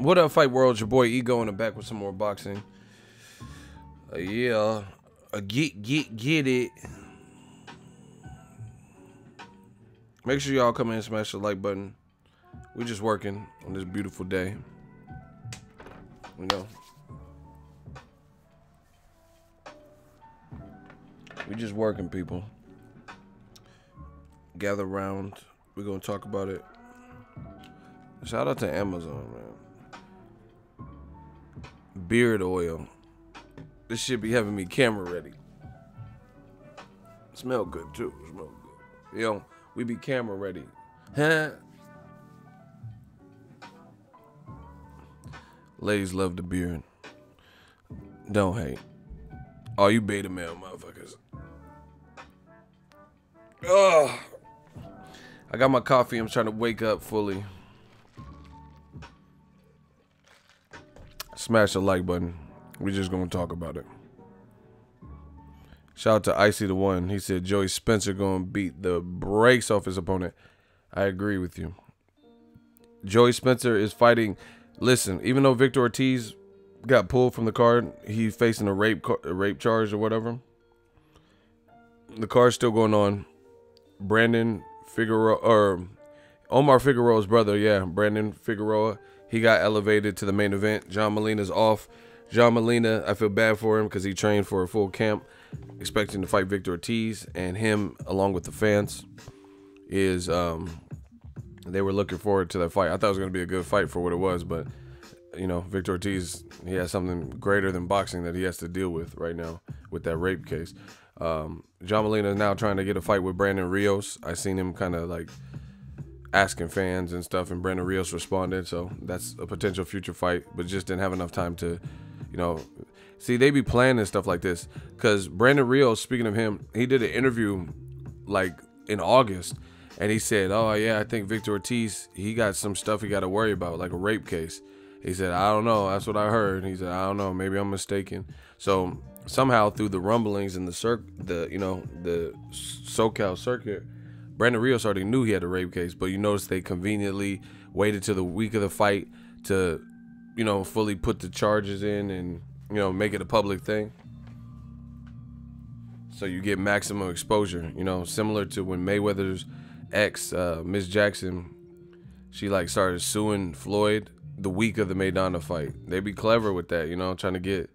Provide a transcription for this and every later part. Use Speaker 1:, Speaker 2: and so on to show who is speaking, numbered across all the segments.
Speaker 1: What up, Fight World? Your boy Ego in the back with some more boxing. Yeah, get it. Make sure y'all come in and smash the like button. We just working on this beautiful day. You know, we just working, people. Gather around. We're gonna talk about it. Shout out to Amazon, man. Beard oil. This shit be having me camera ready. Smell good too. Smell good. Yo, we be camera ready. Huh? Ladies love the beard. Don't hate. All you beta male motherfuckers. Ugh. I got my coffee. I'm trying to wake up fully. Smash the like button. We just gonna talk about it. Shout out to Icy the One. He said Joey Spencer gonna beat the brakes off his opponent. I agree with you. Joey Spencer is fighting. Listen, even though Victor Ortiz got pulled from the card, he's facing a rape charge or whatever. The card's still going on. Brandon Figueroa, or Omar Figueroa's brother, yeah, Brandon Figueroa, he got elevated to the main event. John Molina's off. John Molina, I feel bad for him because he trained for a full camp, expecting to fight Victor Ortiz, and him, along with the fans, is they were looking forward to that fight. I thought it was going to be a good fight for what it was, but you know, Victor Ortiz, he has something greater than boxing that he has to deal with right now with that rape case. John Molina is now trying to get a fight with Brandon Rios. I seen him kind of like asking fans and stuff, and Brandon Rios responded, so that's a potential future fight, but just didn't have enough time to, you know, see, they be planning stuff like this, because Brandon Rios, speaking of him, he did an interview like in August, and he said, oh yeah, I think Victor Ortiz, he got some stuff he got to worry about, like a rape case. He said, I don't know, that's what I heard. He said, I don't know, maybe I'm mistaken. So somehow through the rumblings in the SoCal circuit, Brandon Rios already knew he had a rape case, but you notice they conveniently waited till the week of the fight to, you know, fully put the charges in and, you know, make it a public thing. So you get maximum exposure, you know, similar to when Mayweather's ex, Miss Jackson, she like started suing Floyd the week of the Maidana fight. They be clever with that, you know, trying to get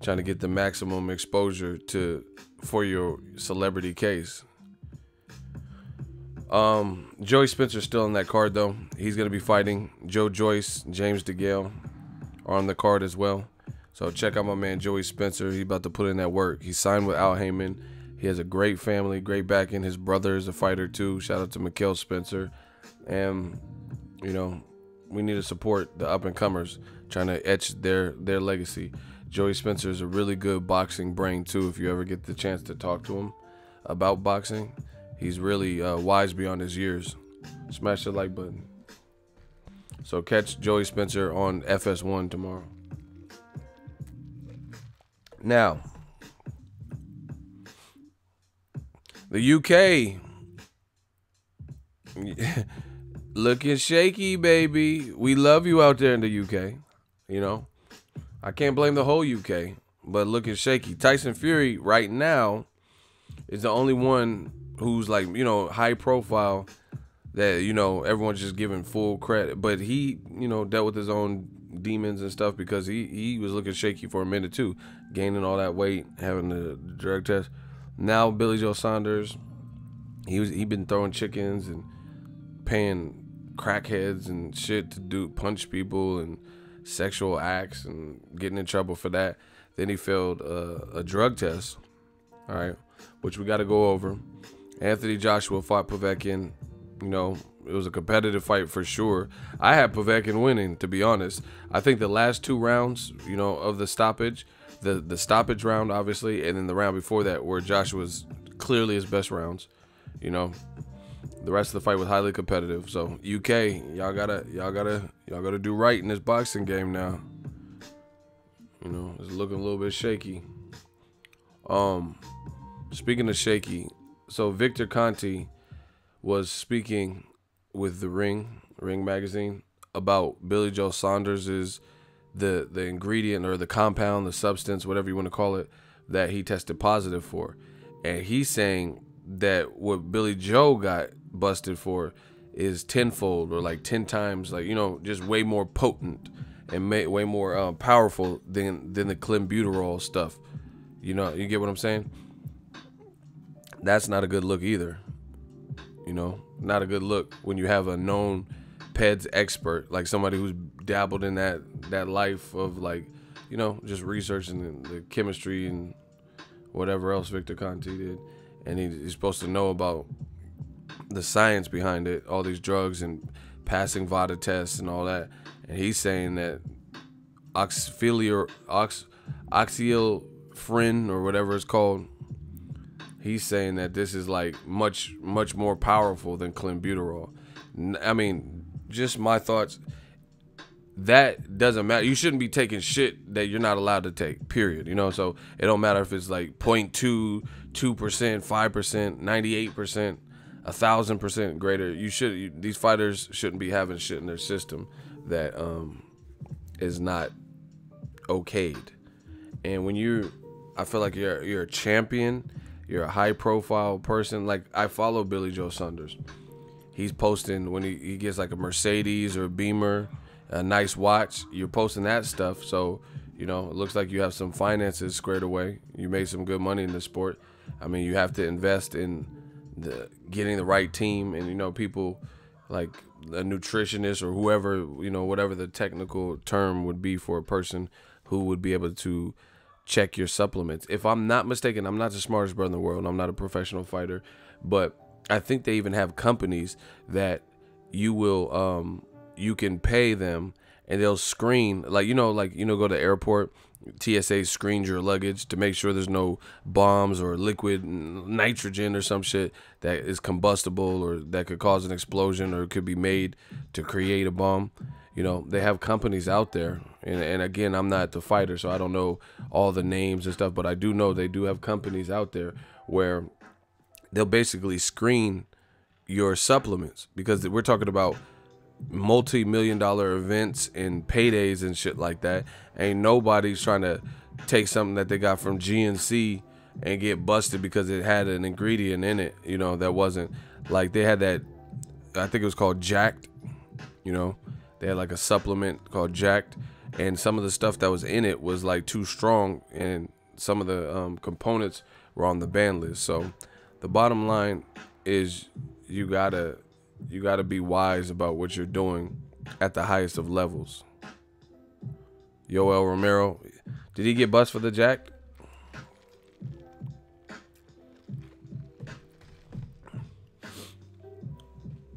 Speaker 1: the maximum exposure for your celebrity case. Joey Spencer's still in that card though. He's gonna be fighting Joe Joyce, James DeGale are on the card as well. So check out my man Joey Spencer. He's about to put in that work. He signed with Al Heyman. He has a great family, great backing. His brother is a fighter too. Shout out to Mikhail Spencer. And you know, we need to support the up and comers trying to etch their legacy. Joey Spencer is a really good boxing brain too. If you ever get the chance to talk to him about boxing, he's really wise beyond his years. Smash the like button. So catch Joey Spencer on FS1 tomorrow. Now, the UK looking shaky, baby. We love you out there in the UK. You know, I can't blame the whole UK, but looking shaky. Tyson Fury right now is the only one who's like, you know, high profile that, you know, everyone's just giving full credit. But he, you know, dealt with his own demons and stuff because he was looking shaky for a minute too, gaining all that weight, having the drug test. Now Billy Joe Saunders, he been throwing chickens and paying crackheads and shit to punch people and sexual acts and getting in trouble for that. Then he failed a drug test, all right, which we got to go over. Anthony Joshua fought Povetkin. You know, it was a competitive fight for sure. I had Povetkin winning, to be honest. I think the last two rounds, you know, of the stoppage, the stoppage round, obviously, and then the round before that were Joshua's clearly his best rounds. You know, the rest of the fight was highly competitive. So UK, y'all gotta do right in this boxing game now. You know, it's looking a little bit shaky. Speaking of shaky, so Victor Conti was speaking with the Ring magazine about Billy Joe Saunders is the ingredient or the compound, the substance, whatever you want to call it, that he tested positive for. And he's saying that what Billy Joe got busted for is tenfold, or like 10 times, like, you know, just way more potent and way more powerful than the Clenbuterol stuff. You know, you get what I'm saying? That's not a good look either. You know, not a good look when you have a known Peds expert, like somebody who's dabbled in that life of, like, you know, just researching the chemistry and whatever else Victor Conti did. And he's supposed to know about the science behind it, all these drugs and passing VADA tests and all that. And he's saying that oxyelfrin or whatever it's called, he's saying that this is like much more powerful than Clenbuterol. I mean, just my thoughts. That doesn't matter. You shouldn't be taking shit that you're not allowed to take, period. You know, so it don't matter if it's like 0.2, 2%, 5%, 98%, 1,000% greater. These fighters shouldn't be having shit in their system that is not okayed. And when I feel like you're a champion, you're a high profile person. Like, I follow Billy Joe Saunders. He's posting when he gets like a Mercedes or a Beamer, a nice watch. You're posting that stuff. So, you know, it looks like you have some finances squared away. You made some good money in the sport. I mean, you have to invest in getting the right team, and, you know, people like a nutritionist or whoever, you know, whatever the technical term would be for a person who would be able to check your supplements. If I'm not mistaken, I'm not the smartest brother in the world. I'm not a professional fighter, but I think they even have companies that you can pay them and they'll screen, go to the airport, TSA screens your luggage to make sure there's no bombs or liquid nitrogen or some shit that is combustible or that could cause an explosion or could be made to create a bomb. You know, they have companies out there, and again, I'm not the fighter, so I don't know all the names and stuff, but I do know they do have companies out there where they'll basically screen your supplements, because we're talking about multi-million-dollar events and paydays and shit like that. Ain't nobody's trying to take something that they got from GNC and get busted because it had an ingredient in it, you know, that wasn't, like, they had that, I think it was called Jacked, you know, they had like a supplement called Jacked, and some of the stuff that was in it was like too strong, and some of the components were on the ban list. So the bottom line is you gotta be wise about what you're doing at the highest of levels. Yoel Romero, did he get bust for the Jack?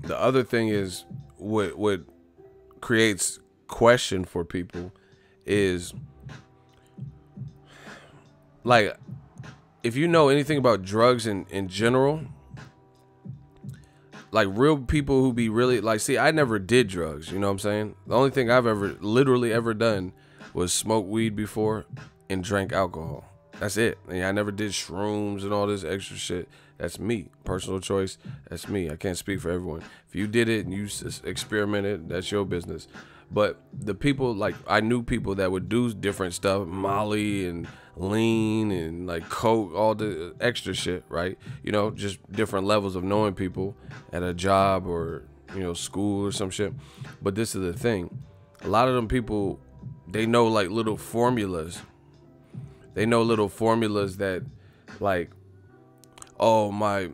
Speaker 1: The other thing is what creates question for people is, like, if you know anything about drugs in general, like, real people who be really, like, see, I never did drugs, you know what I'm saying? The only thing I've literally ever done was smoke weed before and drank alcohol. That's it. And I never did shrooms and all this extra shit. That's me. Personal choice. That's me. I can't speak for everyone. If you did it and you experimented, that's your business. But the people, like, I knew people that would do different stuff, Molly and lean and like coke, all the extra shit, right? You know, just different levels of knowing people at a job or, you know, school or some shit. But this is the thing. A lot of them people, they know like little formulas. They know little formulas that, like, oh, my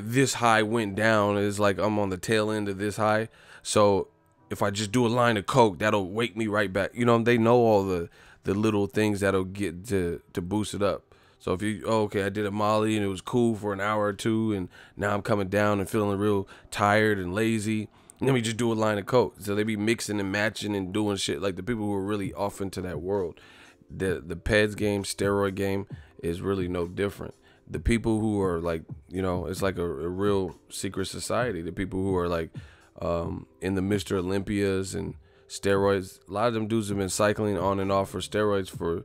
Speaker 1: this high went down. It's like I'm on the tail end of this high. So if I just do a line of coke, that'll wake me right back. You know, they know all the little things that'll get to boost it up. So if you, okay, I did a Molly and it was cool for an hour or two, and now I'm coming down and feeling real tired and lazy, and let me just do a line of coke. So they be mixing and matching and doing shit. Like, the people who are really off into that world. The Peds game, steroid game, is really no different. The people who are like, you know, it's like a real secret society. The people who are like in the Mr. Olympias and steroids, a lot of them dudes have been cycling on and off for steroids for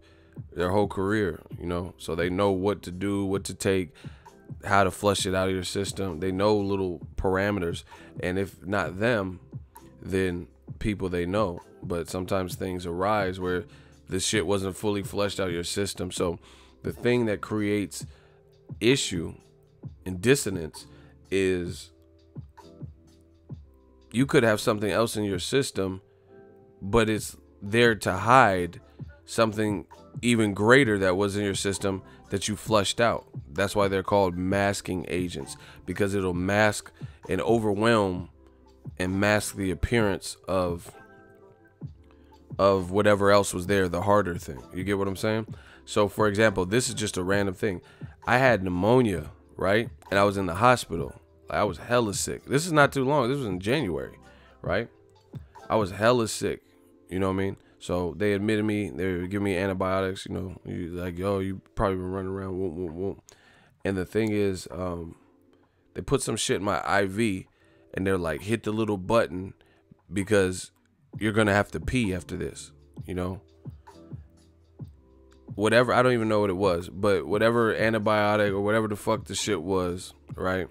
Speaker 1: their whole career, you know, so they know what to do, what to take, how to flush it out of your system. They know little parameters, and if not them, then people they know, but sometimes things arise where the shit wasn't fully fleshed out of your system. So the thing that creates issue and dissonance is you could have something else in your system, but it's there to hide something even greater that was in your system that you flushed out. That's why they're called masking agents, because it'll mask and overwhelm and mask the appearance of whatever else was there, the harder thing. You get what I'm saying? So for example, this is just a random thing. I had pneumonia, right? And I was in the hospital. I was hella sick. This is not too long. This was in January, right? I was hella sick. You know what I mean? So they admitted me. They were giving me antibiotics. You know, like, yo, you probably been running around. Whoop, whoop, whoop. And the thing is, they put some shit in my IV, and they're like, hit the little button because you're gonna have to pee after this. You know, whatever. I don't even know what it was, but whatever antibiotic or whatever the fuck the shit was, right?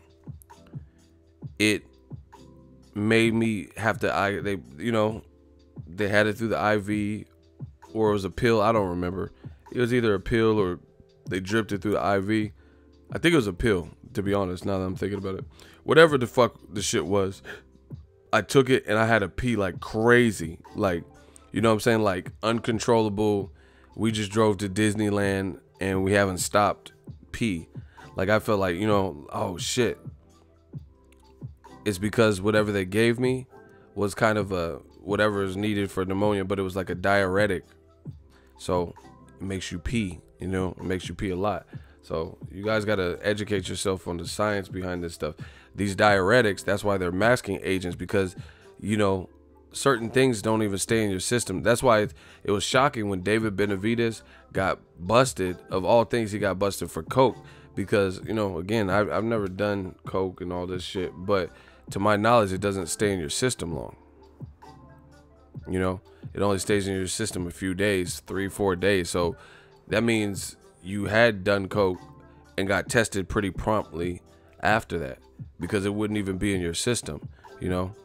Speaker 1: It made me have to. They had it through the IV, or it was a pill. I don't remember. It was either a pill or they dripped it through the IV. I think it was a pill, to be honest, now that I'm thinking about it. Whatever the fuck the shit was, I took it and I had to pee like crazy. Like, you know what I'm saying? Like uncontrollable. We just drove to Disneyland and we haven't stopped pee. Like I felt like, oh shit. It's because whatever they gave me was kind of whatever is needed for pneumonia, but it was like a diuretic. So it makes you pee, it makes you pee a lot. So you guys got to educate yourself on the science behind this stuff. These diuretics, that's why they're masking agents, because, certain things don't even stay in your system. That's why it was shocking when David Benavidez got busted. Of all things, he got busted for coke because, again, I've never done coke and all this shit, but to my knowledge, it doesn't stay in your system long. It only stays in your system a few days, 3-4 days. So that means you had done coke and got tested pretty promptly after that, because it wouldn't even be in your system,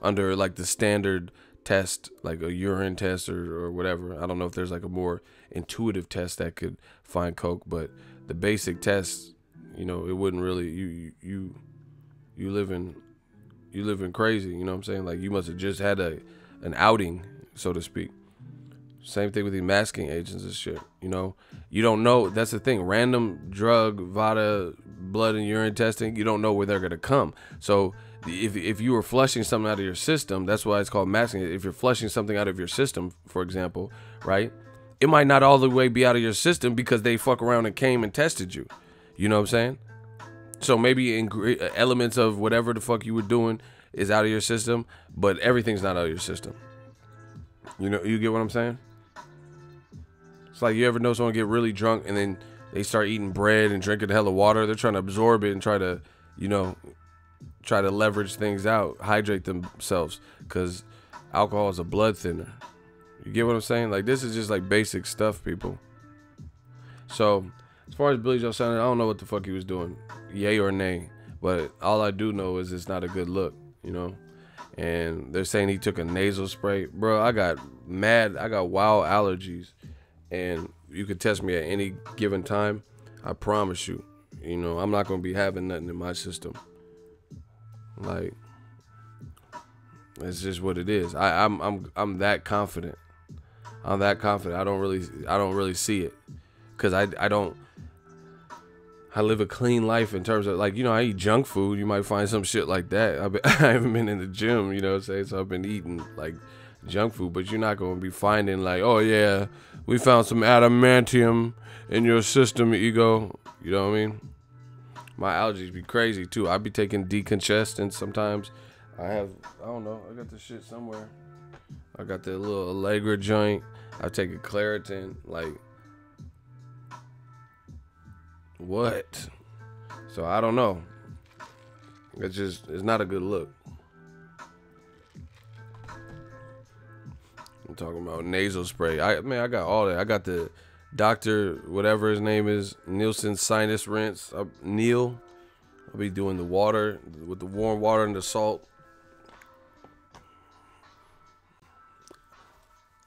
Speaker 1: under like the standard test, like a urine test or whatever. I don't know if there's like a more intuitive test that could find coke, but the basic tests, it wouldn't really, you living crazy, you know what I'm saying? Like you must have just had an outing, so to speak. Same thing with the masking agents and shit. You don't know. That's the thing. Random drug, VADA, blood and urine testing, you don't know where they're gonna come. So if you were flushing something out of your system, that's why it's called masking. If you're flushing something out of your system, for example, right, it might not all the way be out of your system because they fuck around and came and tested you. You know what I'm saying? So maybe elements of whatever the fuck you were doing is out of your system, but everything's not out of your system. You get what I'm saying? It's like, you ever know someone get really drunk and then they start eating bread and drinking a hell of water? They're trying to absorb it and try to leverage things out, hydrate themselves, because alcohol is a blood thinner. You get what I'm saying? Like, this is just like basic stuff, people. So as far as Billy Joe Saunders, I don't know what the fuck he was doing, yay or nay, but all I do know is it's not a good look, and they're saying he took a nasal spray. Bro, I got wild allergies, and you could test me at any given time. I promise you, I'm not gonna be having nothing in my system. Like, it's just what it is. I'm that confident. I'm that confident. I don't really see it, because I live a clean life in terms of, like, I eat junk food. You might find some shit like that. I haven't been in the gym, so I've been eating like junk food, but you're not going to be finding like, oh yeah, we found some adamantium in your system, ego. You know what I mean? My allergies be crazy too. I be taking decongestants sometimes. I don't know, I got this shit somewhere. I got the little Allegra joint. I take a Claritin, like, what? So I don't know. It's not a good look. I'm talking about nasal spray. I got all that. I got the Dr. whatever his name is, Nielsen sinus rinse. Neil. I'll be doing the water with the warm water and the salt.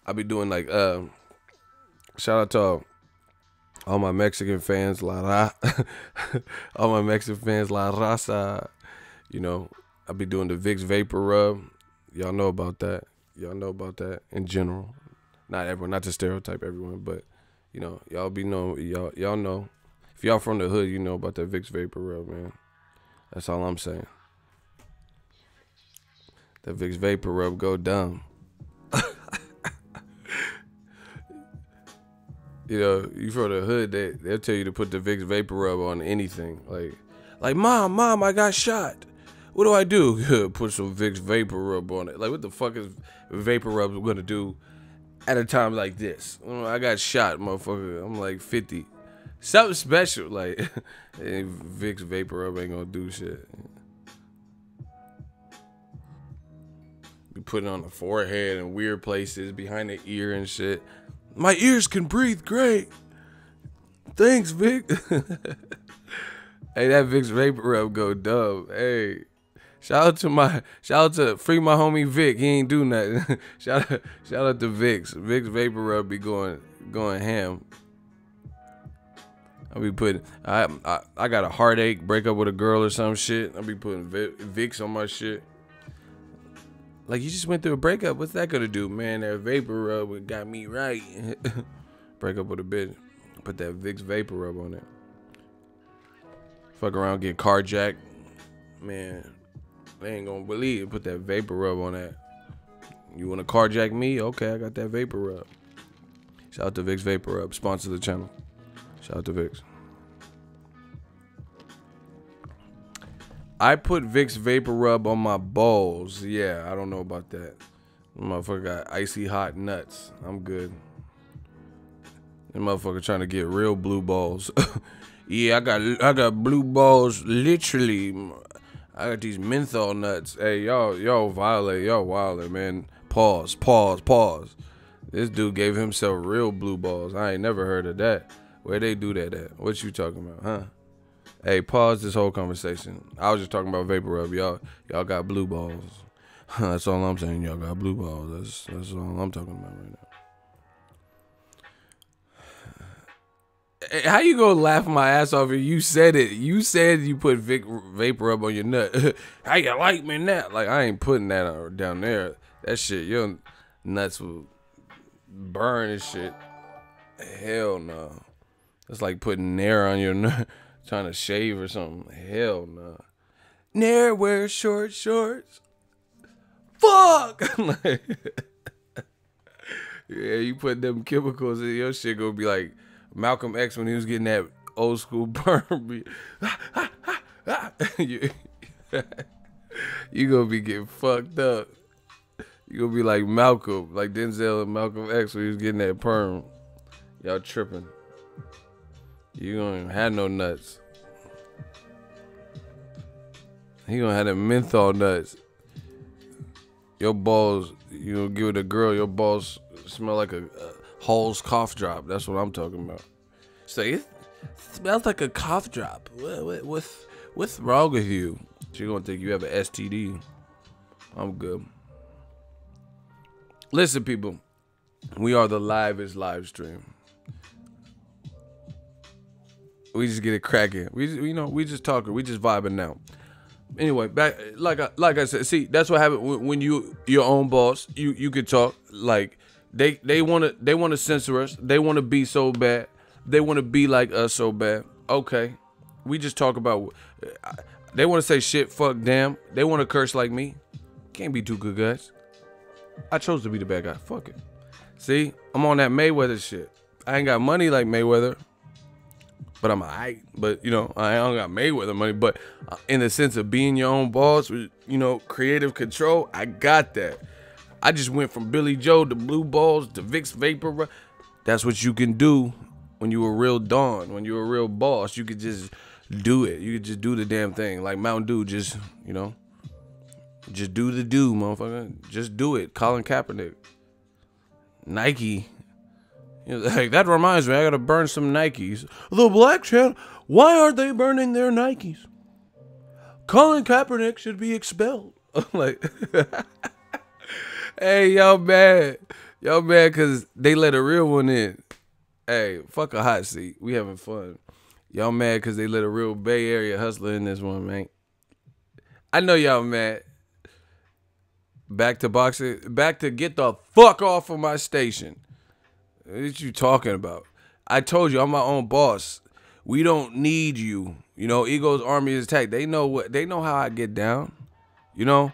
Speaker 1: I be doing like shout out to all my Mexican fans, all my Mexican fans, la raza. You know, I be doing the Vicks VapoRub. Y'all know about that. Y'all know about that in general. Not everyone, not to stereotype everyone, but you know, y'all be know, y'all know. If y'all from the hood, you know about that Vicks VapoRub, man. That's all I'm saying. That Vicks VapoRub go dumb. You know, you from the hood, they'll tell you to put the Vicks VapoRub on anything. Like, mom, I got shot. What do I do? Put some Vicks VapoRub on it. Like, what the fuck is VapoRub gonna do at a time like this? I got shot, motherfucker. I'm like 50. Something special, like Vicks VapoRub ain't gonna do shit. Be putting on the forehead and weird places, behind the ear and shit. My ears can breathe great. Thanks, Vic. Hey, that Vicks VapoRub go dumb. Hey, shout out to free my homie Vic. He ain't do nothing. shout out to Vicks. Vicks VapoRub be going ham. I be putting I got a heartache, break up with a girl or some shit. I be putting Vicks on my shit. Like, you just went through a breakup. What's that gonna do, man? That VapoRub got me right. Break up with a bitch. Put that Vicks VapoRub on it. Fuck around, get carjacked. Man, they ain't gonna believe it. Put that VapoRub on that. You wanna carjack me? Okay, I got that VapoRub. Shout out to Vicks VapoRub. Sponsor the channel. Shout out to Vicks. I put Vicks VapoRub on my balls. Yeah, I don't know about that. Motherfucker got icy hot nuts. I'm good. That motherfucker trying to get real blue balls. Yeah, I got blue balls. Literally, I got these menthol nuts. Hey, y'all violate. Y'all wildin', man. Pause. This dude gave himself real blue balls. I ain't never heard of that. Where they do that at? What you talking about, huh? Hey, pause this whole conversation. I was just talking about VapoRub. Y'all got blue balls. That's all I'm saying. Y'all got blue balls. That's all I'm talking about right now. Hey, how you gonna laugh my ass off if you said it? You said you put VapoRub on your nut. How you like me that? Like, I ain't putting that down there. That shit, your nuts will burn and shit. Hell no. It's like putting Nair on your nut. Trying to shave or something. Hell no. Nair wears short shorts. Fuck! Yeah, you put them chemicals in your shit, gonna be like Malcolm X when he was getting that old school burn. You gonna be getting fucked up. You gonna be like Malcolm, like Denzel and Malcolm X when he was getting that perm. Y'all tripping. You don't even have no nuts. He gonna have them menthol nuts. Your balls, you know, give it a girl, your balls smell like a Hall's cough drop. That's what I'm talking about. Say, it smells like a cough drop. What's wrong with you? She gonna think you have an STD. I'm good. Listen, people. We are the livest live stream. We just get it cracking. We just talking. We just vibing now. Anyway, back like I said. See, that's what happened when you your own boss. You could talk. Like they wanna censor us. They wanna be so bad. They wanna be like us so bad. Okay, we just talk about. They wanna say shit. Fuck. Damn. They wanna curse like me. Can't be two good guys. I chose to be the bad guy. Fuck it. See, I'm on that Mayweather shit. I ain't got money like Mayweather. But I'm alright. But, you know, I don't got Mayweather money. But in the sense of being your own boss, you know, creative control, I got that. I just went from Billy Joe to blue balls to Vicks VapoRub. That's what you can do when you a real Don. When you're a real boss, you could just do it. You could just do the damn thing. Like Mountain Dew, just, you know, just do the do, motherfucker. Just do it. Colin Kaepernick. Nike. You know, like, that reminds me, I gotta burn some Nikes. The Black Channel, why aren't they burning their Nikes? Colin Kaepernick should be expelled. Like, hey, y'all mad. Y'all mad because they let a real one in. Hey, fuck a hot seat. We having fun. Y'all mad because they let a real Bay Area hustler in this one, man. I know y'all mad. Back to boxing. Back to get the fuck off of my station. What you talking about? I told you, I'm my own boss. We don't need you. You know, Ego's army is attacked. They know how I get down. You know?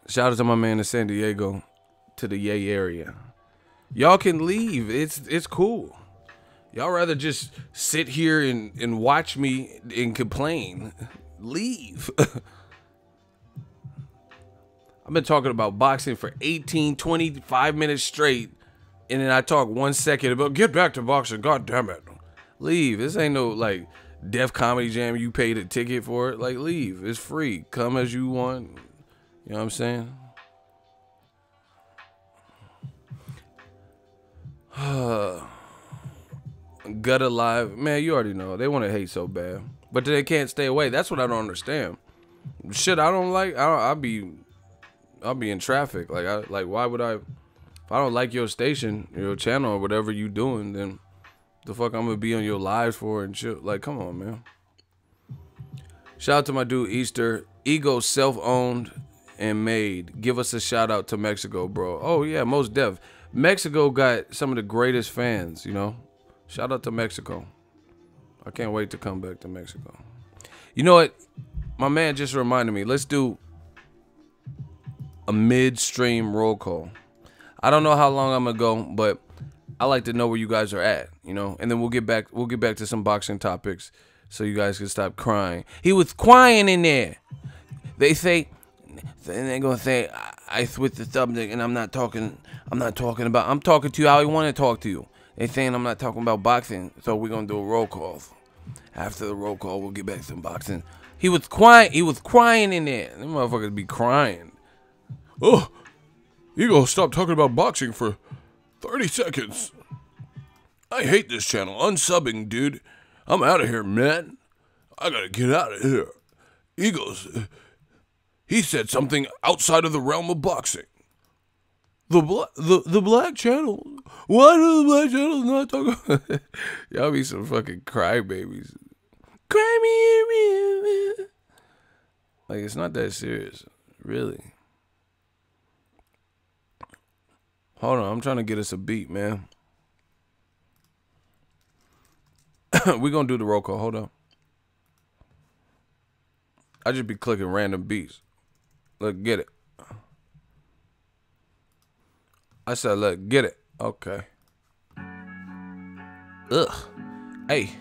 Speaker 1: Shout out to my man in San Diego. To the Yay area. Y'all can leave. It's cool. Y'all rather just sit here and watch me and complain. Leave. I've been talking about boxing for 18, 25 minutes straight. And then I talk 1 second about get back to boxing. God damn it. Leave. This ain't no like Def Comedy Jam. You paid a ticket for it. Like leave. It's free. Come as you want. You know what I'm saying? Gut alive, man. You already know they want to hate so bad, but they can't stay away. That's what I don't understand. Shit, I don't like. I'll be in traffic. Like why would I? If I don't like your station, your channel, or whatever you doing, then the fuck I'm gonna be on your lives for and shit. Like, come on, man. Shout out to my dude Easter. Ego self-owned and made. Give us a shout out to Mexico, bro. Oh yeah, most def. Mexico got some of the greatest fans, you know. Shout out to Mexico. I can't wait to come back to Mexico. You know what? My man just reminded me. Let's do a midstream roll call. I don't know how long I'm gonna go, but I like to know where you guys are at, you know. And then we'll get back to some boxing topics so you guys can stop crying. He was crying in there. They say, and they're gonna say I switched the subject and I'm talking to you how I want to talk to you. They saying I'm not talking about boxing, so we're gonna do a roll call. After the roll call, we'll get back to some boxing. He was crying in there. Them motherfuckers be crying. Oh, you gonna stop talking about boxing for 30 seconds. I hate this channel. Unsubbing, dude. I'm out of here, man. I gotta get out of here. He said something outside of the realm of boxing. The black channel. Why do the black channels not talk about y'all be some fucking crybabies. Cry me. Like, it's not that serious. Really. Hold on, I'm trying to get us a beat, man. We're gonna do the roll call. Hold on. I just be clicking random beats. Look, get it. I said, look, get it. Okay. Ugh. Hey.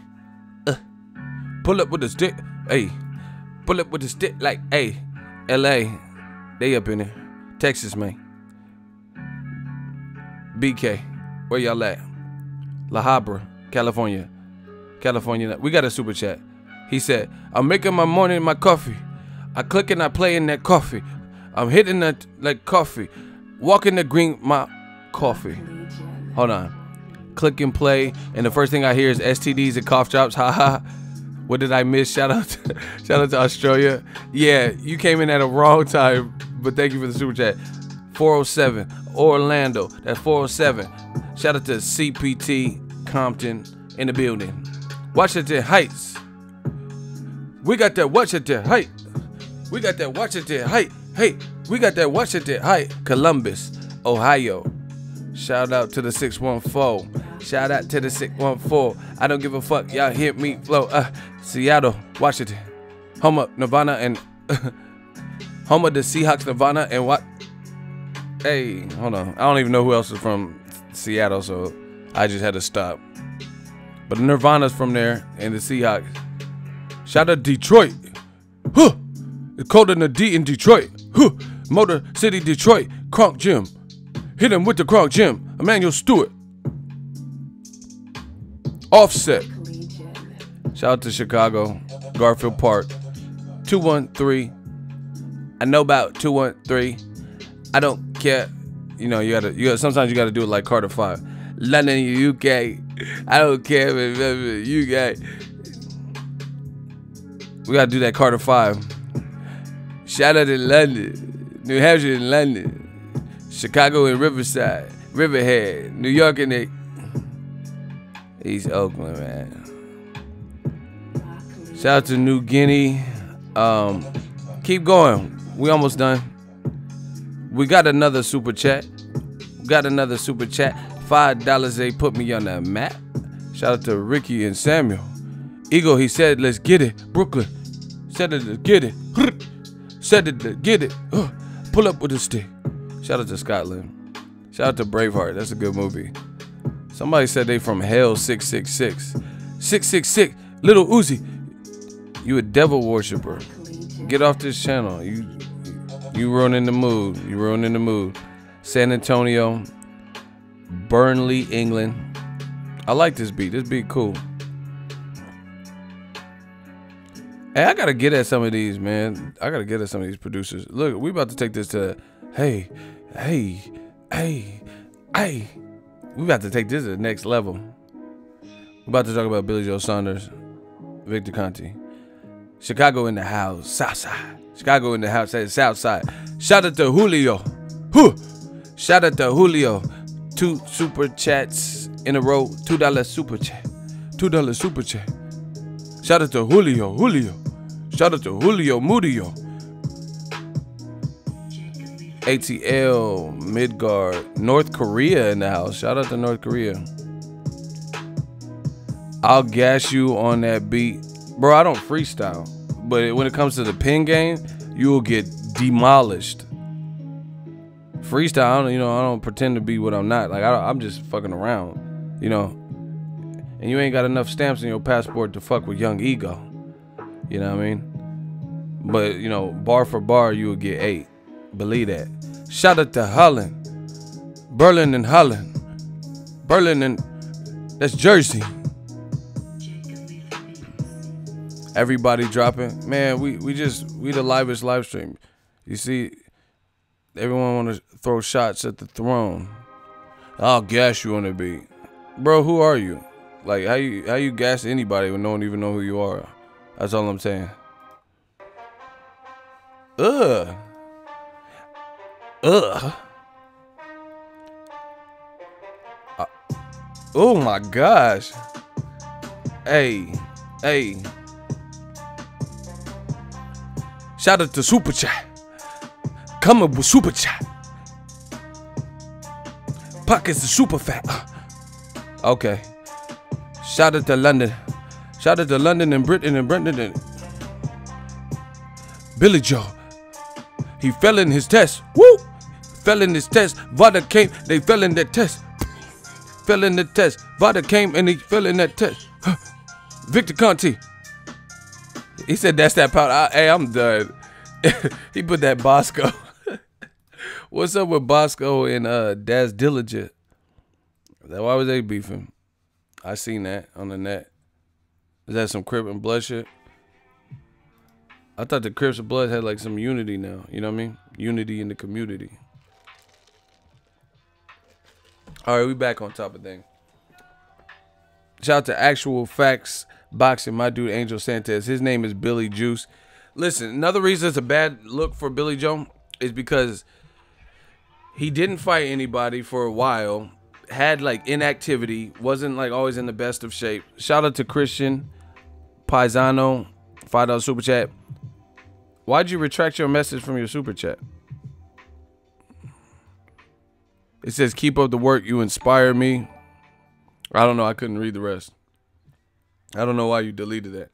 Speaker 1: Pull up with the stick. Hey. Pull up with the stick like, hey. LA. They up in there. Texas, man. BK. Where y'all at? La Habra, California. We got a super chat. He said, I'm making my morning my coffee. I click and I play in that coffee. I'm hitting that like coffee. Walking the green my coffee. Hold on. Click and play. And the first thing I hear is STDs and cough drops. Haha. What did I miss? Shout out to Australia. Yeah, you came in at a wrong time. But thank you for the super chat. 407 Orlando. That's 407. Shout out to CPT Compton in the building. Washington Heights. We got that Washington Heights. We got that Washington Heights. Hey, we got that Washington Heights. Columbus, Ohio. Shout out to the 614. Shout out to the 614. I don't give a fuck. Y'all hear me flow. Seattle, Washington. Home of Nirvana and home of the Seahawks, Nirvana and what? Hey, hold on. I don't even know who else is from Seattle, so I just had to stop. But Nirvana's from there and the Seahawks. Shout out Detroit. Huh. It's colder than a D in Detroit. Huh. Motor City, Detroit. Kronk Gym. Hit him with the Kronk Gym. Emmanuel Stewart. Offset. Shout out to Chicago. Garfield Park. 213. I know about 213. I don't care. You know, you gotta sometimes you gotta do it like Carter 5. London, UK. I don't care if UK. We gotta do that Carter 5. Shout out to London. New Hampshire and London. Chicago and Riverside, Riverhead, New York and East Oakland, man. Shout out to New Guinea. Keep going. We almost done. We got another super chat. $5 they put me on the map. Shout out to Ricky and Samuel. Ego, he said, let's get it. Brooklyn. Said it, let's get it. Said it, let's get it. Pull up with a stick. Shout out to Scotland. Shout out to Braveheart. That's a good movie. Somebody said they from Hell 666. 666. Little Uzi. You a devil worshiper. Get off this channel. You ruining the mood. You ruining the mood. San Antonio. Burnley, England. I like this beat. This beat cool. Hey, I gotta get at some of these, man. I gotta get at some of these producers. Look, we about to take this to hey. We about to take this to the next level. We're about to talk about Billy Joe Saunders, Victor Conte. Chicago in the house, Southside. Chicago in the house, Southside. Shout out to Julio. Shout out to Julio. 2 super chats in a row. $2 super chat. $2 super chat. Shout out to Julio. Shout out to Julio Murillo. ATL, Midgard, North Korea in the house. Shout out to North Korea. I'll gas you on that beat. Bro, I don't freestyle. But when it comes to the pen game, you will get demolished. Freestyle, I don't pretend to be what I'm not. Like, I'm just fucking around, And you ain't got enough stamps in your passport to fuck with Young Ego. You know what I mean? But, bar for bar, you will get 8. Believe that. Shout out to Holland. Berlin and Holland. Berlin and that's Jersey. Everybody dropping. Man, we the livest live stream. You see, everyone want to throw shots at the throne. I'll gas you on the beat. Bro, who are you? Like, how you gas anybody when no one even know who you are? That's all I'm saying. Ugh. Oh my gosh. Hey. Shout out to Super Chat. Coming with Super Chat. Pockets are super fat. Okay. Shout out to London. Shout out to London and Britain and Brendan and Billy Joe. He fell in his test. Woo! Fell in his test. Vada came. They fell in that test. Fell in the test. Vada came and he fell in that test. Victor Conte. He said that's that powder. Hey, I'm done. He put that Bosco. What's up with Bosco and Daz Diligent? Why was they beefing? I seen that on the net. Is that some Crip and Blood shit? I thought the Crips and Blood had like some unity now. You know what I mean? Unity in the community. All right, we back on top of things. Shout out to Actual Facts Boxing, my dude Angel Santos. His name is Billy Juice. Listen, another reason it's a bad look for Billy Joe is because he didn't fight anybody for a while. Had like inactivity. Wasn't like always in the best of shape. Shout out to Christian Paisano. $5 super chat. Why'd you retract your message from your super chat? It says, keep up the work. You inspire me. I don't know. I couldn't read the rest. I don't know why you deleted that.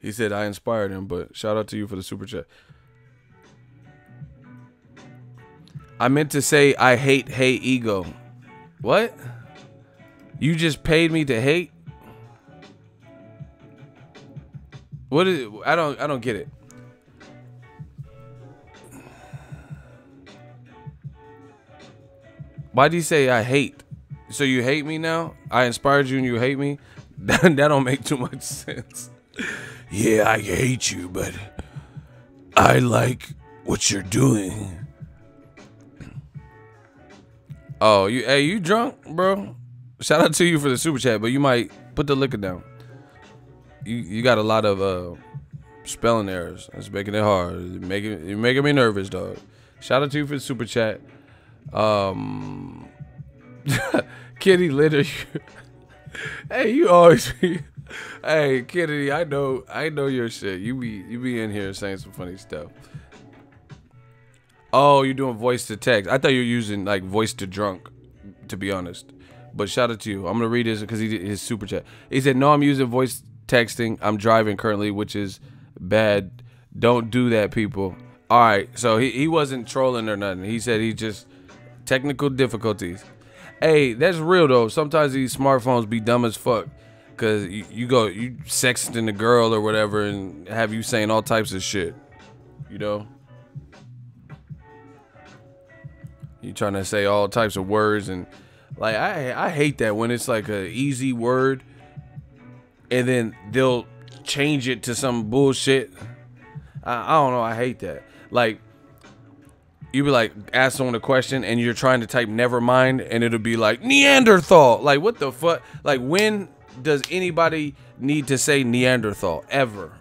Speaker 1: He said, I inspired him, but shout out to you for the super chat. I meant to say, I hate ego. What? You just paid me to hate? What is it? I don't get it. Why do you say I hate? So you hate me now? I inspired you and you hate me? That don't make too much sense. Yeah, I hate you, but I like what you're doing. Oh, you drunk, bro? Shout out to you for the super chat, but you might put the liquor down. You got a lot of spelling errors. That's making it hard. You're making me nervous, dog. Shout out to you for the super chat. Kitty litter. Hey, you always be. Hey, Kitty, I know your shit. You be in here saying some funny stuff. Oh, you're doing voice to text. I thought you were using like voice to drunk, to be honest. But shout out to you. I'm gonna read this because he did his super chat. He said, "No, I'm using voice texting. I'm driving currently, which is bad. Don't do that, people." All right, so he wasn't trolling or nothing. He said he just technical difficulties. Hey, that's real though. Sometimes these smartphones be dumb as fuck. Cause you sexting the girl or whatever and have you saying all types of shit. You know? You trying to say all types of words and like I hate that when it's like a easy word and then they'll change it to some bullshit. I don't know, I hate that. Like you be like ask someone a question and you're trying to type never mind and it'll be like Neanderthal. Like what the fuck? Like when does anybody need to say Neanderthal ever?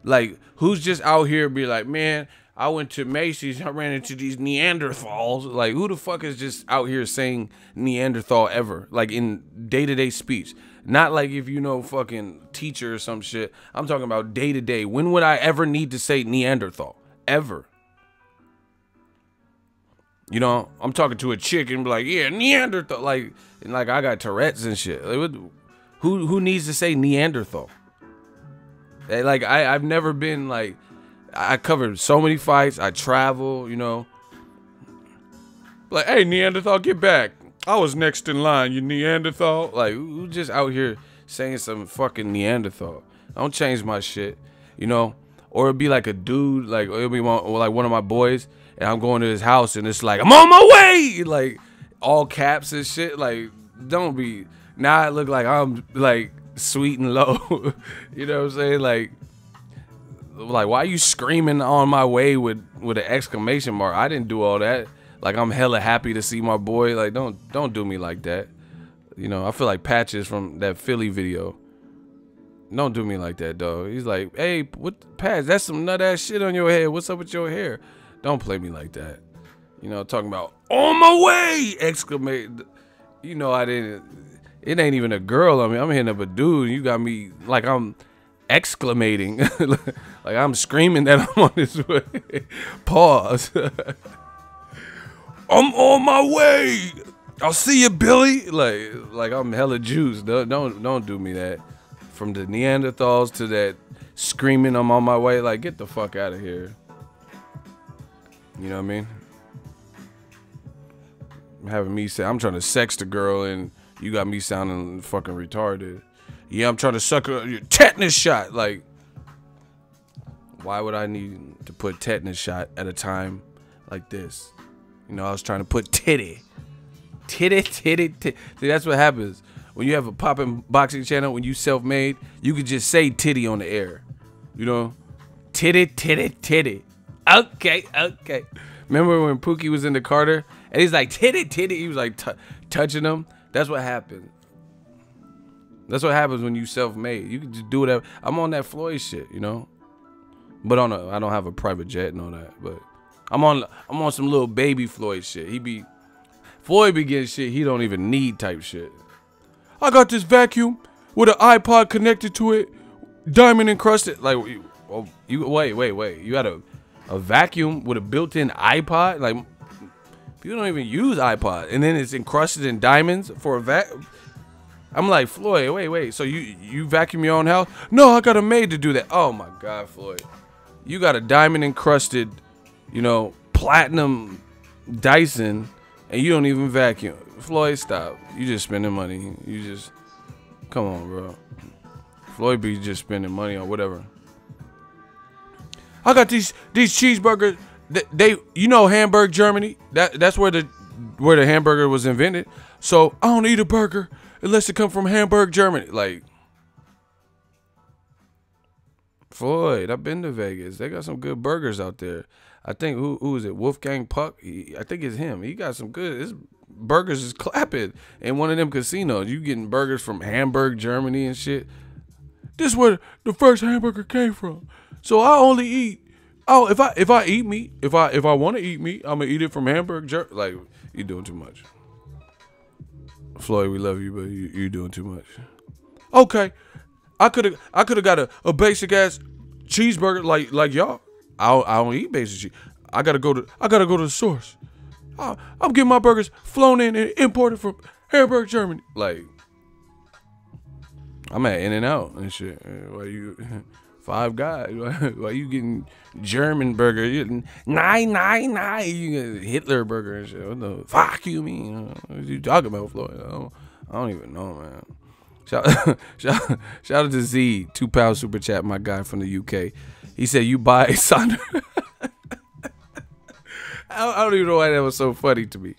Speaker 1: Like who's just out here be like, man, I went to Macy's, I ran into these Neanderthals. Like who the fuck is just out here saying Neanderthal ever? Like in day-to-day speech. Not like if you know fucking teacher or some shit. I'm talking about day-to-day. When would I ever need to say Neanderthal? Ever. You know, I'm talking to a chick and be like, yeah, Neanderthal. Like, and like I got Tourette's and shit. Like, who needs to say Neanderthal? Like I've never been like, I covered so many fights. I travel, you know. Like, hey, Neanderthal, get back. I was next in line, you Neanderthal. Like, who just out here saying some fucking Neanderthal? Don't change my shit, you know. Or it'd be like a dude, like it'll be like one of my boys. And I'm going to his house and it's like, I'm on my way. Like all caps and shit. Like, don't be. Now I look like I'm like sweet and low. You know what I'm saying? Like why are you screaming on my way with an exclamation mark? I didn't do all that. Like I'm hella happy to see my boy. Like don't do me like that. You know, I feel like Patches from that Philly video. Don't do me like that, dog. He's like, hey, what Patch? That's some nut ass shit on your head. What's up with your hair? Don't play me like that. You know, talking about on my way! Exclamate. You know, I didn't. It ain't even a girl on me. I'm hitting up a dude. You got me like I'm exclamating. Like I'm screaming that I'm on this way. Pause. I'm on my way. I'll see you, Billy. Like I'm hella juiced. Don't do me that. From the Neanderthals to that screaming I'm on my way. Like get the fuck out of here. You know what I mean? Having me say I'm trying to sex the girl and you got me sounding fucking retarded. Yeah, I'm trying to suck your tetanus shot. Like, why would I need to put tetanus shot at a time like this? You know, I was trying to put titty. See, that's what happens. When you have a poppin' boxing channel, when you self-made, you could just say titty on the air. You know? Titty. Okay. Remember when Pookie was in the Carter and he's like titty. He was like touching him. That's what happened. That's what happens when you self-made. You can just do whatever. I'm on that Floyd shit, you know. But I don't have a private jet and all that. But I'm on some little baby Floyd shit. Floyd be getting shit he don't even need type shit. I got this vacuum with an iPod connected to it, diamond encrusted. Like you wait. You got a vacuum with a built-in iPod? Like, people don't even use iPod. And then it's encrusted in diamonds for a vacuum. I'm like, Floyd, wait. So you vacuum your own house? No, I got a maid to do that. Oh, my God, Floyd. You got a diamond encrusted, you know, platinum Dyson, and you don't even vacuum. Floyd, stop. You just spending money. Come on, bro. Floyd be just spending money on whatever. I got these cheeseburgers. They you know Hamburg, Germany. That's where the hamburger was invented. So I don't eat a burger unless it come from Hamburg, Germany. Like Floyd, I've been to Vegas. They got some good burgers out there. I think who is it? Wolfgang Puck. I think it's him. He got some good. His burgers is clapping in one of them casinos. You getting burgers from Hamburg, Germany and shit. This is where the first hamburger came from. So I only eat Oh, if I eat meat, if I want to eat meat, I'm gonna eat it from hamburger. Like, you doing too much. Floyd, we love you, but you doing too much. Okay, I could have got a basic ass cheeseburger like y'all. I don't eat basic cheese. I gotta go to the source. I'm getting my burgers flown in and imported from Hamburg, Germany. Like, I'm at In-N-Out and shit. Why you Five Guys? Why you getting German burger? Nine. You get Hitler burger and shit. What the fuck you mean? What you talking about, Floyd? I don't even know, man. Shout out to Z, £2 super chat, my guy from the UK. He said you buy Saunders. I don't even know why that was so funny to me.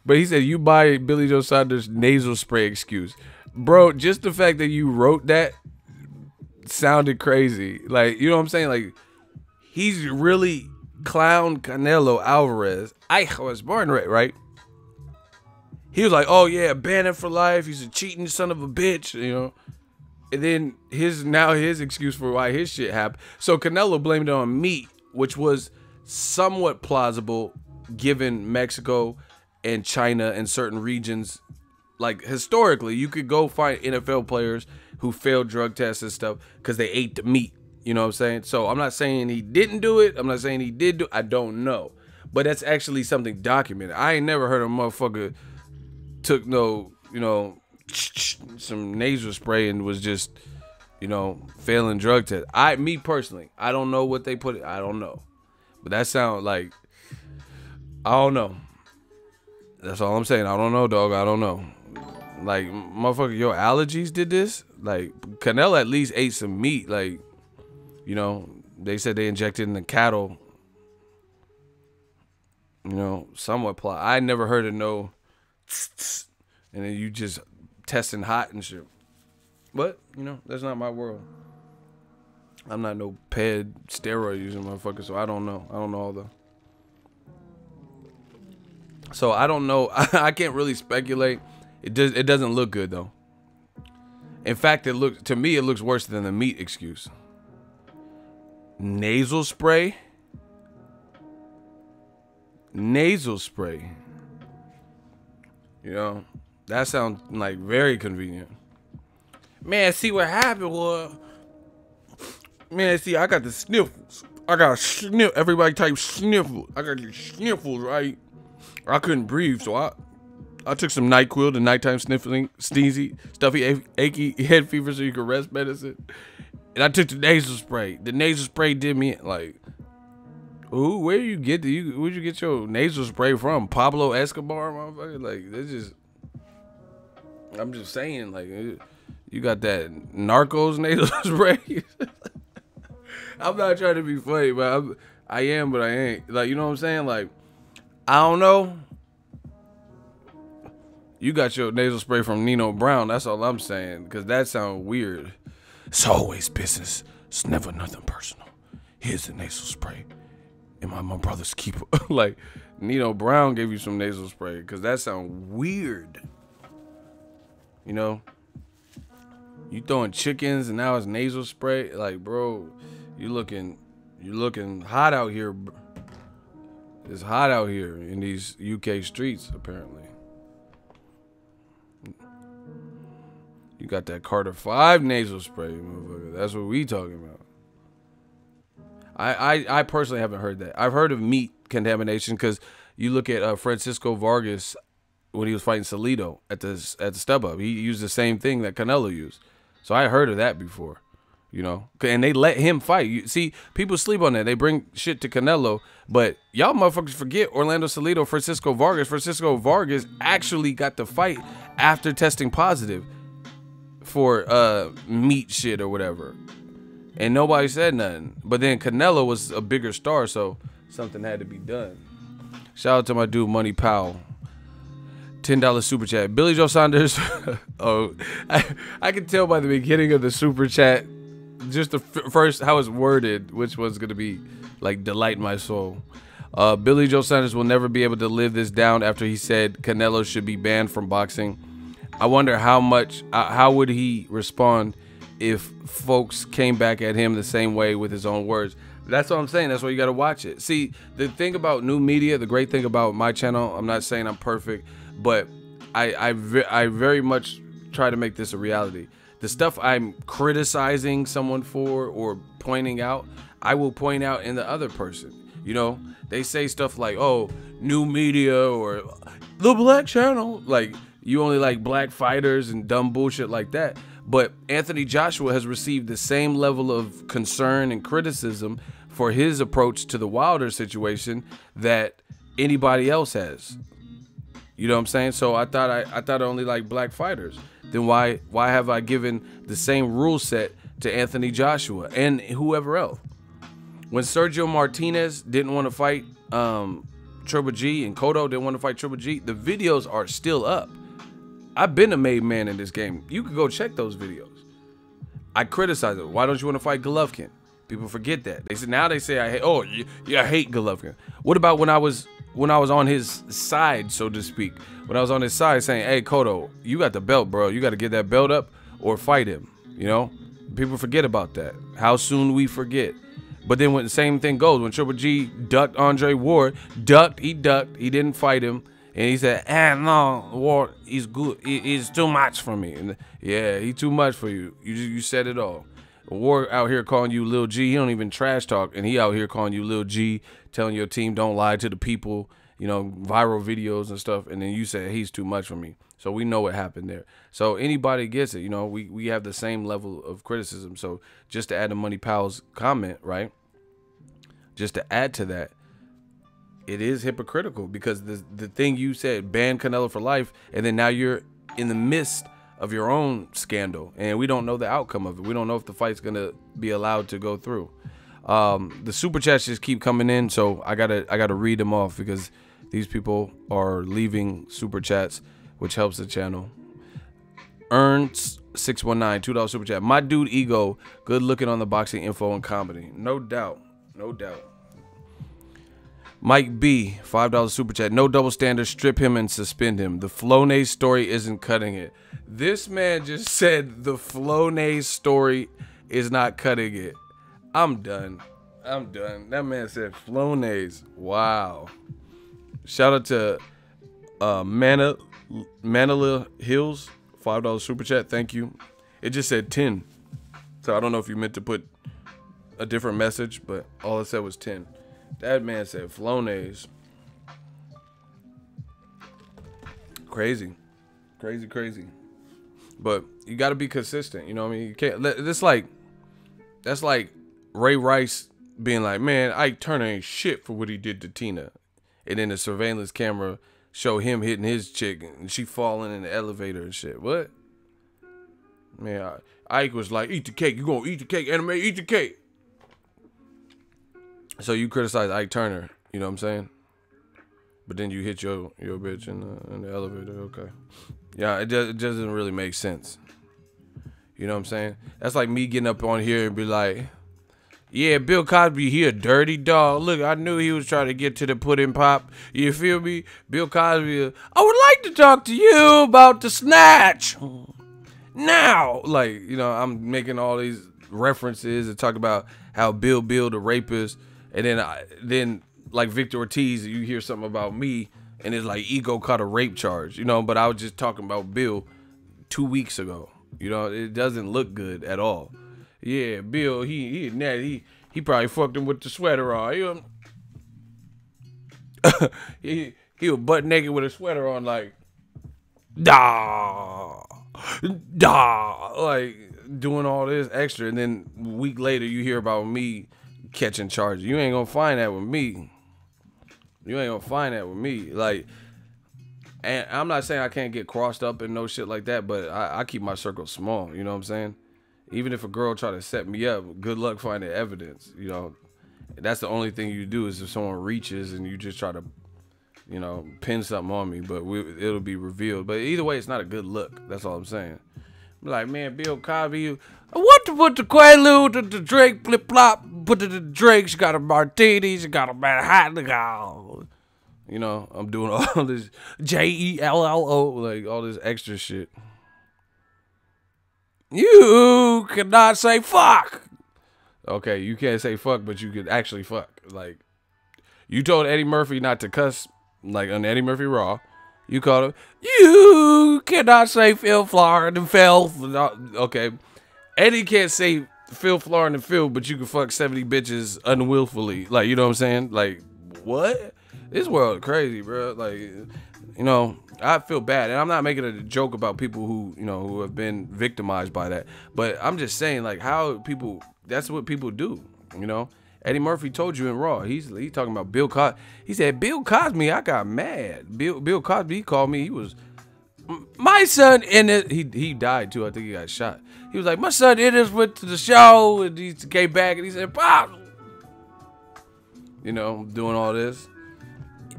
Speaker 1: But he said you buy Billy Joe Saunders nasal spray excuse. Bro, just the fact that you wrote that sounded crazy. Like, you know what I'm saying? Like, he's really clown Canelo Alvarez. I was born right? He was like, oh yeah, ban him for life. He's a cheating son of a bitch, you know. And then his excuse for why his shit happened. So Canelo blamed it on meat, which was somewhat plausible given Mexico and China and certain regions. Like, historically, you could go find NFL players who failed drug tests and stuff because they ate the meat. You know what I'm saying? So I'm not saying he didn't do it. I'm not saying he did do it. I don't know. But that's actually something documented. I ain't never heard a motherfucker took no, you know, some nasal spray and was just, you know, failing drug tests. Me personally, I don't know what they put it. I don't know. But that sound like, I don't know. That's all I'm saying. I don't know, dog. I don't know. Like, motherfucker, your allergies did this? Like, Canelo at least ate some meat. Like, you know, they said they injected in the cattle. You know, somewhat plot. I never heard of no and then you just testing hot and shit. But, you know, that's not my world. I'm not no PED steroid using motherfucker, so I don't know. I don't know all the. So I don't know. I can't really speculate. It doesn't look good though. In fact, it looks worse than the meat excuse. Nasal spray. Nasal spray. You know, that sounds like very convenient. Man, see what happened was, man, see, I got the sniffles. I got sniff. Everybody type sniffle. I got these sniffles, right? I couldn't breathe, so I took some NyQuil, the nighttime sniffling, sneezy, stuffy, achy head fever so you could rest medicine. And I took the nasal spray. The nasal spray did me like, ooh, where'd you get your nasal spray from? Pablo Escobar, motherfucker? Like, that's just, I'm just saying, like, you got that Narcos nasal spray? I'm not trying to be funny, but I am, but I ain't. Like, you know what I'm saying? Like, I don't know. You got your nasal spray from Nino Brown. That's all I'm saying, because that sounds weird. It's always business. It's never nothing personal. Here's the nasal spray. And my brother's keeper. Like, Nino Brown gave you some nasal spray, because that sounds weird. You know? You throwing chickens and now it's nasal spray. Like, bro, you looking hot out here. It's hot out here in these UK streets, apparently. You got that Carter 5 nasal spray, motherfucker. That's what we talking about. I personally haven't heard that. I've heard of meat contamination because you look at Francisco Vargas when he was fighting Salido at the stub up. He used the same thing that Canelo used. So I heard of that before, you know. And they let him fight. You see, people sleep on that. They bring shit to Canelo, but y'all motherfuckers forget Orlando Salido, Francisco Vargas. Francisco Vargas actually got the fight after testing positive for meat shit or whatever. And nobody said nothing. But then Canelo was a bigger star, so something had to be done. Shout out to my dude Money Powell. $10 super chat. Billy Joe Saunders. Oh, I can tell by the beginning of the super chat, just the first how it's worded, which was gonna be like delight my soul. Billy Joe Saunders will never be able to live this down after he said Canelo should be banned from boxing. I wonder how would he respond if folks came back at him the same way with his own words. That's what I'm saying. That's why you got to watch it. See, the thing about new media, the great thing about my channel, I'm not saying I'm perfect, but I very much try to make this a reality. The stuff I'm criticizing someone for or pointing out, I will point out in the other person. You know, they say stuff like, oh, new media or the black channel. Like, you only like black fighters and dumb bullshit like that. But Anthony Joshua has received the same level of concern and criticism for his approach to the Wilder situation that anybody else has. You know what I'm saying? So I thought I only like black fighters. Then why have I given the same rule set to Anthony Joshua and whoever else? When Sergio Martinez didn't want to fight Triple G and Cotto didn't want to fight Triple G, the videos are still up. I've been a made man in this game. You could go check those videos. I criticize it. Why don't you want to fight Golovkin? People forget that. They say I hate. Oh, I hate Golovkin. What about when I was on his side, so to speak? When I was on his side saying, hey, Cotto, you got the belt, bro. You got to get that belt up or fight him. You know, people forget about that. How soon we forget. But then when the same thing goes, when Triple G ducked Andre Ward, he ducked. He didn't fight him. And he said, no, Ward, he's good. He's too much for me. And yeah, he too much for you. You said it all. Ward out here calling you Lil G. He don't even trash talk. And he out here calling you Lil G, telling your team don't lie to the people, you know, viral videos and stuff. And then you say he's too much for me. So we know what happened there. So anybody gets it. You know, we have the same level of criticism. So just to add to Money Pal's comment, right? Just to add to that, it is hypocritical because the thing you said, ban Canelo for life, and then now you're in the midst of your own scandal, and we don't know the outcome of it. We don't know if the fight's gonna be allowed to go through. The super chats just keep coming in, so I gotta read them off because these people are leaving super chats, which helps the channel. Earns 619 $2 super chat. My dude Ego, good looking on the boxing info and comedy. No doubt, no doubt. Mike B, $5 super chat. No double standard, strip him and suspend him. The Flonase story isn't cutting it. This man just said the Flonase story is not cutting it. I'm done. I'm done. That man said Flonase. Wow. Shout out to Manila Hills, $5 super chat. Thank you. It just said 10. So I don't know if you meant to put a different message, but all it said was 10. That man said Flonase. Crazy. Crazy, crazy. But you got to be consistent. You know what I mean? You can't. That's like Ray Rice being like, man, Ike Turner ain't shit for what he did to Tina. And then the surveillance camera show him hitting his chick and she falling in the elevator and shit. What? Man, Ike was like, eat the cake. You gonna eat the cake, anime, eat the cake. So you criticize Ike Turner, you know what I'm saying? But then you hit your bitch in the elevator, okay. Yeah, it doesn't really make sense. You know what I'm saying? That's like me getting up on here and be like, yeah, Bill Cosby, he a dirty dog. Look, I knew he was trying to get to the pudding pop. You feel me? Bill Cosby, I would like to talk to you about the snatch. Now, like, you know, I'm making all these references and talk about how Bill the rapist. And then like Victor Ortiz, you hear something about me, and it's like Ego caught a rape charge, you know. But I was just talking about Bill 2 weeks ago. You know, it doesn't look good at all. Yeah, Bill, he probably fucked him with the sweater on. He was butt naked with a sweater on, like like doing all this extra, and then a week later you hear about me catching charges. You ain't gonna find that with me. You ain't gonna find that with me. Like, and I'm not saying I can't get crossed up and no shit like that, but I keep my circle small. You know what I'm saying? Even if a girl try to set me up, good luck finding evidence. You know, that's the only thing you do is if someone reaches and you just try to, you know, pin something on me, but it'll be revealed. But either way, it's not a good look. That's all I'm saying. Like, man, Bill Cosby, what to put the Quaalude, the Drake, flip flop, put the Drake, she got a martini, she got a Manhattan. You know, I'm doing all this JELLO, like all this extra shit. You cannot say fuck. Okay, you can't say fuck, but you could actually fuck. Like, you told Eddie Murphy not to cuss, like on Eddie Murphy Raw. You called him, you cannot say Phil Florida and Phil. Okay, Eddie can't say Phil Florida and Phil, but you can fuck 70 bitches unwillfully. Like, you know what I'm saying? Like, what? This world is crazy, bro. Like, you know, I feel bad. And I'm not making a joke about people who, you know, who have been victimized by that. But I'm just saying, like, how people, that's what people do, you know? Eddie Murphy told you in Raw. He's talking about Bill Cosby. He said, Bill Cosby, I got mad. Bill Cosby, he called me. He was, my son in it. He died too. I think he got shot. He was like, my son in this went to the show. And he came back and he said, Pop. You know, doing all this.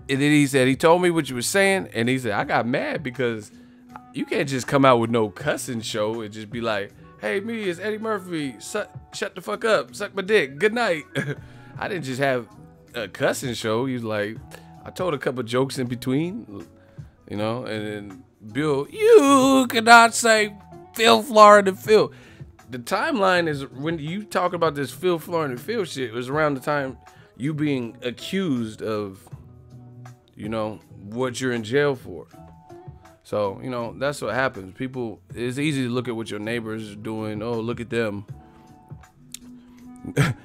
Speaker 1: And then he said, he told me what you were saying. And he said, I got mad because you can't just come out with no cussing show and just be like, hey, me, it's Eddie Murphy. Shut the fuck up. Suck my dick. Good night. I didn't just have a cussing show. He was like, I told a couple jokes in between, you know, and then Bill, you cannot say Phil Florida and Phil. The timeline is when you talk about this Phil Florida and Phil shit, it was around the time you being accused of, you know, what you're in jail for. So, you know, that's what happens. People, it's easy to look at what your neighbors are doing. Oh, look at them.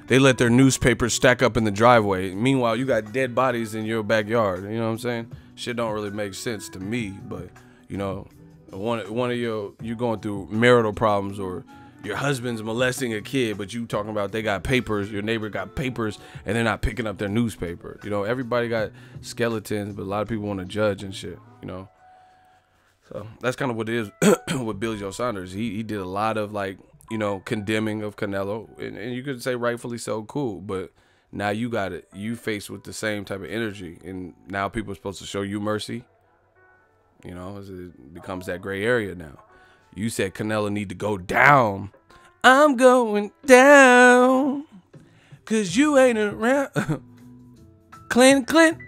Speaker 1: They let their newspapers stack up in the driveway. Meanwhile, you got dead bodies in your backyard. You know what I'm saying? Shit don't really make sense to me. But, you know, one of you going through marital problems or your husband's molesting a kid, but you talking about they got papers, your neighbor got papers, and they're not picking up their newspaper. You know, everybody got skeletons, but a lot of people want to judge and shit, you know. So that's kind of what it is with Billy Joe Saunders. He did a lot of, like, you know, condemning of Canelo, and you could say rightfully so, cool. But now you got it. You faced with the same type of energy, and now people are supposed to show you mercy. You know, it becomes that gray area now. You said Canelo need to go down. I'm going down, 'cause you ain't around. Clint,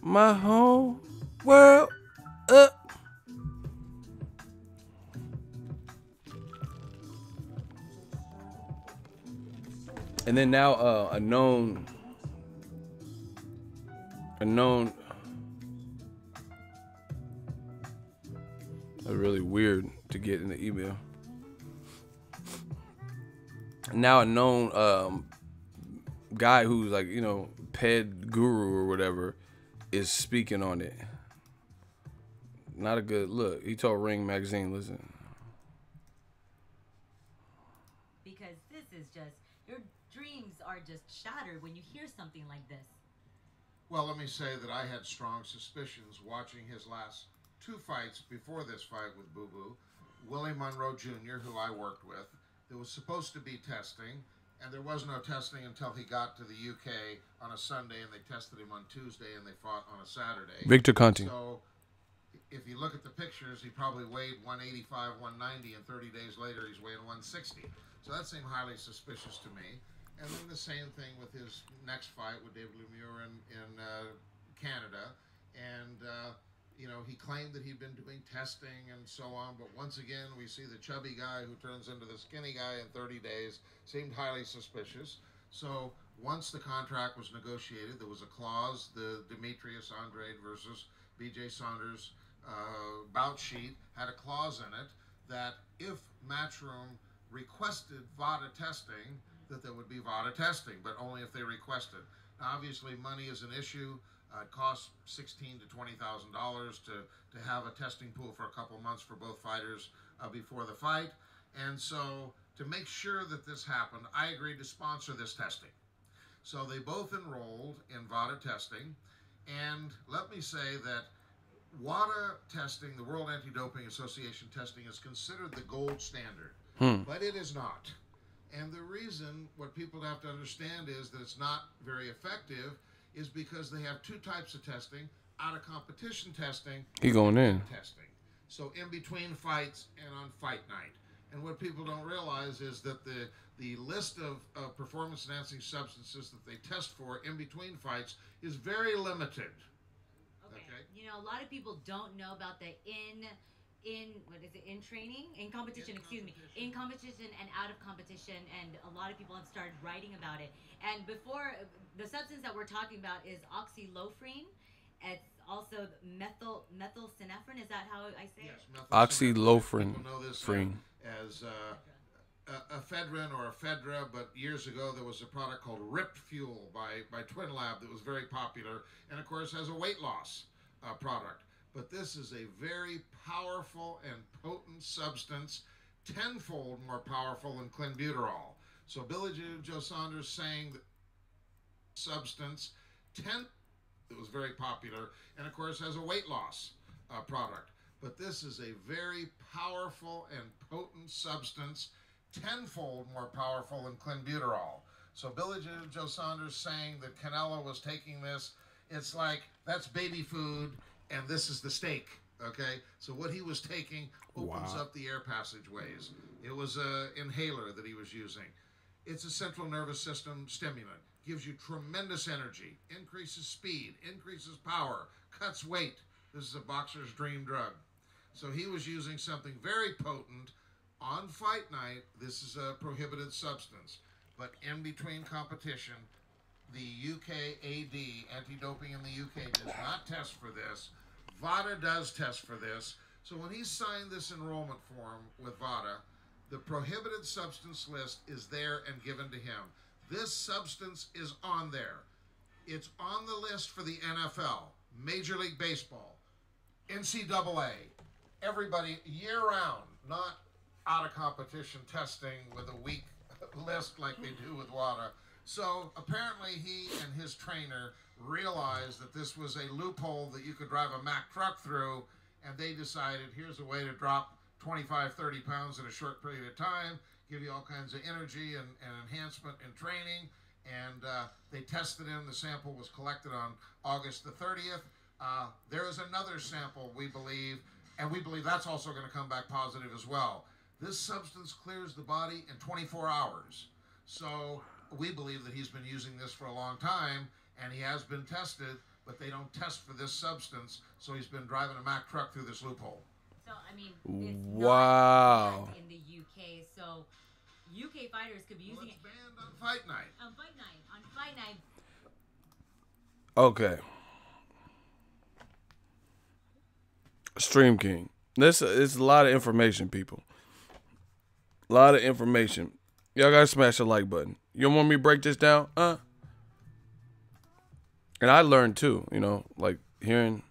Speaker 1: my whole world up. And then now a known really weird to get in the email. Now a known guy who's like, you know, PED guru or whatever is speaking on it. Not a good look. He told Ring Magazine, listen.
Speaker 2: Because this is just, your dreams are just shattered when you hear something like this.
Speaker 3: Well, let me say that I had strong suspicions watching his last two fights before this fight with Boo Boo. Willie Monroe Jr., who I worked with, there was supposed to be testing, and there was no testing until he got to the UK on a Sunday, and they tested him on Tuesday, and they fought on a Saturday.
Speaker 1: Victor Conti.
Speaker 3: So if you look at the pictures, he probably weighed 185, 190, and 30 days later he's weighing 160. So that seemed highly suspicious to me. And then the same thing with his next fight with David Lemieux in Canada. And, you know, he claimed that he'd been doing testing and so on. But once again, we see the chubby guy who turns into the skinny guy in 30 days. Seemed highly suspicious. So once the contract was negotiated, there was a clause, the Demetrius Andrade versus B.J. Saunders bout sheet had a clause in it that if Matchroom requested VADA testing, that there would be VADA testing, but only if they requested. Now, obviously, money is an issue. It costs $16,000 to $20,000 to have a testing pool for a couple months for both fighters before the fight. And so, to make sure that this happened, I agreed to sponsor this testing. So they both enrolled in VADA testing, and let me say that WADA testing, the World Anti-Doping Association testing, is considered the gold standard, but it is not. And the reason, what people have to understand is that it's not very effective is because they have two types of testing, out of competition testing,
Speaker 1: he going in
Speaker 3: testing. So in between fights and on fight night. And what people don't realize is that the list of performance-enhancing substances that they test for in between fights is very limited.
Speaker 2: Okay. You know, a lot of people don't know about the in training, in competition, excuse me, in competition and out of competition, and a lot of people have started writing about it. And before, the substance that we're talking about is oxylofrene. It's also methylphenephrine. Is that how I say it?
Speaker 3: Yes,
Speaker 1: Oxylofrene.
Speaker 3: People know this as ephedrine or ephedra, but years ago there was a product called Ripped Fuel by Twin Lab that was very popular, and of course has a weight loss product. But this is a very powerful and potent substance, tenfold more powerful than Clenbuterol. So Billy Joe Saunders saying that substance, it was very popular, and of course has a weight loss product. But this is a very powerful and potent substance, tenfold more powerful than Clenbuterol. So Billy Joe Saunders saying that Canelo was taking this, it's like that's baby food and this is the steak, okay? So what he was taking opens up the air passageways. It was an inhaler that he was using. It's a central nervous system stimulant. Gives you tremendous energy, increases speed, increases power, cuts weight. This is a boxer's dream drug. So he was using something very potent on fight night. This is a prohibited substance. But in between competition, the UK AD, anti-doping in the UK, does not test for this. VADA does test for this. So when he signed this enrollment form with VADA, the prohibited substance list is there and given to him. This substance is on there. It's on the list for the NFL, Major League Baseball, NCAA, everybody year-round, not out of competition testing with a weak list like they do with WADA. So apparently he and his trainer realized that this was a loophole that you could drive a Mack truck through, and they decided here's a way to drop 25, 30 pounds in a short period of time, give you all kinds of energy and enhancement in training. And they tested him. The sample was collected on August the 30th. There is another sample, we believe, and we believe that's also going to come back positive as well. This substance clears the body in 24 hours. So we believe that he's been using this for a long time, and he has been tested, but they don't test for this substance, so he's been driving a Mack truck through this loophole.
Speaker 2: So, I mean, it's
Speaker 1: wow.
Speaker 2: not in the UK, so UK fighters could be using
Speaker 3: it's banned on fight night.
Speaker 2: On fight night. On fight night.
Speaker 1: Okay. Stream King. This is a lot of information, people. A lot of information. Y'all gotta smash the like button. You don't want me to break this down? And I learned too, you know, like hearing,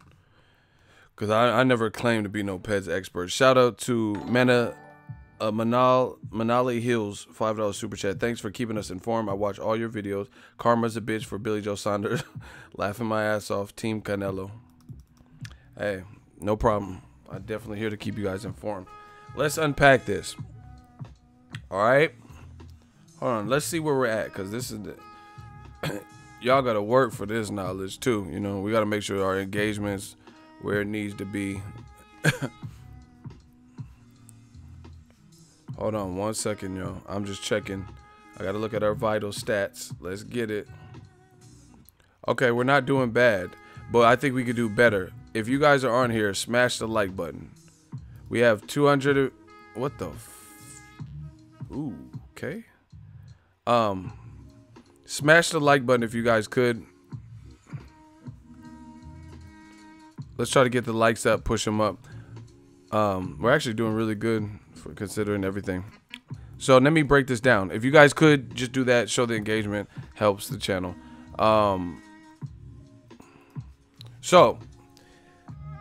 Speaker 1: because I never claimed to be no Peds expert. Shout out to Manali Hills, $5 super chat. Thanks for keeping us informed. I watch all your videos. Karma's a bitch for Billy Joe Saunders. Laughing my ass off. Team Canelo. Hey, no problem. I'm definitely here to keep you guys informed. Let's unpack this. All right. Hold on. Let's see where we're at, because this is the y'all got to work for this knowledge too. You know, we got to make sure our engagement's where it needs to be. Hold on 1 second, y'all. I'm just checking. I got to look at our vital stats. Let's get it. Okay, we're not doing bad, but I think we could do better. If you guys are on here, smash the like button. We have 200. What the? Ooh, okay. Smash the like button if you guys could. Let's try to get the likes up, push them up. We're actually doing really good for considering everything. So let me break this down. If you guys could just do that, show the engagement, helps the channel. So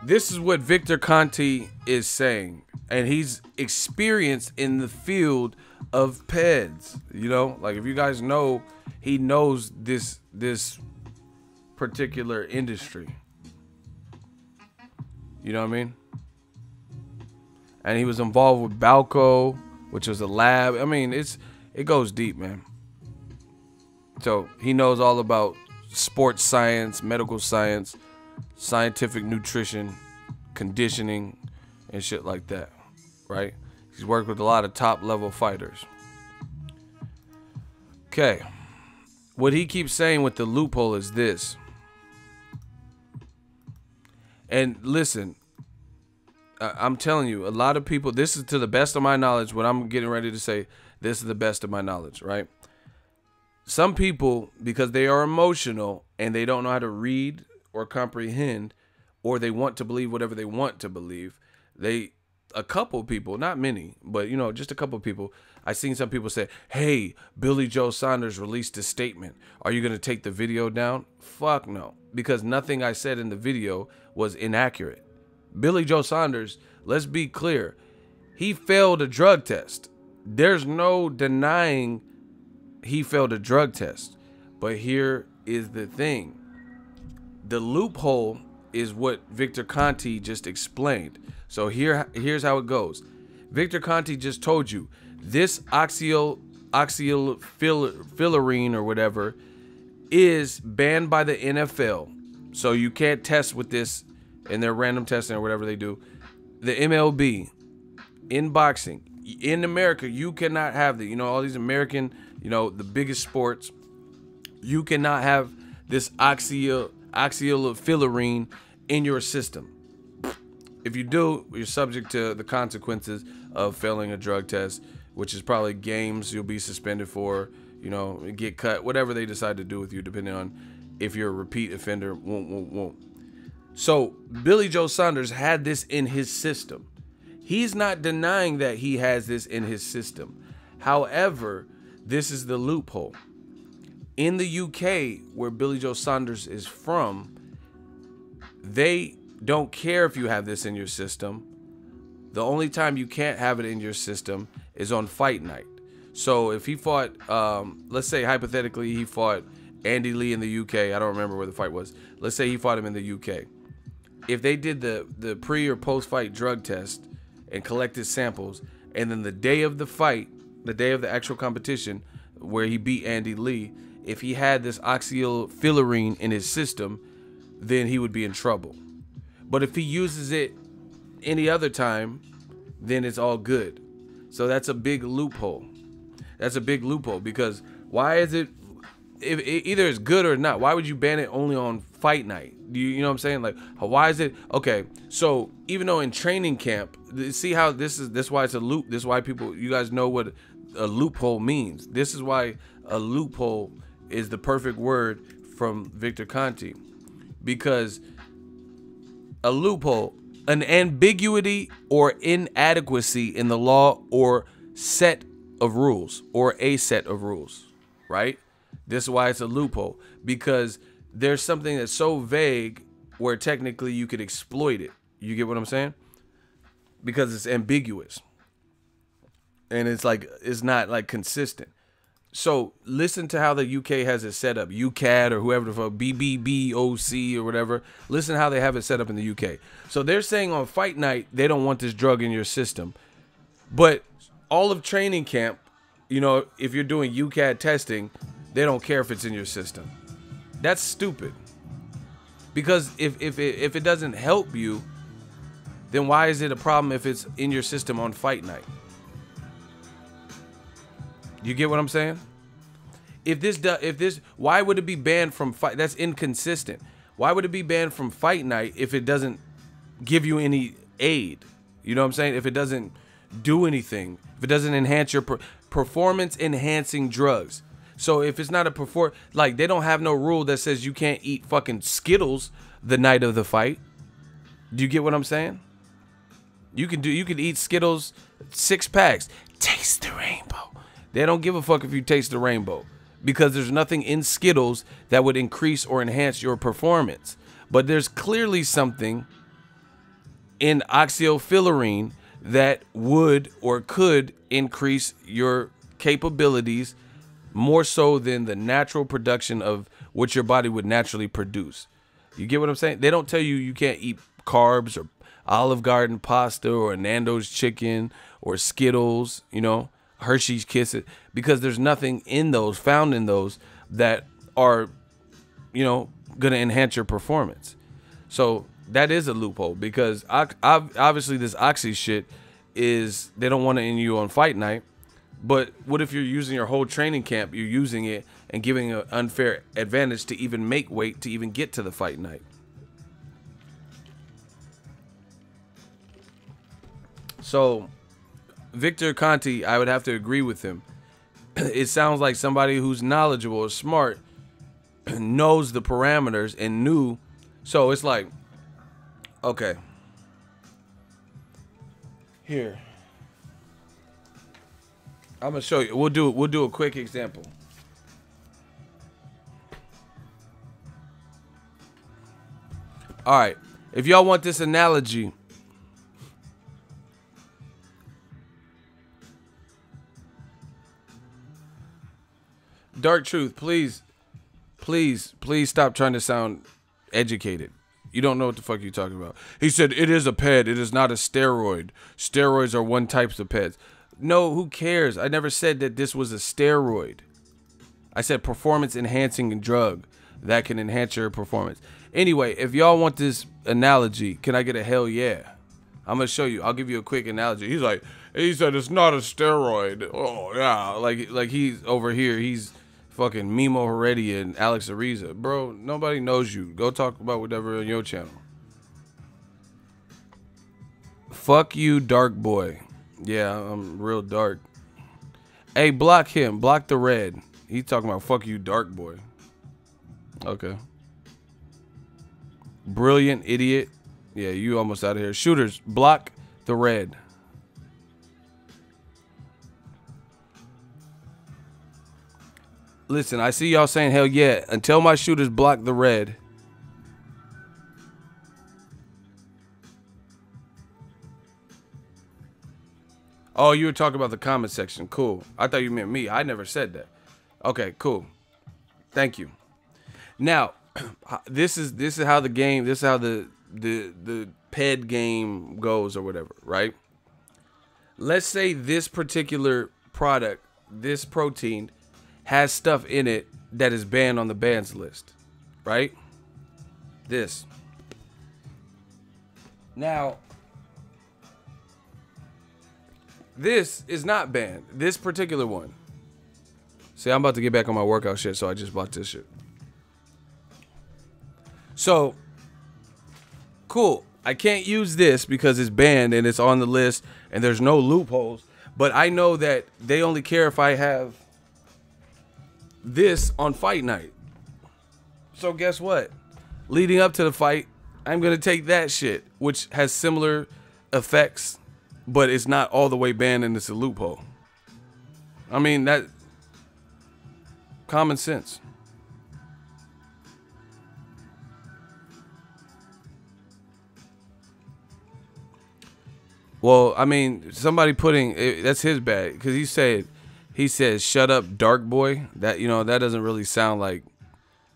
Speaker 1: this is what Victor Conti is saying, and he's experienced in the field of Peds. You know, like if you guys know, he knows this particular industry. You know what I mean? And he was involved with Balco, which was a lab. I mean, it goes deep, man. So he knows all about sports science, medical science, scientific nutrition, conditioning, and shit like that, right? He's worked with a lot of top level fighters. Okay. What he keeps saying with the loophole is this. And listen, I'm telling you, a lot of people, this is to the best of my knowledge, what I'm getting ready to say, this is the best of my knowledge, right? Some people, because they are emotional and they don't know how to read or comprehend, or they want to believe whatever they want to believe, a couple people, not many, but, you know, just a couple people, I seen some people say, hey, Billy Joe Saunders released a statement. Are you going to take the video down? Fuck no, because nothing I said in the video was inaccurate. Billy Joe Saunders, let's be clear, he failed a drug test. There's no denying he failed a drug test. But here is the thing. The loophole is what Victor Conte just explained. So here's how it goes. Victor Conte just told you this oxyfillarine or whatever is banned by the NFL. So you can't test with this in their random testing or whatever they do. The MLB, in boxing, in America, you cannot have all these American, the biggest sports, you cannot have this oxyfillarine in your system. If you do, you're subject to the consequences of failing a drug test, which is probably games you'll be suspended for, get cut, whatever they decide to do with you, depending on if you're a repeat offender. Won't. So Billy Joe Saunders had this in his system. He's not denying that he has this in his system. However, this is the loophole. In the UK, where Billy Joe Saunders is from, they don't care if you have this in your system. The only time you can't have it in your system is on fight night. So if he fought, let's say hypothetically he fought Andy Lee in the UK. I don't remember where the fight was. Let's say he fought him in the UK. If they did the pre or post fight drug test and collected samples, and then the day of the fight, the day of the actual competition where he beat Andy Lee, if he had this oxyfillarine in his system, then he would be in trouble. But if he uses it any other time, then it's all good. So that's a big loophole. That's a big loophole, because why is it, if either it's good or not, why would you ban it only on fight night? You know what I'm saying? Like, why is it okay? So even though in training camp, see how this is why it's a loop. This is why you guys know what a loophole means. This is why a loophole is the perfect word from Victor Conte, because a loophole, an ambiguity or inadequacy in the law or set of rules, or a set of rules, right? This is why it's a loophole, because there's something that's so vague where technically you could exploit it. You get what I'm saying? Because it's ambiguous. And it's not like consistent. So listen to how the UK has it set up. UCAD or whoever the fuck, BBBOC or whatever. Listen how they have it set up in the UK. So they're saying on fight night, they don't want this drug in your system. But all of training camp, if you're doing UCAD testing, they don't care if it's in your system. That's stupid. Because if it doesn't help you, then why is it a problem if it's in your system on fight night? You get what I'm saying? Why would it be banned from fight? That's inconsistent. Why would it be banned from fight night if it doesn't give you any aid? You know what I'm saying? If it doesn't do anything, if it doesn't enhance your performance enhancing drugs. So if it's not a they don't have no rule that says you can't eat fucking Skittles the night of the fight. Do you get what I'm saying? You could eat Skittles 6 packs. Taste the rainbow. They don't give a fuck if you taste the rainbow, because there's nothing in Skittles that would increase or enhance your performance. But there's clearly something in oxyfillarine that would or could increase your capabilities more so than the natural production of what your body would naturally produce. You get what I'm saying? They don't tell you you can't eat carbs or Olive Garden pasta or Nando's chicken or Skittles, Hershey's Kisses, because there's nothing found in those that are, going to enhance your performance. So that is a loophole, because obviously this oxy shit is, they don't want it in you on fight night. But what if you're using your whole training camp, you're using it and giving an unfair advantage to even make weight to even get to the fight night? So Victor Conti, I would have to agree with him. It sounds like somebody who's knowledgeable or smart knows the parameters and knew. So it's like, okay, here, I'm gonna show you. We'll do a quick example. All right, if y'all want this analogy, Dark Truth, please stop trying to sound educated. You don't know what the fuck you're talking about. He said it is a PED. It is not a steroid. Steroids are one types of PEDs. No, who cares? I never said that this was a steroid. I said performance enhancing drug that can enhance your performance. Anyway, if y'all want this analogy, can I get a hell yeah? I'm gonna show you. I'll give you a quick analogy. He said it's not a steroid. Oh yeah, like he's over here. He's fucking Mimo Heredia and Alex Ariza. Bro, nobody knows you. Go talk about whatever on your channel. Fuck you, dark boy. Yeah, I'm real dark. Hey, block him. Block the red. He talking about fuck you, dark boy. Okay. Brilliant idiot. Yeah, you almost out of here. Shooters, block the red. Listen, I see y'all saying hell yeah. Until my shooters block the red. Oh, you were talking about the comment section. Cool. I thought you meant me. I never said that. Okay, cool. Thank you. Now, this is how the game, this is how the PED game goes or whatever, right? Let's say this particular product, this protein, has stuff in it that is banned on the bans list, right? This. Now, this is not banned. This particular one. See, I'm about to get back on my workout shit, so I just bought this shit. So, cool. I can't use this because it's banned and it's on the list and there's no loopholes. But I know that they only care if I have this on fight night. So guess what? Leading up to the fight, I'm going to take that shit, which has similar effects, but it's not all the way banned and it's a loophole. I mean, that common sense. Well, I mean, somebody putting that's his bad because he said shut up, dark boy. That, you know, that doesn't really sound like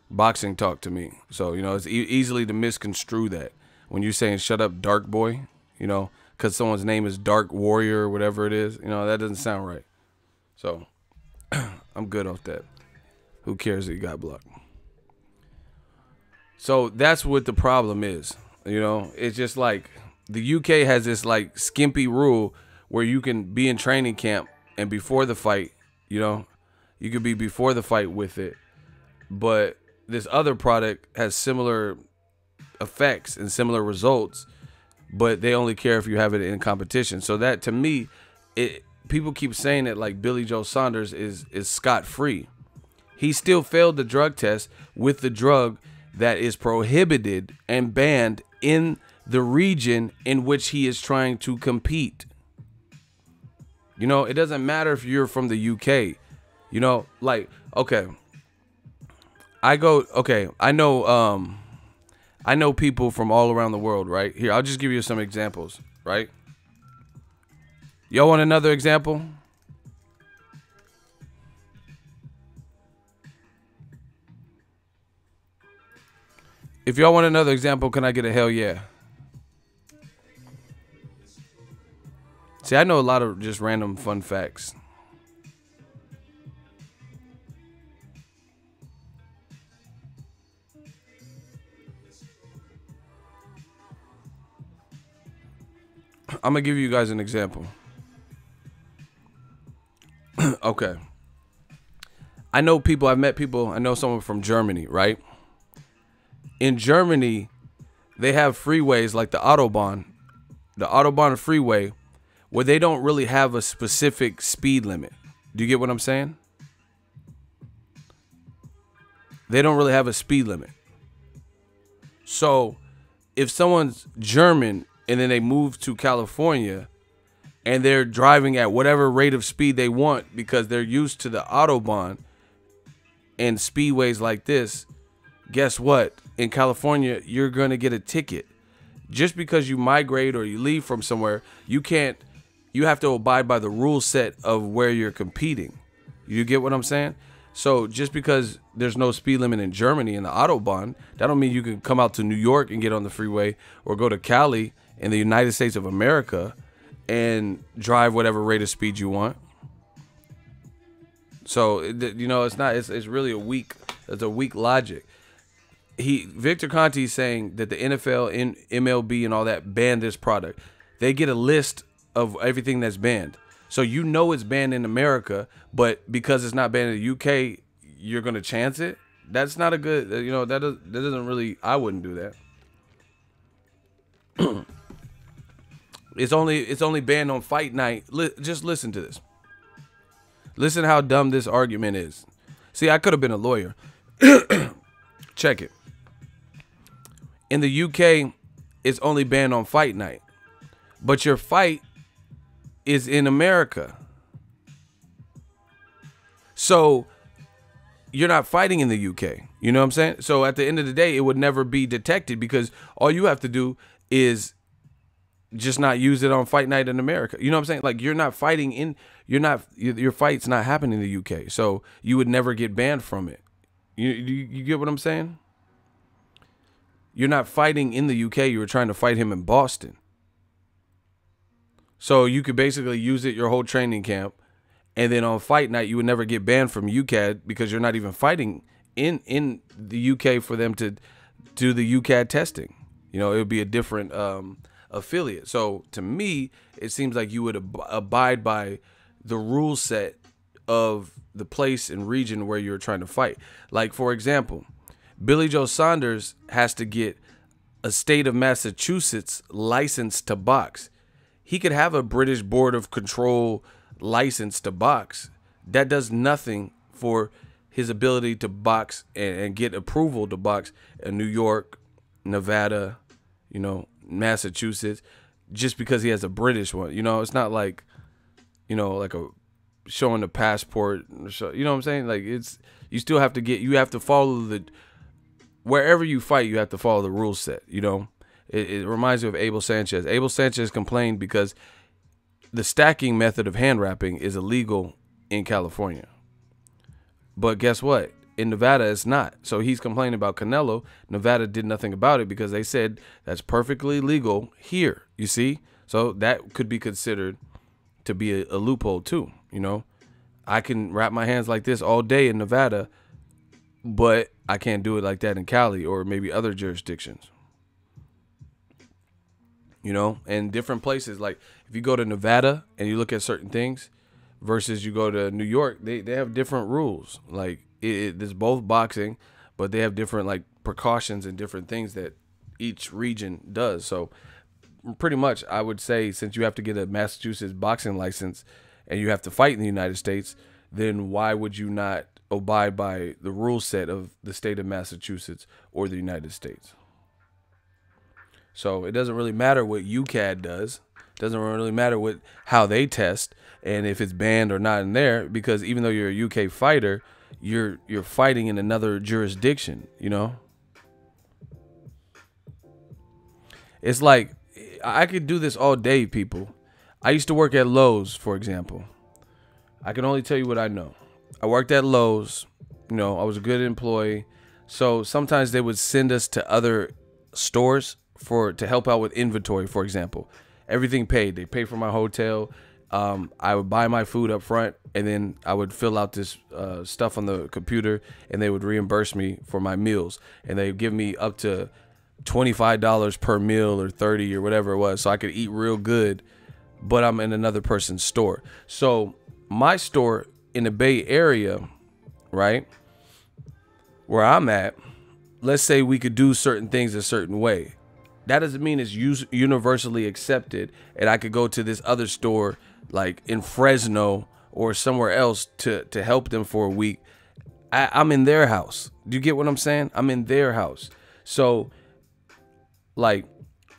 Speaker 1: boxing talk to me. So, you know, it's easily to misconstrue that when you're saying shut up, dark boy, you know, because someone's name is Dark Warrior or whatever it is. You know, that doesn't sound right. So I'm good off that. Who cares that you got blocked? So that's what the problem is. You know, it's just like the UK has this like skimpy rule where you can be in training camp and before the fight, you know, you could be before the fight with it. But this other product has similar effects and similar results, but they only care if you have it in competition. So that, to me, people keep saying that like Billy Joe Saunders is scot-free. He still failed the drug test with the drug that is prohibited and banned in the region in which he is trying to compete. You know, it doesn't matter if you're from the UK. You know, like, okay, I know people from all around the world, right? Here, I'll just give you some examples, right? Y'all want another example? If y'all want another example, can I get a hell yeah? See, I know a lot of just random fun facts. I'm going to give you guys an example. Okay. I've met people, I know someone from Germany, right? In Germany, they have freeways like the Autobahn freeway, where they don't really have a specific speed limit. Do you get what I'm saying? They don't really have a speed limit. So if someone's German and then they move to California and they're driving at whatever rate of speed they want because they're used to the Autobahn and speedways like this, guess what? In California, you're going to get a ticket. Just because you migrate or you leave from somewhere, you have to abide by the rule set of where you're competing. You get what I'm saying? So just because there's no speed limit in Germany in the Autobahn, that don't mean you can come out to New York and get on the freeway or go to Cali in the United States of America and drive whatever rate of speed you want. So, it's really a weak logic. Victor Conte is saying that the NFL and MLB and all that banned this product. They get a list of everything that's banned. So it's banned in America, but because it's not banned in the UK, you're going to chance it? That's not a good, that doesn't really, I wouldn't do that. It's only banned on fight night. Just listen to this. Listen how dumb this argument is. See, I could have been a lawyer. Check it. In the UK, it's only banned on fight night. But your fight is in America. So you're not fighting in the UK. You know what I'm saying? So at the end of the day, it would never be detected because all you have to do is just not use it on fight night in America. You know what I'm saying? Like you're not fighting your fight's not happening in the UK. So you would never get banned from it. You get what I'm saying? You're not fighting in the UK. You were trying to fight him in Boston. So you could basically use it your whole training camp. And then on fight night, you would never get banned from UCAD because you're not even fighting in the UK for them to do the UCAD testing. It would be a different affiliate. So to me, it seems like you would abide by the rule set of the place and region where you're trying to fight. Like, for example, Billy Joe Saunders has to get a state of Massachusetts license to box. He could have a British Board of Control license to box. That does nothing for his ability to box and get approval to box in New York, Nevada, Massachusetts, just because he has a British one. It's not like, like a showing a passport. You know what I'm saying? Like you still have to you have to follow wherever you fight, you have to follow the rule set. It reminds me of Abel Sanchez. Abel Sanchez complained because the stacking method of hand wrapping is illegal in California. But guess what? In Nevada, it's not. So he's complaining about Canelo. Nevada did nothing about it because they said that's perfectly legal here. You see? So that could be considered to be a loophole too. I can wrap my hands like this all day in Nevada, but I can't do it like that in Cali or maybe other jurisdictions. And different places. Like if you go to Nevada and you look at certain things versus you go to New York, they have different rules. Like it's both boxing, but they have different like precautions and different things that each region does. So pretty much I would say, since you have to get a Massachusetts boxing license and you have to fight in the United States, then why would you not abide by the rule set of the state of Massachusetts or the United States? So it doesn't really matter what UCAD does. It doesn't really matter how they test and if it's banned or not in there, because even though you're a UK fighter, you're fighting in another jurisdiction, It's like I could do this all day, people. I used to work at Lowe's, for example. I can only tell you what I know. I worked at Lowe's. I was a good employee. So sometimes they would send us to other stores to help out with inventory, for example. Everything paid. They pay for my hotel. I would buy my food up front, and then I would fill out this stuff on the computer, and they would reimburse me for my meals. And they would give me up to $25 per meal or $30 or whatever it was, so I could eat real good, but I'm in another person's store. So my store in the Bay Area, right, where I'm at, let's say we could do certain things a certain way. That doesn't mean it's universally accepted, and I could go to this other store like in Fresno or somewhere else to help them for a week. I'm in their house. Do you get what I'm saying? I'm in their house. So, like,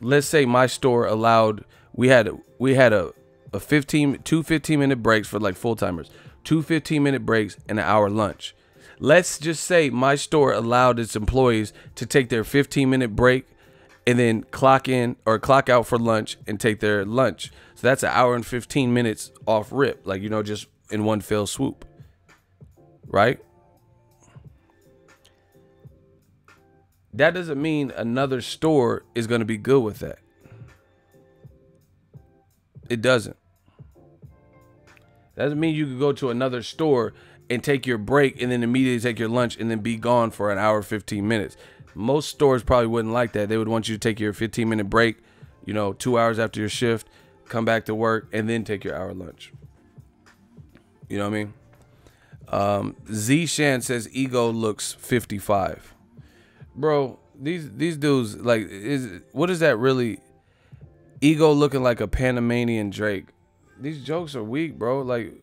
Speaker 1: let's say my store allowed, we had a 2 15-minute breaks for like full-timers, 2 15-minute breaks and an hour lunch. Let's just say my store allowed its employees to take their 15-minute break and then clock in or clock out for lunch and take their lunch. So that's an hour and 15 minutes off rip, like, you know, just in one fell swoop, right? That doesn't mean another store is going to be good with that. It doesn't. That doesn't mean you could go to another store and take your break and then immediately take your lunch and then be gone for an hour, 15 minutes. Most stores probably wouldn't like that. They would want you to take your 15-minute break, you know, 2 hours after your shift, come back to work, and then take your hour lunch. You know what I mean? Z Shan says Ego looks 55. Bro, these dudes, like, what is that really? Ego looking like a Panamanian Drake. These jokes are weak, bro. Like,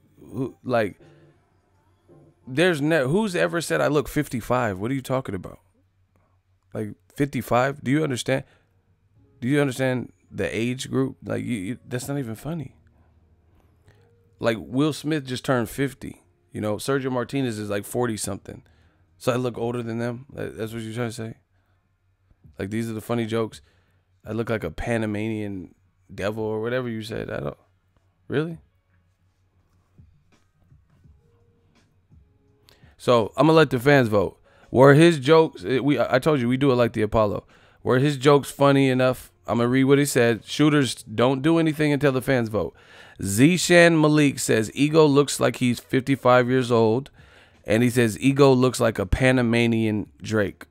Speaker 1: who's ever said I look 55? What are you talking about? Like 55? Do you understand? Do you understand the age group? Like, that's not even funny. Like, Will Smith just turned 50. You know, Sergio Martinez is like 40 something. So I look older than them? That's what you're trying to say? Like, these are the funny jokes? I look like a Panamanian devil or whatever you said. I don't. Really? So I'm going to let the fans vote. Were his jokes, I told you, we do it like the Apollo. Were his jokes funny enough? I'm going to read what he said. Shooters, don't do anything until the fans vote. Zishan Malik says, Ego looks like he's 55 years old. And he says, Ego looks like a Panamanian Drake.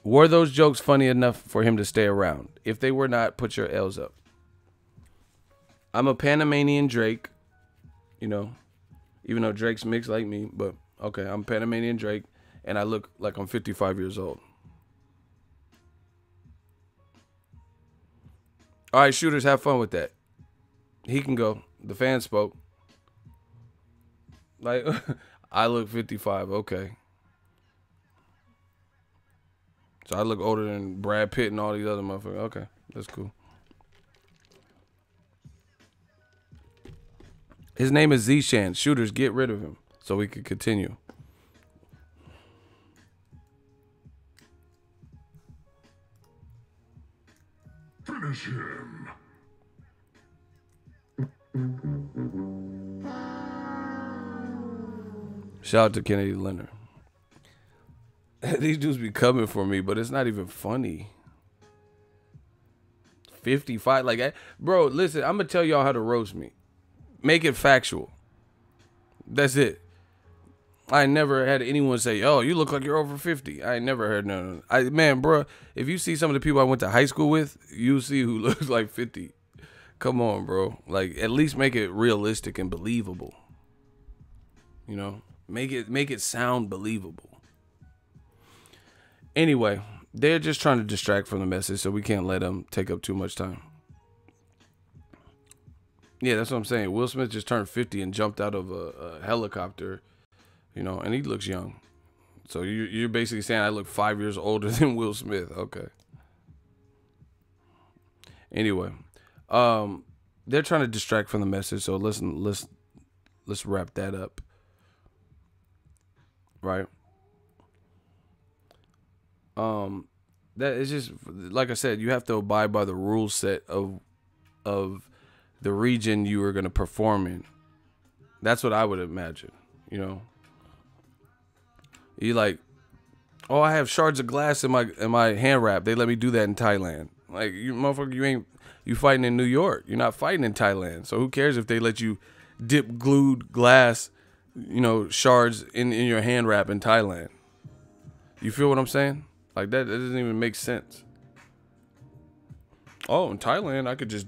Speaker 1: Were those jokes funny enough for him to stay around? If they were not, put your L's up. I'm a Panamanian Drake, you know, even though Drake's mixed like me, but okay, I'm Panamanian Drake, and I look like I'm 55 years old. All right, shooters, have fun with that. He can go. The fans spoke. Like, I look 55, okay. So I look older than Brad Pitt and all these other motherfuckers. Okay, that's cool. His name is Zishan. Shooters, get rid of him so we can continue.
Speaker 4: Finish him.
Speaker 1: Shout out to Kennedy Leonard. These dudes be coming for me, but it's not even funny. 55, like, bro, listen, I'm gonna tell y'all how to roast me. Make it factual. That's it. I never had anyone say, "Oh, you look like you're over 50." I never heard none. Man, bro, if you see some of the people I went to high school with, you see who looks like 50. Come on, bro. Like, at least make it realistic and believable. You know, make it sound believable. Anyway, they're just trying to distract from the message, so we can't let them take up too much time. Yeah, that's what I'm saying. Will Smith just turned 50 and jumped out of a helicopter, you know, and he looks young. So you're basically saying I look 5 years older than Will Smith. Okay. Anyway, they're trying to distract from the message, so let's wrap that up. Right? That is just, like I said, you have to abide by the rule set of the region you are going to perform in. That's what I would imagine, you know. You like, oh, I have shards of glass in my hand wrap. They let me do that in Thailand. Like, you motherfucker, you fighting in New York. You're not fighting in Thailand. So who cares if they let you dip glued glass, you know, shards in your hand wrap in Thailand? You feel what I'm saying? Like, that doesn't even make sense. Oh, in Thailand, I could just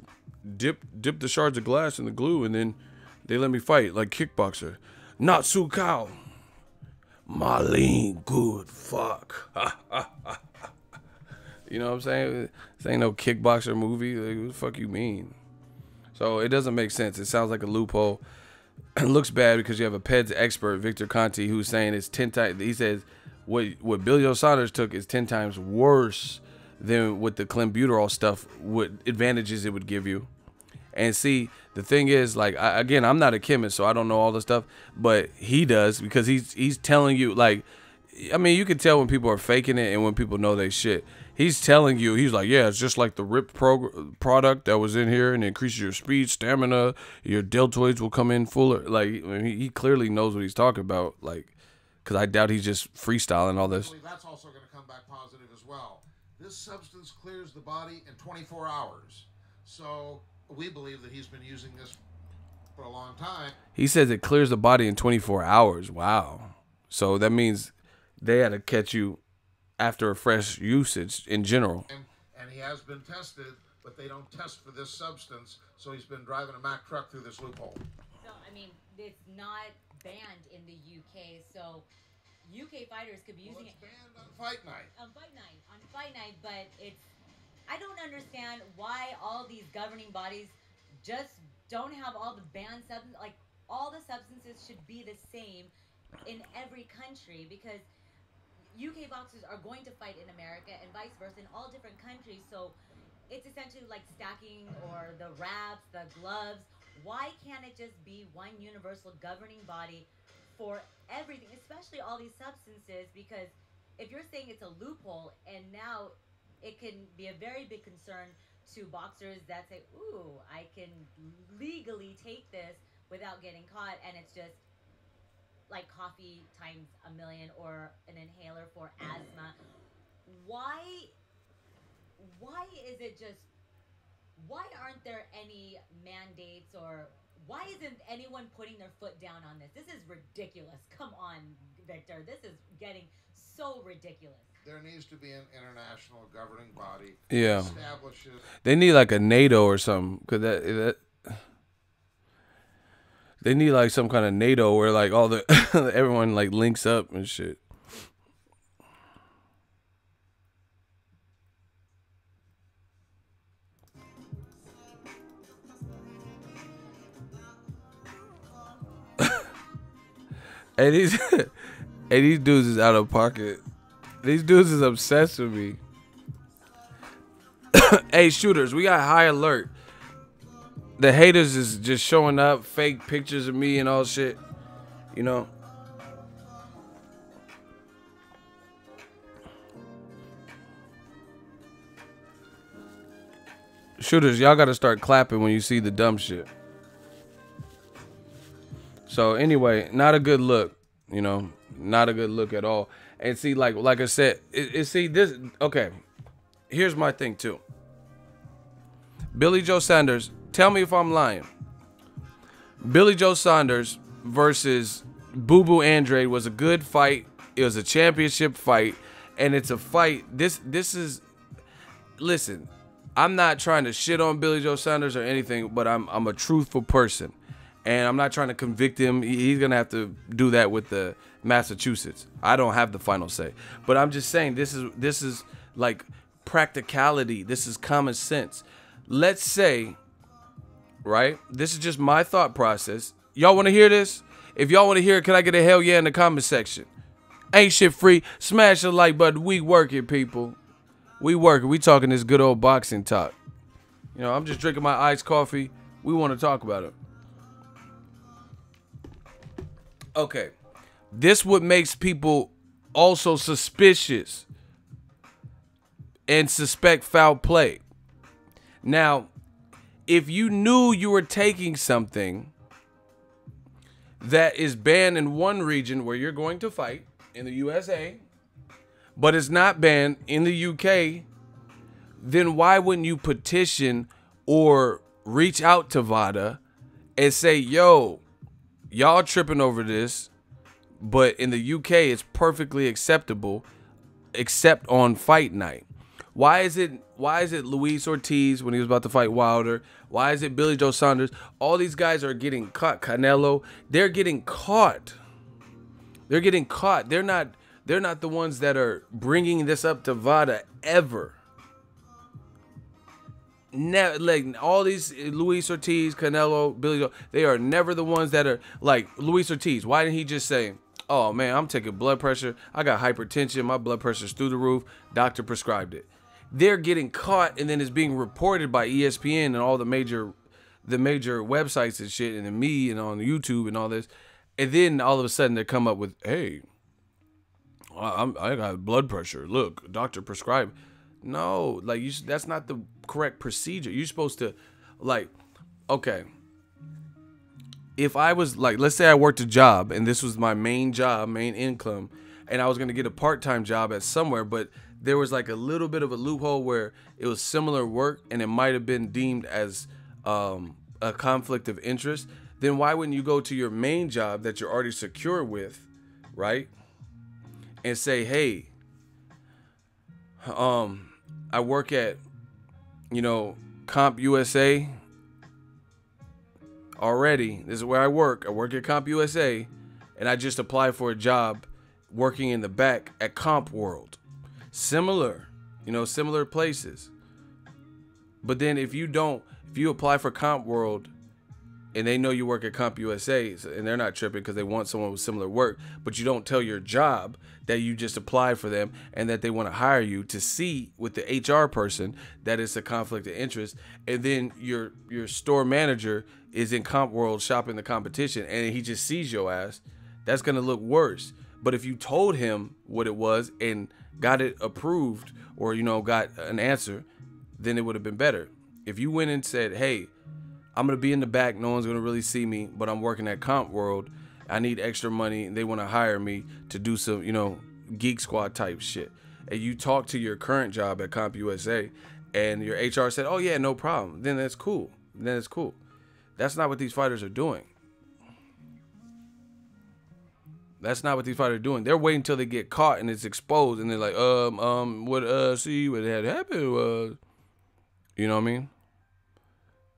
Speaker 1: dip the shards of glass in the glue, and then they let me fight like kickboxer. Not Su Cow. Marlene, good fuck. You know what I'm saying? This ain't no kickboxer movie. Like, what the fuck you mean? So it doesn't make sense. It sounds like a loophole. It looks bad because you have a PEDS expert, Victor Conti, who's saying it's 10 times. He says what Billy Joe Saunders took is 10 times worse than what the Clenbuterol stuff, what advantages it would give you. And see, the thing is, like, again, I'm not a chemist, so I don't know all the stuff, but he does, because he's telling you, like, I mean, you can tell when people are faking it and when people know they shit. He's telling you, he's like, yeah, it's just like the RIP product that was in here, and it increases your speed, stamina, your deltoids will come in fuller. Like, I mean, he clearly knows what he's talking about, like, because I doubt he's just freestyling all this.
Speaker 3: That's also going to come back positive as well. This substance clears the body in 24 hours. So we believe that he's been using this for a long time.
Speaker 1: He says it clears the body in 24 hours. Wow. So that means they had to catch you after a fresh usage in general.
Speaker 3: And he has been tested, but they don't test for this substance, so he's been driving a Mack truck through this loophole.
Speaker 2: So, I mean, it's not banned in the UK, so UK fighters could be using
Speaker 3: it's banned on fight night.
Speaker 2: On fight night, but it's, I don't understand why all these governing bodies just don't have all the banned substances. Like, all the substances should be the same in every country, because UK boxers are going to fight in America and vice versa in all different countries. So it's essentially like stacking, or the wraps, the gloves. Why can't it just be one universal governing body for everything, especially all these substances? Because if you're saying it's a loophole, and now it can be a very big concern to boxers that say, ooh, I can legally take this without getting caught, and it's just like coffee times a million, or an inhaler for asthma. Why is it just, why aren't there any mandates, or why isn't anyone putting their foot down on this? This is ridiculous. Come on, Victor. This is getting so ridiculous.
Speaker 3: There needs to be an international governing body.
Speaker 1: Yeah.
Speaker 3: Establishes.
Speaker 1: They need like a NATO or something, because that they need like some kind of NATO where like all the everyone like links up and shit. Hey, these dudes is out of pocket. These dudes is obsessed with me. Hey, shooters, we got high alert. The haters is just showing up, fake pictures of me and all shit, you know. Shooters, y'all got to start clapping when you see the dumb shit. So anyway, not a good look, you know, not a good look at all. And see, like I said, see this. Okay, here's my thing too. Billy Joe Saunders, tell me if I'm lying. Billy Joe Saunders versus Boo Boo Andrade was a good fight. It was a championship fight, and it's a fight. This is, listen, I'm not trying to shit on Billy Joe Saunders or anything, but I'm a truthful person. And I'm not trying to convict him. He's going to have to do that with the Massachusetts. I don't have the final say. But I'm just saying, this is like practicality. This is common sense. Let's say, right? This is just my thought process. Y'all want to hear this? If y'all want to hear it, can I get a hell yeah in the comment section? Ain't shit free. Smash the like button. We working, people. We working. We talking this good old boxing talk. You know, I'm just drinking my iced coffee. We want to talk about it. Okay, this what makes people also suspicious and suspect foul play. Now, if you knew you were taking something that is banned in one region where you're going to fight, in the USA, but it's not banned in the UK, then why wouldn't you petition or reach out to VADA and say, yo, y'all tripping over this, but in the UK it's perfectly acceptable, except on fight night. Why is it Luis Ortiz when he was about to fight Wilder? Why is it Billy Joe Saunders? All these guys are getting caught. Canelo, they're getting caught. They're getting caught. They're not the ones that are bringing this up to VADA ever. like all these Luis Ortiz, Canelo, Billy Joe, they are never the ones that are like Luis Ortiz. Why didn't he just say, oh man, I'm taking blood pressure. I got hypertension. My blood pressure's through the roof. Doctor prescribed it. They're getting caught, and then it's being reported by ESPN and all the major websites and shit, and the me and on YouTube and all this. And then all of a sudden they come up with, hey, I got blood pressure. Look, doctor prescribed. No, like that's not the correct procedure. You're supposed to, like, okay. If I was like, let's say I worked a job and this was my main job, main income, and I was gonna get a part-time job at somewhere, but there was like a little bit of a loophole where it was similar work and it might have been deemed as a conflict of interest, then why wouldn't you go to your main job that you're already secure with, right? And say, hey, I work at, Comp USA already. This is where I work. I work at Comp USA, and I just applied for a job working in the back at Comp World. Similar places. But then if you apply for Comp World and they know you work at Comp USA and they're not tripping because they want someone with similar work, but you don't tell your job that you just applied for them and that they want to hire you to see with the HR person that it's a conflict of interest, and then your store manager is in Comp World shopping the competition and he just sees your ass, that's going to look worse. But if you told him what it was and got it approved or, got an answer, then it would have been better. If you went and said, hey, I'm going to be in the back, no one's going to really see me, but I'm working at Comp World, I need extra money, and they want to hire me to do some, Geek Squad type shit. And you talk to your current job at Comp USA, and your HR said, oh yeah, no problem, then that's cool. That's not what these fighters are doing. They're waiting until they get caught and it's exposed, and they're like, what had happened was, you know what I mean?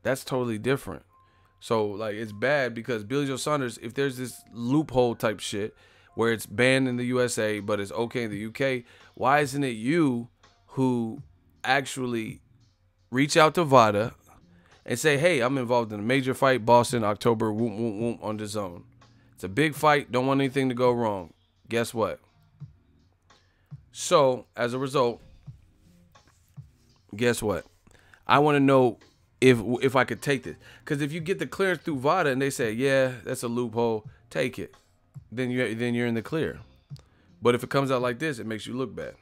Speaker 1: That's totally different. So, like, it's bad because Billy Joe Saunders, if there's this loophole type shit where it's banned in the USA but it's okay in the UK, why isn't it you who actually reach out to VADA and say, hey, I'm involved in a major fight, Boston, October, on the zone. It's a big fight, don't want anything to go wrong. Guess what? So, as a result, guess what? I want to know if I could take this. Because if you get the clearance through VADA and they say, yeah, that's a loophole, take it. Then you're in the clear. But if it comes out like this, it makes you look bad.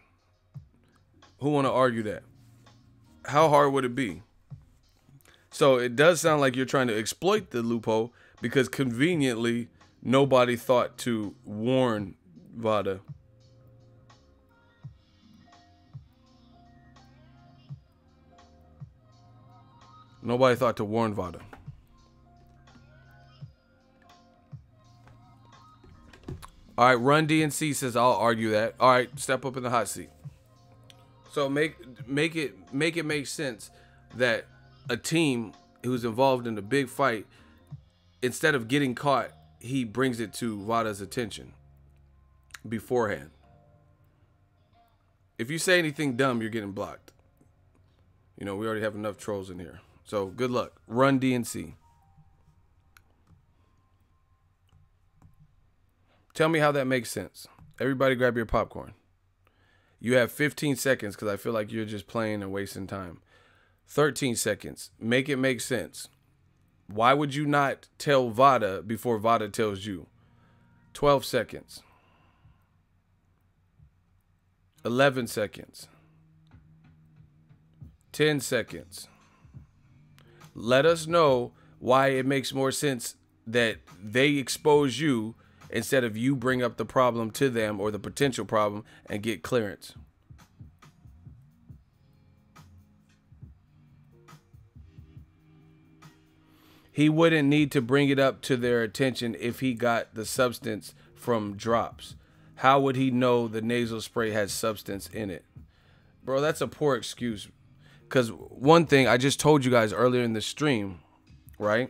Speaker 1: Who want to argue that? How hard would it be? So it does sound like you're trying to exploit the loophole because conveniently nobody thought to warn VADA. Nobody thought to warn VADA. All right, Run DNC says I'll argue that. All right, step up in the hot seat. So make it make sense that a team who's involved in a big fight, instead of getting caught, he brings it to VADA's attention beforehand. If you say anything dumb, you're getting blocked. We already have enough trolls in here. So good luck. Run DNC. Tell me how that makes sense. Everybody grab your popcorn. You have 15 seconds because I feel like you're just playing and wasting time. 13 seconds. Make it make sense. Why would you not tell VADA before VADA tells you? 12 seconds. 11 seconds. 10 seconds. Let us know why it makes more sense that they expose you instead of you bring up the problem to them or the potential problem and get clearance. He wouldn't need to bring it up to their attention if he got the substance from drops. How would he know the nasal spray has substance in it? Bro, that's a poor excuse. Because one thing I just told you guys earlier in the stream, right?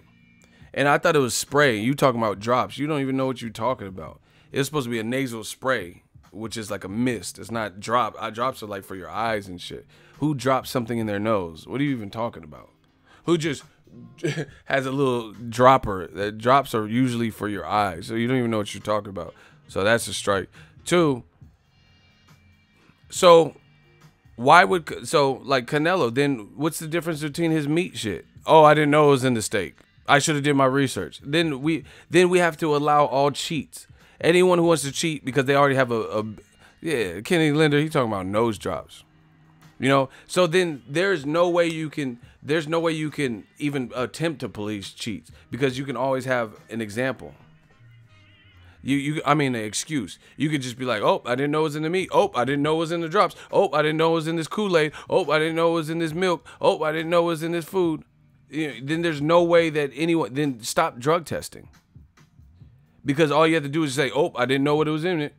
Speaker 1: And I thought it was spray. You talking about drops. You don't even know what you're talking about. It's supposed to be a nasal spray. which is like a mist. It's not drop. Drops are like for your eyes and shit. Who drops something in their nose? What are you even talking about? Who just has a little dropper? That drops are usually for your eyes, so you don't even know what you're talking about. So that's a strike. 2. So why would like Canelo? Then what's the difference between his meat shit? Oh, I didn't know it was in the steak. I should have did my research. Then we have to allow all cheats. Anyone who wants to cheat because they already have yeah, Kenny Linder, he talking about nose drops. You know, so then there's no way you can even attempt to police cheats, because you can always have an example. I mean, an excuse. You could just be like, oh, I didn't know it was in the meat. Oh, I didn't know it was in the drops. Oh, I didn't know it was in this Kool-Aid. Oh, I didn't know it was in this milk. Oh, I didn't know it was in this food. Then there's no way that anyone, then stop drug testing. Because all you have to do is say, oh, I didn't know what it was in it.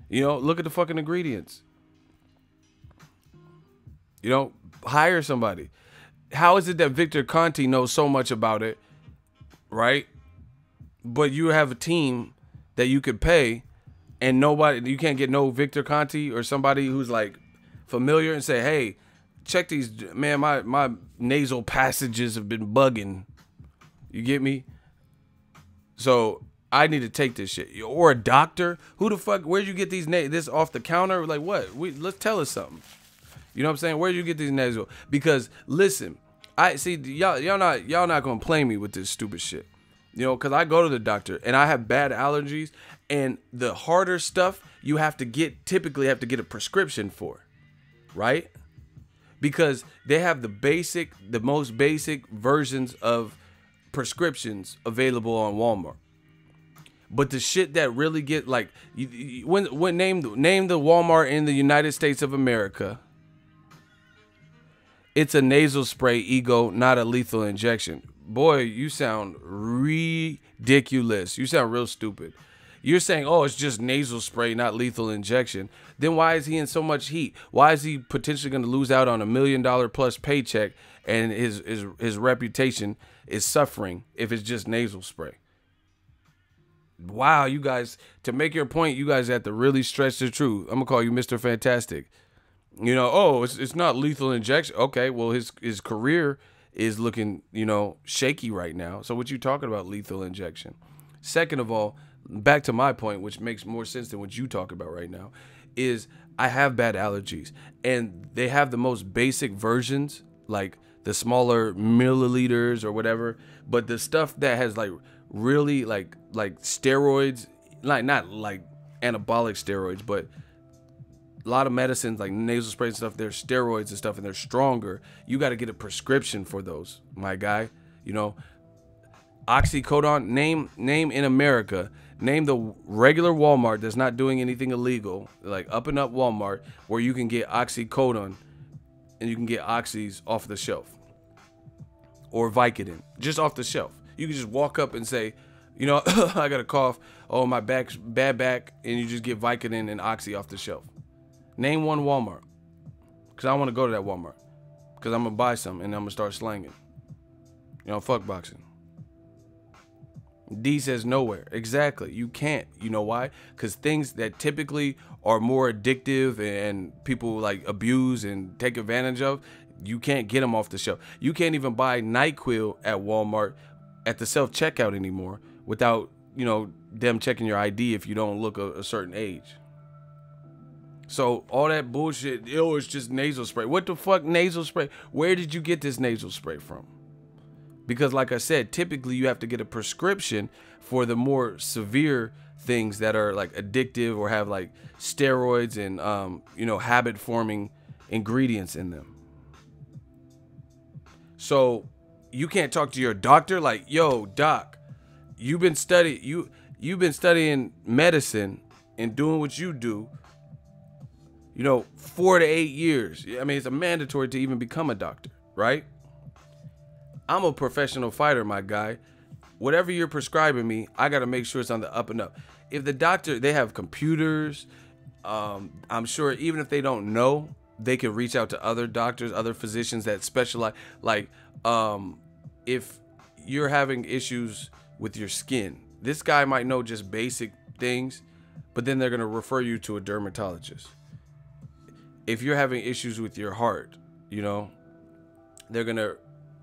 Speaker 1: You know, look at the fucking ingredients. You know, hire somebody. How is it that Victor Conti knows so much about it, right? But you have a team that you could pay, and you can't get no Victor Conti or somebody who's like familiar and say, hey, check these, man, my nasal passages have been bugging. You get me? So I need to take this shit. Or a doctor. Who the fuck, where'd you get these this off the counter? Like what? Let's tell us something. You know what I'm saying? Where'd you get these nasal? Because listen, I see y'all not gonna play me with this stupid shit. You know, because I go to the doctor and I have bad allergies, and the harder stuff you typically have to get a prescription for, right? Because they have the most basic versions of prescriptions available on Walmart. But the shit that really get like, when name the Walmart in the United States of America. It's a nasal spray, ego, not a lethal injection. Boy, you sound ridiculous. You sound real stupid. You're saying, oh, it's just nasal spray, not lethal injection. Then why is he in so much heat? Why is he potentially going to lose out on $1 million plus paycheck, and his reputation is suffering if it's just nasal spray? Wow, you guys, to make your point, you guys have to really stretch the truth. I'm going to call you Mr. Fantastic. You know, oh, it's not lethal injection. Okay, well, his career is looking, you know, shaky right now. So what you talking about, lethal injection? Second of all, back to my point, which makes more sense than what you talk about right now, is I have bad allergies, and they have the most basic versions, like the smaller milliliters or whatever. But the stuff that has like really like steroids, like not like anabolic steroids, but a lot of medicines like nasal spray and stuff, they're steroids and stuff, and they're stronger. You got to get a prescription for those, my guy. You know, oxycodone, name in America, name the regular Walmart that's not doing anything illegal, like up and up Walmart, where you can get oxycodone and you can get oxys off the shelf, or Vicodin just off the shelf. You can just walk up and say, you know, I got a cough, oh, my back's bad back, and you just get Vicodin and oxy off the shelf. Name one Walmart, because I want to go to that Walmart, because I'm going to buy some and I'm going to start slanging. You know, fuck boxing. D says nowhere. Exactly. You can't. You know why? Because things that typically are more addictive and people like abuse and take advantage of, you can't get them off the shelf. You can't even buy NyQuil at Walmart at the self-checkout anymore without, you know, them checking your ID if you don't look a certain age. So all that bullshit, oh, it's just nasal spray. What the fuck nasal spray? Where did you get this nasal spray from? Because like I said, typically you have to get a prescription for the more severe things that are like addictive or have like steroids and, you know, habit forming ingredients in them. So you can't talk to your doctor like, yo, doc, you've been studying medicine and doing what you do, you know, 4 to 8 years. I mean, it's a mandatory to even become a doctor, right? I'm a professional fighter, my guy. Whatever you're prescribing me, I got to make sure it's on the up and up. If the doctor, they have computers, I'm sure even if they don't know, they can reach out to other doctors, other physicians that specialize. Like, if you're having issues with your skin, this guy might know just basic things, but then they're going to refer you to a dermatologist. If you're having issues with your heart, you know, they're going to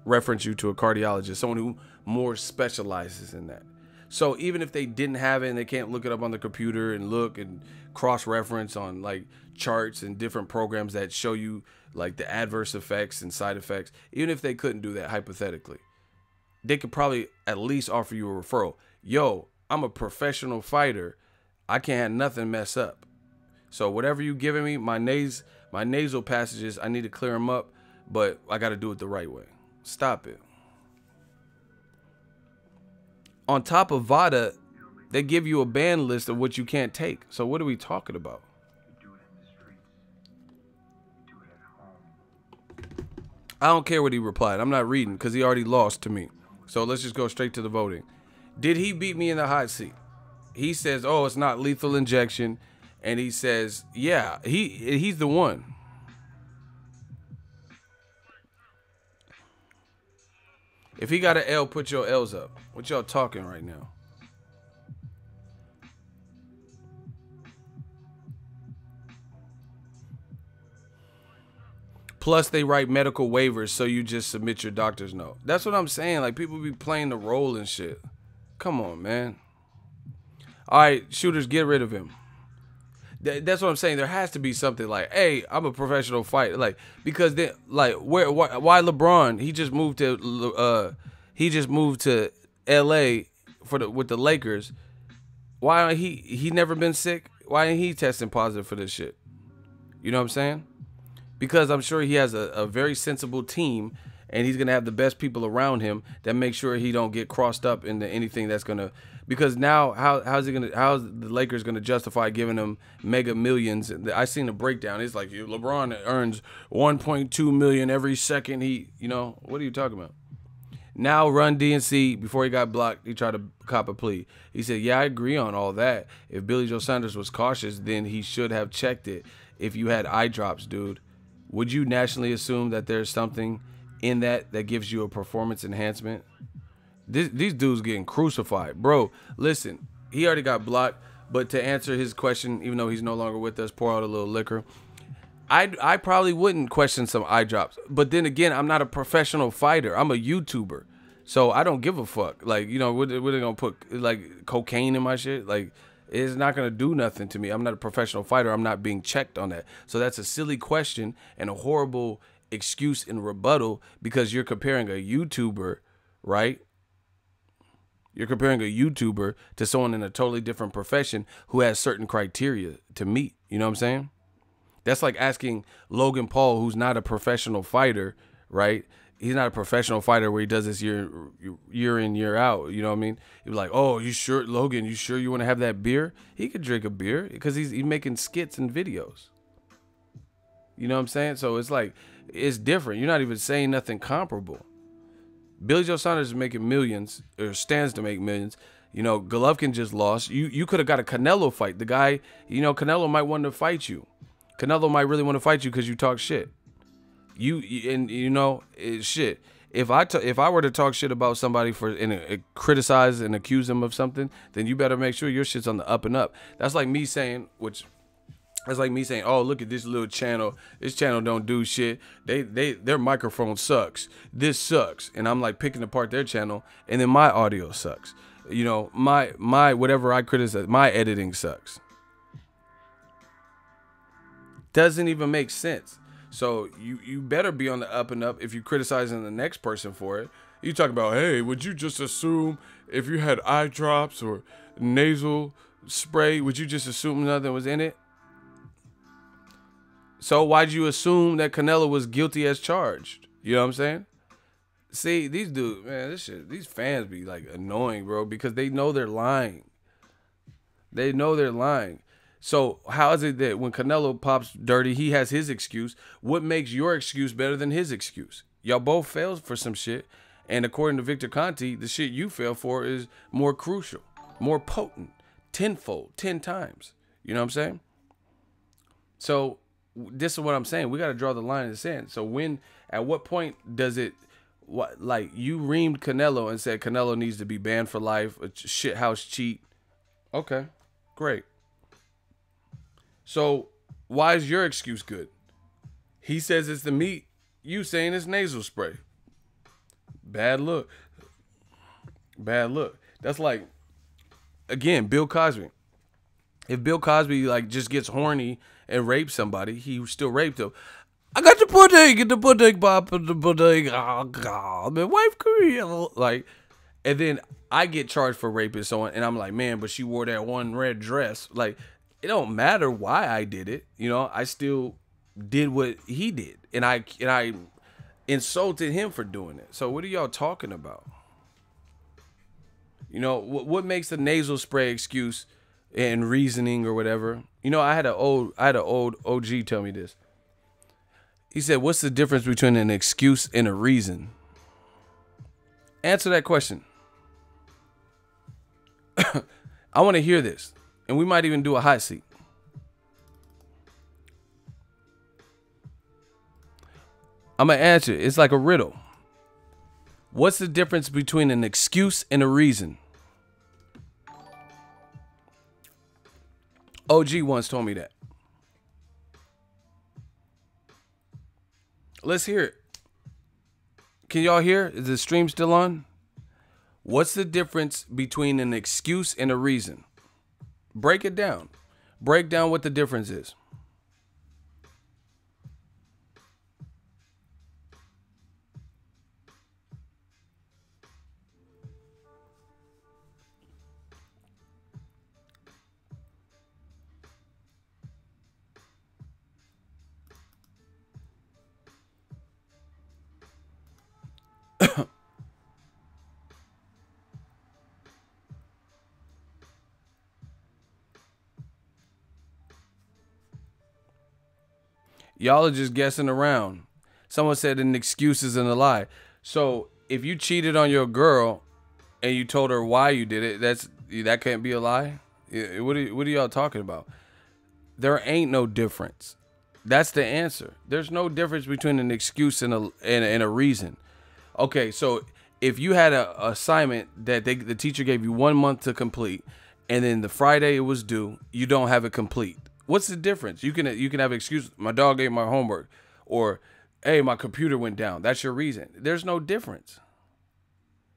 Speaker 1: reference you to a cardiologist, someone who more specializes in that. So even if they didn't have it and they can't look it up on the computer and look and cross-reference on like charts and different programs that show you like the adverse effects and side effects, even if they couldn't do that hypothetically, they could probably at least offer you a referral. Yo, I'm a professional fighter. I can't have nothing mess up. So whatever you giving me, my nasal passages, I need to clear them up, but I got to do it the right way. Stop it. On top of VADA, they give you a ban list of what you can't take. So what are we talking about? I don't care what he replied. I'm not reading because he already lost to me. So let's just go straight to the voting. Did he beat me in the hot seat? He says, oh, it's not lethal injection. And he says, yeah, he's the one. If he got an L, put your L's up. What y'all talking right now? Plus, they write medical waivers, so you just submit your doctor's note. That's what I'm saying. Like, people be playing the role and shit. Come on, man. All right, shooters, get rid of him. That's what I'm saying. There has to be something like, hey, I'm a professional fighter. Like, because then, like, why LeBron? He just moved to LA with the Lakers. Why he never been sick? Why ain't he testing positive for this shit? You know what I'm saying? Because I'm sure he has a very sensible team, and he's gonna have the best people around him that make sure he don't get crossed up into anything that's gonna. Because now, how's the Lakers gonna justify giving him mega millions? I seen a breakdown. It's like LeBron earns 1.2 million every second what are you talking about? Now Run DNC, before he got blocked, he tried to cop a plea. He said, yeah, I agree on all that. If Billy Joe Saunders was cautious, then he should have checked it. If you had eye drops, dude, would you nationally assume that there's something in that gives you a performance enhancement? These dudes getting crucified. Bro, listen, he already got blocked, but to answer his question, even though he's no longer with us, pour out a little liquor. I probably wouldn't question some eye drops. But then again, I'm not a professional fighter. I'm a YouTuber. So I don't give a fuck. Like, what they gonna put like cocaine in my shit? Like, it's not gonna do nothing to me. I'm not a professional fighter. I'm not being checked on that. So that's a silly question and a horrible excuse and rebuttal because you're comparing a YouTuber, right? You're comparing a YouTuber to someone in a totally different profession who has certain criteria to meet. You know what I'm saying? That's like asking Logan Paul, who's not a professional fighter, right? He's not a professional fighter where he does this year in, year out. You know what I mean? He'd be like, oh, you sure, Logan, you sure you want to have that beer? He could drink a beer because he's making skits and videos. You know what I'm saying? So it's like, it's different. You're not even saying nothing comparable. Billy Joe Saunders is making millions, or stands to make millions. Golovkin just lost. You could have got a Canelo fight. The guy, Canelo might want to fight you. Canelo might really want to fight you because you talk shit. Shit. If I were to talk shit about somebody criticize and accuse them of something, then you better make sure your shit's on the up and up. That's like me saying, oh, look at this little channel. This channel don't do shit. Their microphone sucks. This sucks. And I'm like picking apart their channel, and then my audio sucks. My whatever I criticize, my editing sucks. Doesn't even make sense. So you better be on the up and up if you're criticizing the next person for it. You talk about, hey, would you just assume if you had eye drops or nasal spray, would you just assume nothing was in it? So why'd you assume that Canelo was guilty as charged? You know what I'm saying? See, these dudes, man, these fans be like annoying, bro, because they know they're lying. They know they're lying. So how is it that when Canelo pops dirty, he has his excuse? What makes your excuse better than his excuse? Y'all both failed for some shit. And according to Victor Conti, the shit you fail for is more crucial, more potent, tenfold, 10 times. You know what I'm saying? So this is what I'm saying. We got to draw the line in the sand. So at what point does it, like you reamed Canelo and said Canelo needs to be banned for life, a shit house cheat. Okay, great. So why is your excuse good? He says it's the meat. You saying it's nasal spray. Bad look. Bad look. That's like, again, Bill Cosby. If Bill Cosby like just gets horny and rapes somebody, he still raped him. I got the pudding, pop, the pudding. Oh God, my wife Korea. Like, and then I get charged for raping someone, and I'm like, man, but she wore that one red dress. Like, it don't matter why I did it. You know, I still did what he did, and I insulted him for doing it. So what are y'all talking about? You know, what makes the nasal spray excuse and reasoning or whatever? You know, I had an old OG tell me this. He said, what's the difference between an excuse and a reason? Answer that question. I want to hear this. And we might even do a hot seat. I'm going to answer it. It's like a riddle. What's the difference between an excuse and a reason? OG once told me that. Let's hear it. Can y'all hear? Is the stream still on? What's the difference between an excuse and a reason? Break it down. Break down what the difference is. Y'all are just guessing around. Someone said an excuse isn't a lie. So if you cheated on your girl and you told her why you did it, that can't be a lie. What are y'all talking about? There ain't no difference. That's the answer. There's no difference between an excuse and a reason. Okay, so if you had an assignment that the teacher gave you 1 month to complete, and then the Friday it was due, you don't have it complete. What's the difference? You can have an excuse. My dog ate my homework, or hey, my computer went down. That's your reason. There's no difference.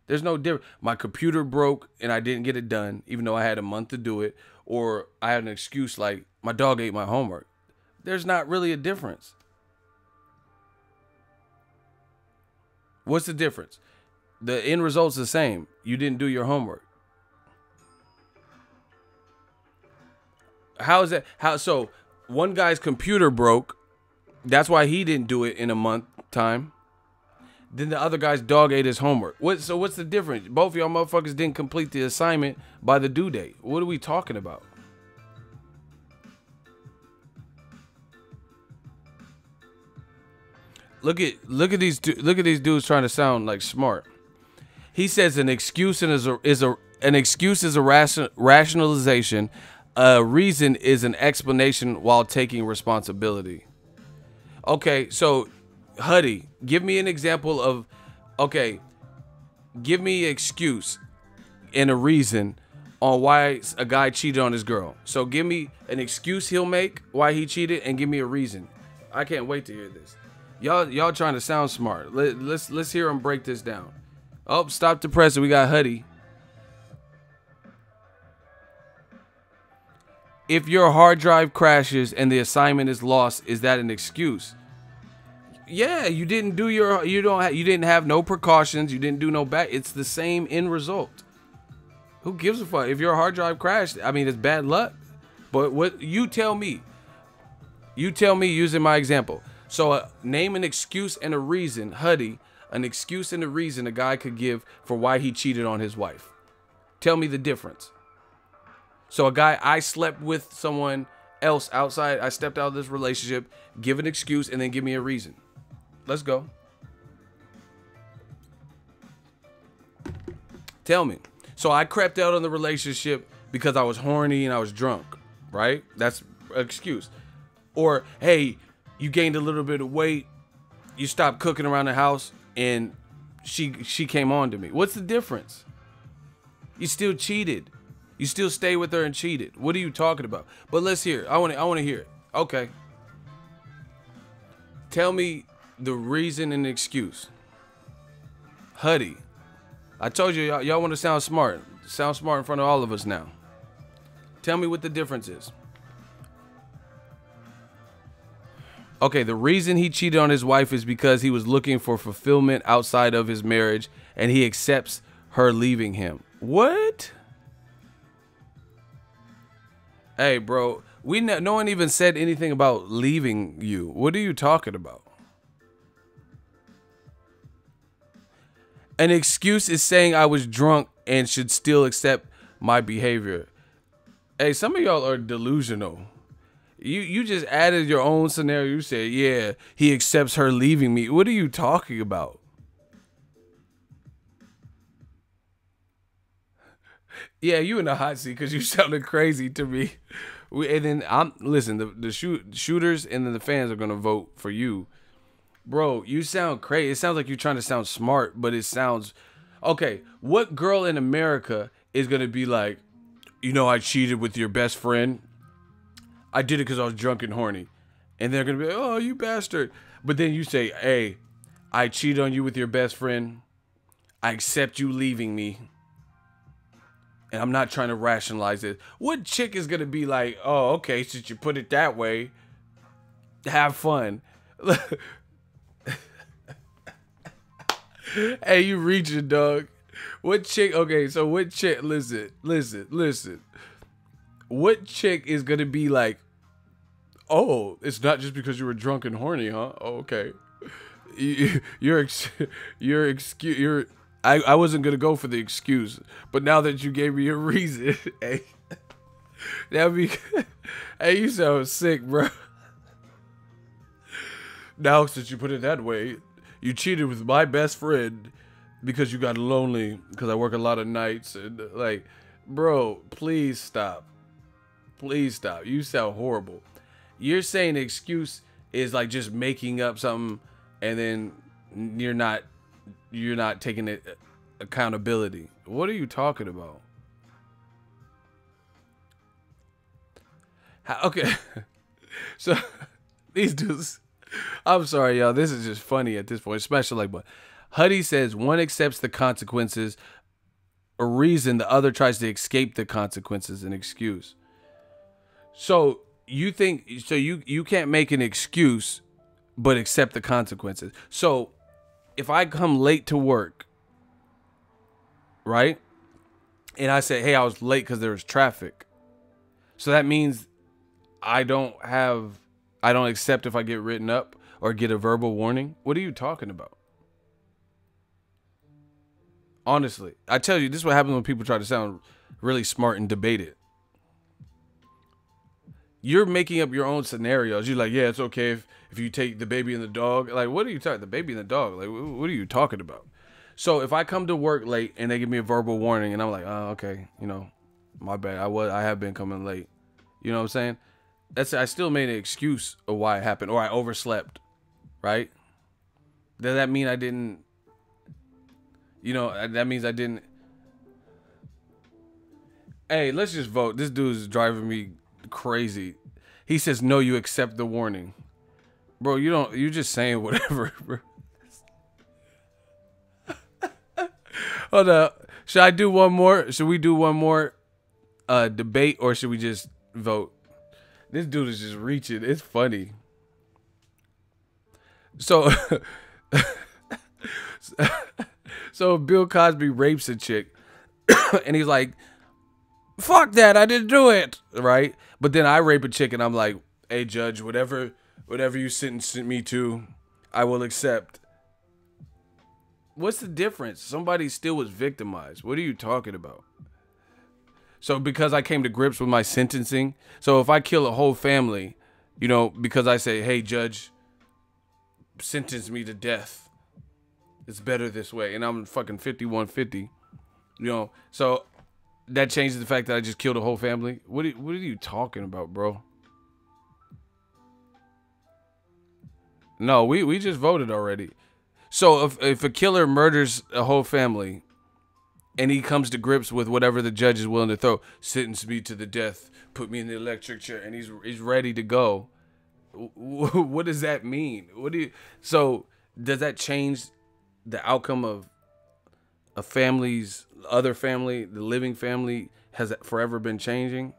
Speaker 1: There's no difference. My computer broke and I didn't get it done, even though I had a month to do it, or I had an excuse like my dog ate my homework. There's not really a difference. What's the difference? The end result's the same. You didn't do your homework. How is that? So one guy's computer broke. That's why he didn't do it in a month time. Then the other guy's dog ate his homework. So what's the difference? Both of y'all motherfuckers didn't complete the assignment by the due date. What are we talking about? Look at these dudes trying to sound like smart. He says an excuse is a rationalization. A reason is an explanation while taking responsibility. Okay, so Huddy, give me an example of, give me an excuse and a reason on why a guy cheated on his girl. So give me an excuse he'll make why he cheated, and give me a reason. I can't wait to hear this. Y'all trying to sound smart. Let's hear him break this down. Oh, stop the press. We got Huddy. If your hard drive crashes and the assignment is lost, is that an excuse? Yeah, you didn't do you didn't have no precautions, you didn't do no back. It's the same end result. Who gives a fuck? If your hard drive crashed, I mean, it's bad luck. But what you tell me using my example. So name an excuse and a reason, Huddy, an excuse and a reason a guy could give for why he cheated on his wife. Tell me the difference. So a guy, I slept with someone else outside. I stepped out of this relationship. Give an excuse and then give me a reason. Let's go. Tell me. So I crept out on the relationship because I was horny and I was drunk, right? That's an excuse. Or, hey, you gained a little bit of weight. You stopped cooking around the house and she came on to me. What's the difference? You still cheated. You still stay with her and cheated. What are you talking about? But let's hear it. I want to hear it. Okay. Tell me the reason and excuse. Huddy. I told you, y'all want to sound smart. Sound smart in front of all of us now. Tell me what the difference is. Okay, the reason he cheated on his wife is because he was looking for fulfillment outside of his marriage, and he accepts her leaving him. What? Hey, bro, no one even said anything about leaving you. What are you talking about? An excuse is saying I was drunk and should still accept my behavior. Hey, some of y'all are delusional. You just added your own scenario. You said, yeah, he accepts her leaving me. What are you talking about? Yeah, you in the hot seat because you sounded crazy to me. And then listen, the shooters and then the fans are gonna vote for you, bro. You sound crazy. It sounds like you're trying to sound smart, but it sounds okay. What girl in America is gonna be like, you know, I cheated with your best friend. I did it because I was drunk and horny. And they're going to be like, oh, you bastard. But then you say, hey, I cheated on you with your best friend. I accept you leaving me. And I'm not trying to rationalize it. What chick is going to be like, oh, okay, since you put it that way, have fun. Hey, you reaching, dog. What chick, okay, so what chick, listen. What chick is going to be like, oh, it's not just because you were drunk and horny, huh? Oh, okay. I wasn't going to go for the excuse, but now that you gave me a reason, hey, hey, you sound sick, bro. Now, since you put it that way, you cheated with my best friend because you got lonely because I work a lot of nights and like, bro, please stop. Please stop. You sound horrible. You're saying the excuse is like just making up something and then you're not taking it accountability. What are you talking about? Okay. So these dudes, I'm sorry, y'all. This is just funny at this point, especially like, but Huddy says one accepts the consequences, a reason, the other tries to escape the consequences, an excuse. So you think, so you can't make an excuse, but accept the consequences. So if I come late to work, right? And I say, hey, I was late because there was traffic. So that means I don't accept if I get written up or get a verbal warning. What are you talking about? Honestly, I tell you, this is what happens when people try to sound really smart and debate it. You're making up your own scenarios. You're like, yeah, it's okay if you take the baby and the dog. Like, what are you talking? The baby and the dog. Like, what are you talking about? So if I come to work late and they give me a verbal warning and I'm like, oh, okay, you know, my bad. I have been coming late. You know what I'm saying? I still made an excuse of why it happened, or I overslept, right? Does that mean I didn't? You know, that means I didn't. Hey, let's just vote. This dude is driving me crazy. He says, no, you accept the warning. Bro, you're just saying whatever, bro. Hold up. Should I do one more? Should we do one more debate, or should we just vote? This dude is just reaching. It's funny. So, so Bill Cosby rapes a chick, and he's like, fuck that, I didn't do it, right? But then I rape a chick and I'm like, hey, judge, whatever you sentence me to, I will accept. What's the difference? Somebody still was victimized. What are you talking about? So because I came to grips with my sentencing, so if I kill a whole family, you know, because I say, hey, judge, sentence me to death, it's better this way, and I'm fucking 5150, you know, so that changes the fact that I just killed a whole family. What are you talking about, bro? No, we just voted already. So if a killer murders a whole family, and he comes to grips with whatever the judge is willing to throw. Sentence me to the death, put me in the electric chair, and he's ready to go. What does that mean? So does that change the outcome of a family's other family? The living family has forever been changing.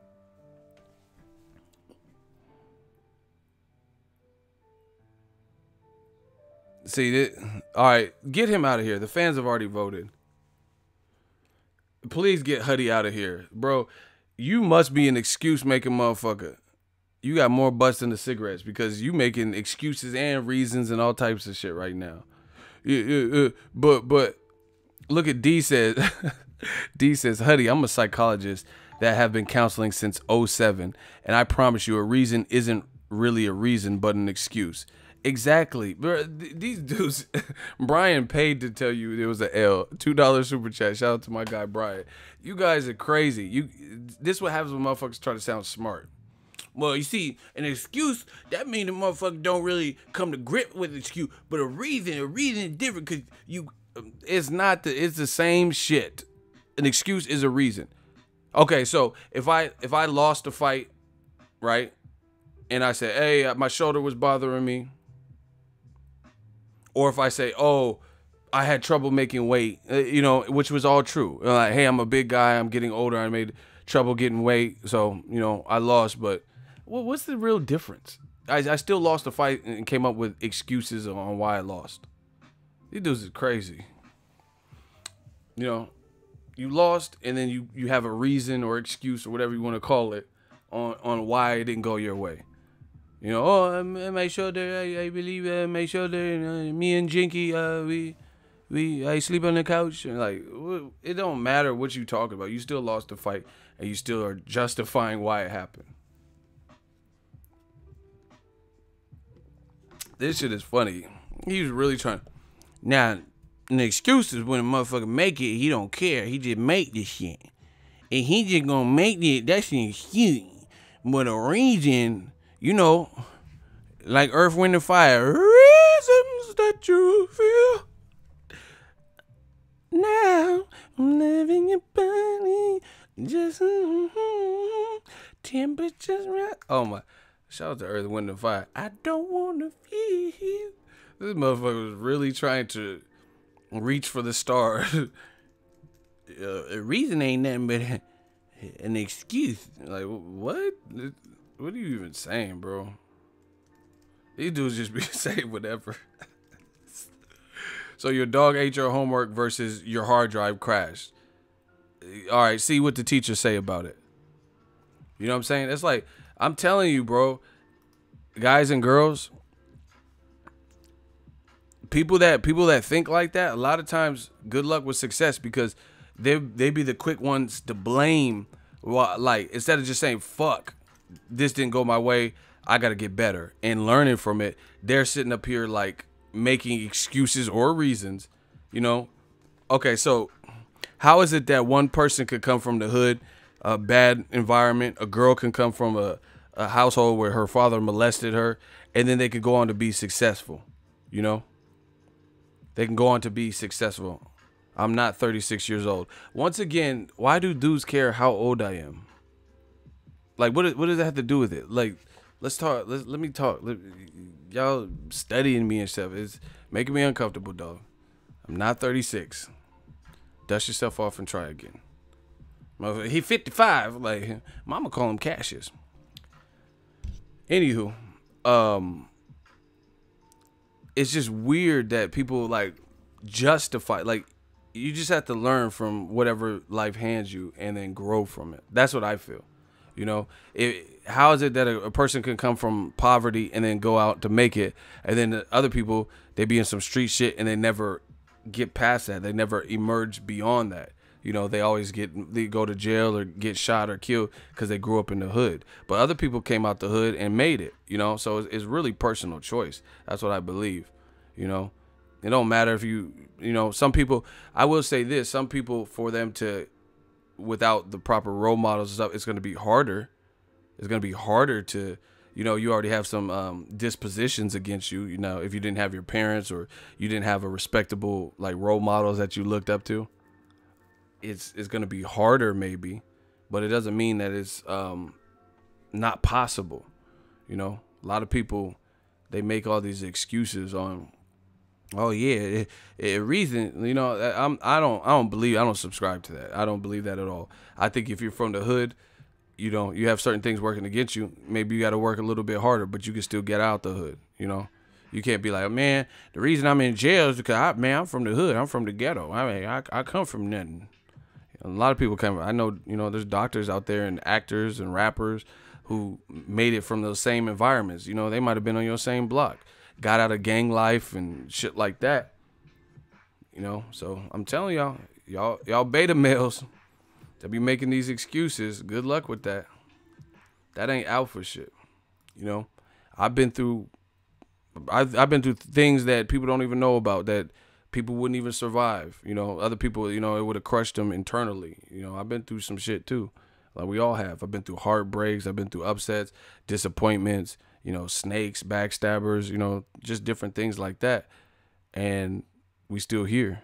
Speaker 1: See, all right, get him out of here. The fans have already voted. Please get Huddy out of here, bro. You must be an excuse-making motherfucker. You got more butts than the cigarettes because you making excuses and reasons and all types of shit right now. But look at D says. D says, Huddy, I'm a psychologist that have been counseling since 2007, and I promise you, a reason isn't really a reason, but an excuse. Exactly. These dudes, Brian paid to tell you there was an L. $2 super chat. Shout out to my guy, Brian. You guys are crazy. This what happens when motherfuckers try to sound smart. Well, you see, an excuse, that means the motherfucker don't really come to grip with an excuse. But a reason is different because it's the same shit. An excuse is a reason. Okay, so if I lost a fight, right, and I say, hey, my shoulder was bothering me. Or if I say, oh, I had trouble making weight, which was all true. Like, hey, I'm a big guy. I'm getting older. I made trouble getting weight. So, I lost. But what's the real difference? I still lost the fight and came up with excuses on why I lost. These dudes is crazy. You lost and then you have a reason or excuse or whatever you want to call it on why it didn't go your way. My shoulder, I believe my shoulder, me and Jinky, I sleep on the couch. And like, it don't matter what you talk about. You still lost the fight and you still are justifying why it happened. This shit is funny. He was really trying. Now, an excuse is when a motherfucker make it, he don't care. He just make this shit. And he just gonna make it, that's an excuse. But a reason, like Earth, Wind, and Fire, reasons that you feel. Now I'm living your body, just temperatures right. Oh my! Shout out to Earth, Wind, and Fire. I don't wanna feel. This motherfucker was really trying to reach for the stars. A reason ain't nothing but an excuse. Like what? What are you even saying, bro? These dudes just be saying whatever. So your dog ate your homework versus your hard drive crashed. All right, see what the teachers say about it. You know what I'm saying? It's like, I'm telling you, bro, guys and girls, people that think like that, a lot of times, good luck with success because they be the quick ones to blame. Like, instead of just saying, fuck, this didn't go my way, I got to get better and learning from it, they're sitting up here like making excuses or reasons, Okay, so how is it that one person could come from the hood, a bad environment, a girl can come from a household where her father molested her, and then they could go on to be successful, They can go on to be successful. I'm not 36 years old. Once again, why do dudes care how old I am? Like, what does that have to do with it? Like, let's talk. Let me talk. Y'all studying me and stuff is making me uncomfortable, dog. I'm not 36. Dust yourself off and try again. He 55. Like, mama call him Cassius. Anywho, it's just weird that people like justify. Like, you just have to learn from whatever life hands you and then grow from it. That's what I feel. How is it that a person can come from poverty and then go out to make it, and then the other people, they be in some street shit and they never get past that. They never emerge beyond that. They always they go to jail or get shot or killed because they grew up in the hood. But other people came out the hood and made it. So it's really personal choice. That's what I believe. It don't matter if some people. I will say this: some people, for them to, without the proper role models and stuff, it's going to be harder. It's going to be harder to, you already have some dispositions against you, if you didn't have your parents or you didn't have a respectable, like, role models that you looked up to. it's gonna be harder maybe, but it doesn't mean that it's not possible. You know, a lot of people, they make all these excuses on, oh yeah, reason. You know, I don't subscribe to that. I don't believe that at all. I think if you're from the hood, you have certain things working against you. Maybe you got to work a little bit harder, but you can still get out the hood. You know, you can't be like, man, the reason I'm in jail is because I'm from the hood. I'm from the ghetto. I mean, I come from nothing. A lot of people come. I know, there's doctors out there and actors and rappers who made it from those same environments. You know, they might have been on your same block, got out of gang life and shit like that. You know, so I'm telling y'all beta males that be making these excuses, good luck with that. That ain't alpha shit. You know, I've been through things that people don't even know about, that people wouldn't even survive. You know, other people, it would have crushed them internally. You know, I've been through some shit too. Like we all have. I've been through heartbreaks. I've been through upsets, disappointments, snakes, backstabbers, just different things like that. And we still here,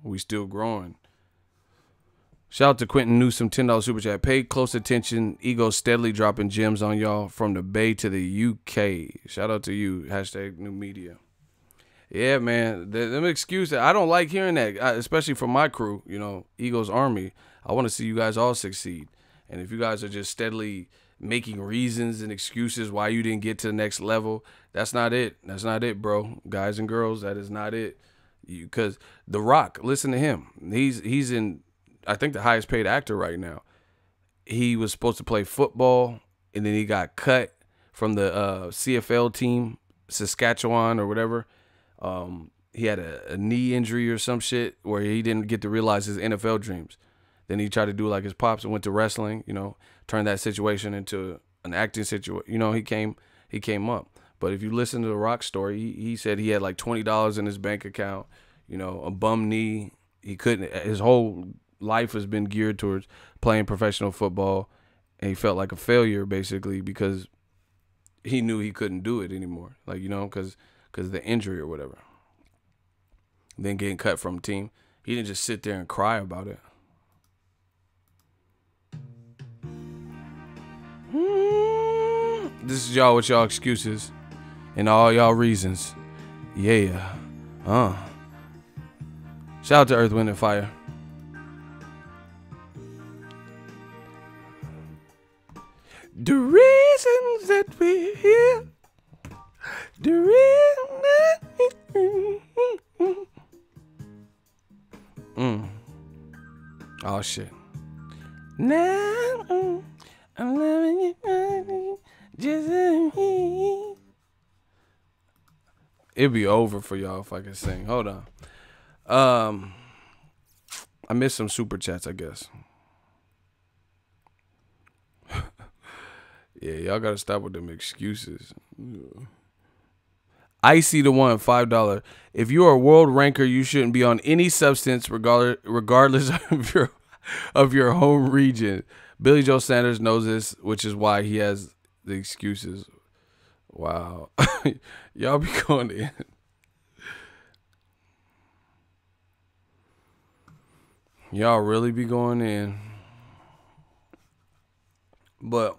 Speaker 1: we still growing. Shout out to Quentin Newsom, $10 super chat. Pay close attention. Ego steadily dropping gems on y'all from the Bay to the UK. Shout out to you. # new media. Yeah, man. Them excuses. I don't like hearing that, especially from my crew, Ego's Army. I want to see you guys all succeed. And if you guys are just steadily making reasons and excuses why you didn't get to the next level, that's not it. That's not it, bro. Guys and girls, that is not it. Because The Rock, listen to him. He's in, I think, the highest paid actor right now. He was supposed to play football, and then he got cut from the CFL team, Saskatchewan or whatever. He had a knee injury or some shit where he didn't get to realize his NFL dreams. Then he tried to do like his pops and went to wrestling, turned that situation into an acting situation. He came up. But if you listen to The Rock's story, he said he had like $20 in his bank account, a bum knee. His whole life has been geared towards playing professional football, and he felt like a failure basically because he knew he couldn't do it anymore. Like, because of the injury or whatever. Then getting cut from a team. He didn't just sit there and cry about it. This is y'all with y'all excuses and all y'all reasons. Yeah. Shout out to Earth, Wind, and Fire. The reasons that we're here. The reason. Oh shit. Now I'm loving you, just me. It'd be over for y'all if I could sing. Hold on. I missed some super chats, I guess. Yeah, y'all gotta stop with them excuses. Icy the One, $5. If you are a world ranker, you shouldn't be on any substance, regardless of your home region. Billy Joe Sanders knows this, which is why he has the excuses. Wow. Y'all be going in. Y'all really be going in. But,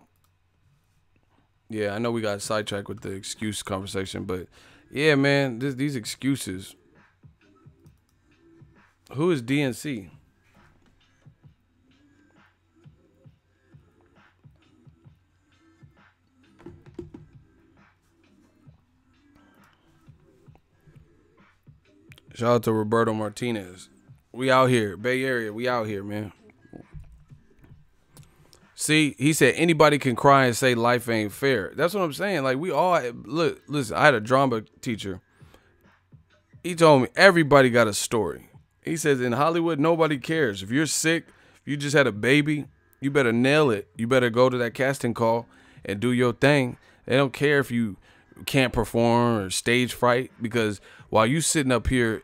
Speaker 1: yeah, I know we got sidetracked with the excuse conversation, but, yeah, man, these excuses. Who is DNC? Shout out to Roberto Martinez. We out here. Bay Area, we out here, man. See, he said anybody can cry and say life ain't fair. That's what I'm saying. Like, we all, look, listen, I had a drama teacher. He told me everybody got a story. He says in Hollywood, nobody cares. If you're sick, if you just had a baby, you better nail it. You better go to that casting call and do your thing. They don't care if you can't perform or stage fright, because while you sitting up here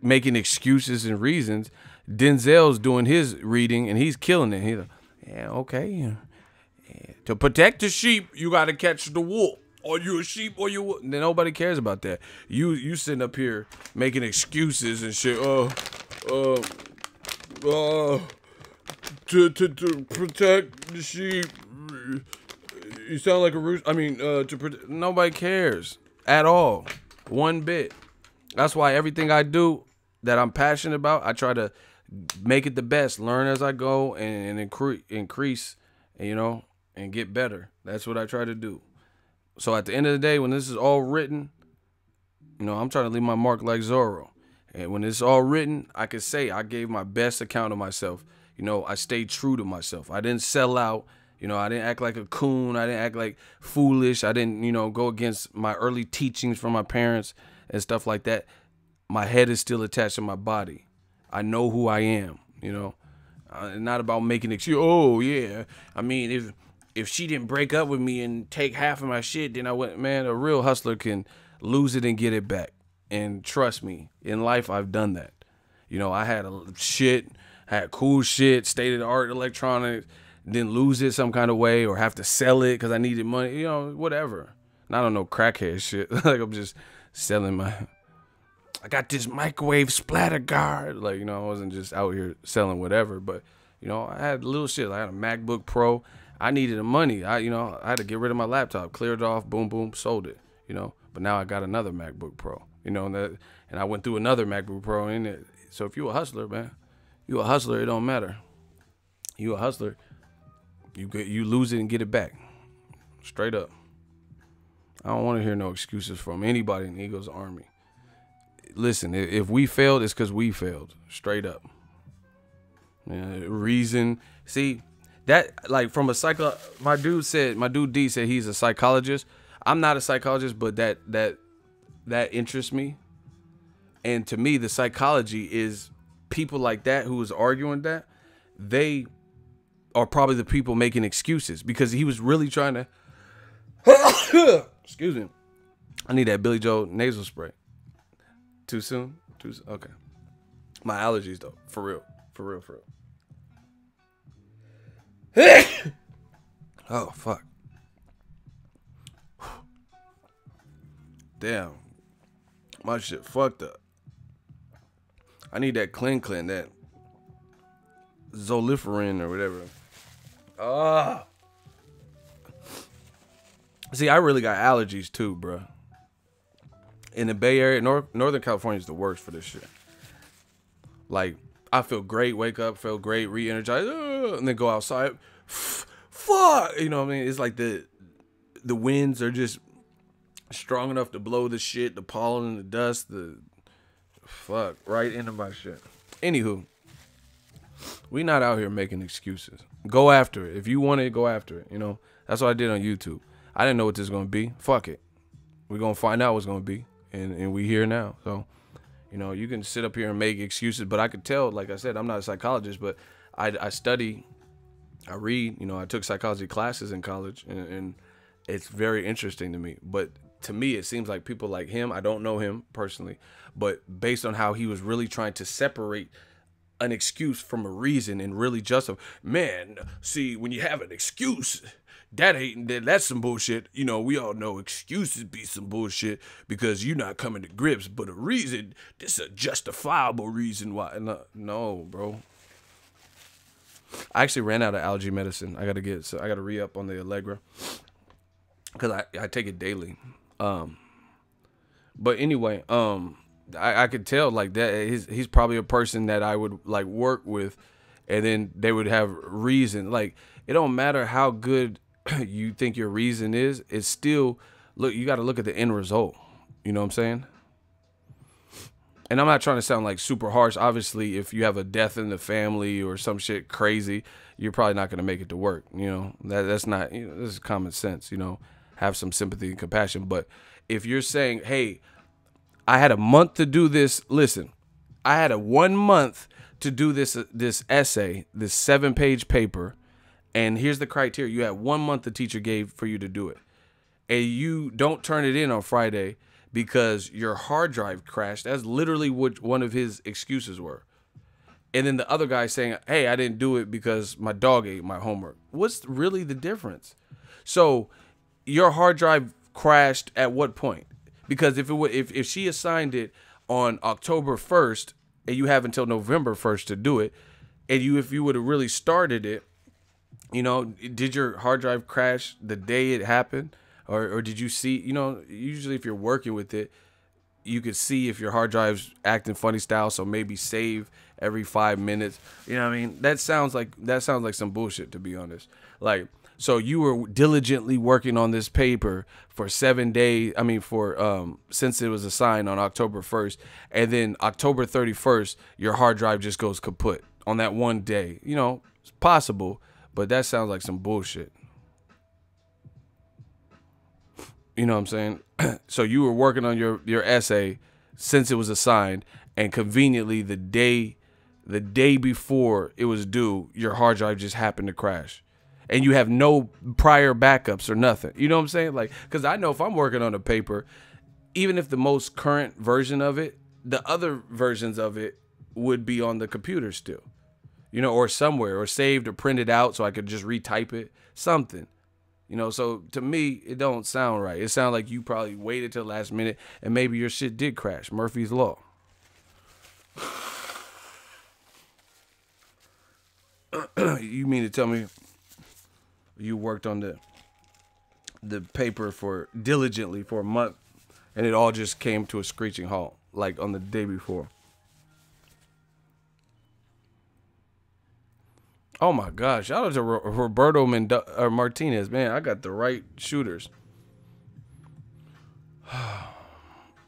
Speaker 1: making excuses and reasons, Denzel's doing his reading and he's killing it. He's like, yeah, okay. Yeah. To protect the sheep, you got to catch the wolf. Are you a sheep or you wolf? Nobody cares about that. You sitting up here making excuses and shit. To protect the sheep. You sound like a rooster. I mean, to protect. Nobody cares at all, one bit. That's why everything I do that I'm passionate about, I try to make it the best, learn as I go, and increase, you know, and get better. That's what I try to do. So at the end of the day, when this is all written, you know, I'm trying to leave my mark like Zorro. And when it's all written, I can say I gave my best account of myself. You know, I stayed true to myself. I didn't sell out. You know, I didn't act like a coon. I didn't act like foolish. I didn't, you know, go against my early teachings from my parents and stuff like that. My head is still attached to my body. I know who I am, you know. Not about making excuse. Oh, yeah. I mean, if she didn't break up with me and take half of my shit, then I went, man, a real hustler can lose it and get it back. And trust me, in life, I've done that. You know, I had had cool shit, state-of-the-art electronics, then lose it some kind of way or have to sell it because I needed money, you know, whatever. And I don't know crackhead shit. Like, I'm just selling I got this microwave splatter guard. Like, you know, I wasn't just out here selling whatever, but, you know, I had little shit. I had a MacBook Pro. I needed the money. I had to get rid of my laptop, cleared it off, boom, boom, sold it, you know. But now I got another MacBook Pro, you know, and I went through another MacBook Pro in it. So if you a hustler, man, you a hustler, it don't matter. You a hustler, you lose it and get it back. Straight up. I don't want to hear no excuses from anybody in the Eagles Army. Listen, if we failed, it's because we failed. Straight up. Reason. See, that, like, from a my dude D said he's a psychologist. I'm not a psychologist, but that interests me. And to me, the psychology is people like that who was arguing that, they are probably the people making excuses because he was really trying to excuse me. I need that Billy Joel nasal spray. Too soon? Okay. My allergies though. For real. Oh, fuck. Damn. My shit fucked up. I need that clean, that Zoliferin or whatever. See, I really got allergies too, bro. In the Bay Area, Northern California is the worst for this shit. Like, I feel great, wake up, feel great, re-energized, and then go outside. Fuck! You know what I mean? It's like the winds are just strong enough to blow the shit, the pollen and the dust, fuck, right into my shit. Anywho, we not out here making excuses. Go after it. If you want it, go after it. You know, that's what I did on YouTube. I didn't know what this was going to be. Fuck it. We're going to find out what's going to be. And we here now. So, you know, you can sit up here and make excuses, but I could tell, like I said, I'm not a psychologist, but I study, I read, you know, I took psychology classes in college, and it's very interesting to me. But to me, it seems like people like him, I don't know him personally, but based on how he was really trying to separate an excuse from a reason and really justify, man, see, when you have an excuse, that's some bullshit. You know, we all know excuses be some bullshit because you're not coming to grips, but a reason, this is a justifiable reason why. No, bro. I actually ran out of allergy medicine. I got to re-up on the Allegra because I take it daily. But anyway, I could tell like that he's probably a person that I would like work with, and then they would have reason. Like, it don't matter how good you think your reason is, it's still, look, you got to look at the end result. You know what I'm saying? And I'm not trying to sound like super harsh. Obviously, if you have a death in the family or some shit crazy, you're probably not going to make it to work. You know, that's not, you know, this is common sense, you know, have some sympathy and compassion. But if you're saying, hey, I had a month to do this. Listen, I had 1 month to do this essay, this 7-page paper. And here's the criteria. You had 1 month the teacher gave for you to do it. And you don't turn it in on Friday because your hard drive crashed. That's literally what one of his excuses were. And then the other guy saying, hey, I didn't do it because my dog ate my homework. What's really the difference? So your hard drive crashed at what point? Because if she assigned it on October 1st and you have until November 1st to do it, And if you would have really started it, you know, did your hard drive crash the day it happened? Or did you see, you know, usually if you're working with it, you could see if your hard drive's acting funny style, so maybe save every 5 minutes. You know what I mean? That sounds like some bullshit, to be honest. Like, so you were diligently working on this paper for 7 days. I mean, since it was assigned on October 1st, and then October 31st, your hard drive just goes kaput on that one day. You know, it's possible, but that sounds like some bullshit. You know what I'm saying? So you were working on your essay since it was assigned, and conveniently the day before it was due, your hard drive just happened to crash. And you have no prior backups or nothing. You know what I'm saying? Like, because I know if I'm working on a paper, even if the most current version of it, the other versions of it would be on the computer still. You know, or somewhere, or saved or printed out so I could just retype it, something. You know, so to me, it don't sound right. It sounds like you probably waited till the last minute and maybe your shit did crash. Murphy's Law. You mean to tell me you worked on the paper diligently for a month and it all just came to a screeching halt, like on the day before? Oh my gosh! Shout out to Roberto Martinez, man. I got the right shooters.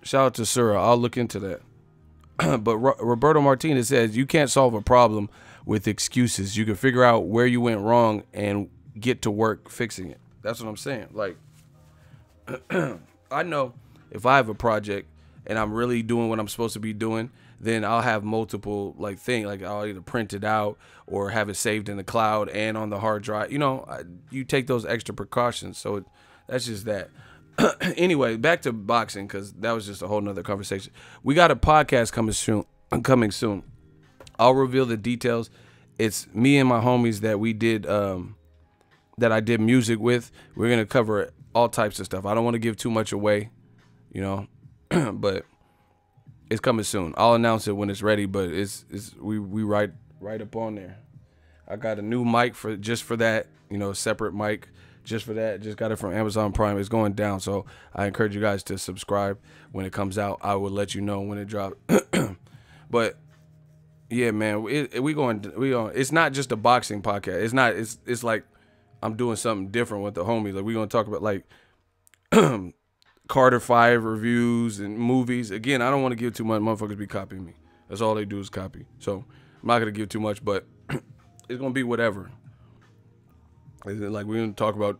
Speaker 1: Shout out to Sura. I'll look into that. But Roberto Martinez says you can't solve a problem with excuses. You can figure out where you went wrong and get to work fixing it. That's what I'm saying. Like, I know if I have a project and I'm really doing what I'm supposed to be doing, then I'll have multiple like things. Like I'll either print it out or have it saved in the cloud and on the hard drive. You know, you take those extra precautions. So that's just that. Anyway, back to boxing, because that was just a whole nother conversation. We got a podcast coming soon. I'll reveal the details. It's me and my homies that we did that I did music with. We're gonna cover all types of stuff. I don't want to give too much away, you know, but it's coming soon. I'll announce it when it's ready, but we right up on there. I got a new mic just for that, you know, separate mic just for that. Just got it from Amazon Prime. It's going down, so I encourage you guys to subscribe when it comes out. I will let you know when it drops. But yeah, man, it's not just a boxing podcast. It's like I'm doing something different with the homies. Like, we're gonna talk about like Carter 5 reviews and movies. Again, I don't want to give too much. Motherfuckers be copying me. That's all they do is copy. So I'm not gonna give too much, but it's gonna be whatever. Like, we're gonna talk about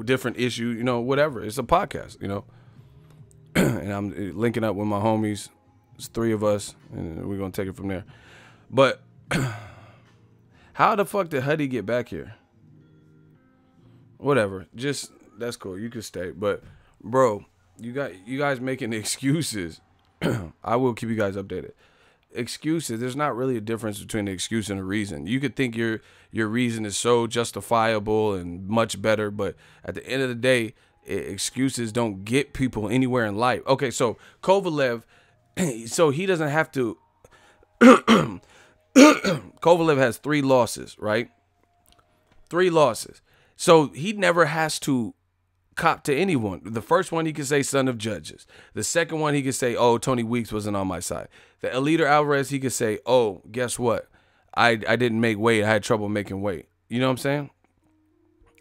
Speaker 1: different issues, you know, whatever. It's a podcast, you know. And I'm linking up with my homies. It's 3 of us, and we're gonna take it from there. But how the fuck did Huddy get back here? Whatever. Just, that's cool. You can stay. But bro, you guys making excuses. I will keep you guys updated. Excuses. There's not really a difference between an excuse and a reason. You could think your reason is so justifiable and much better, but at the end of the day, excuses don't get people anywhere in life. Okay, so Kovalev, so he doesn't have to. Kovalev has 3 losses, right? 3 losses. So he never has to cop to anyone. The first one, he could say son of judges. The second one, he could say, oh, Tony Weeks wasn't on my side. The Eliter Alvarez, he could say, oh, guess what? I didn't make weight. I had trouble making weight. You know what I'm saying?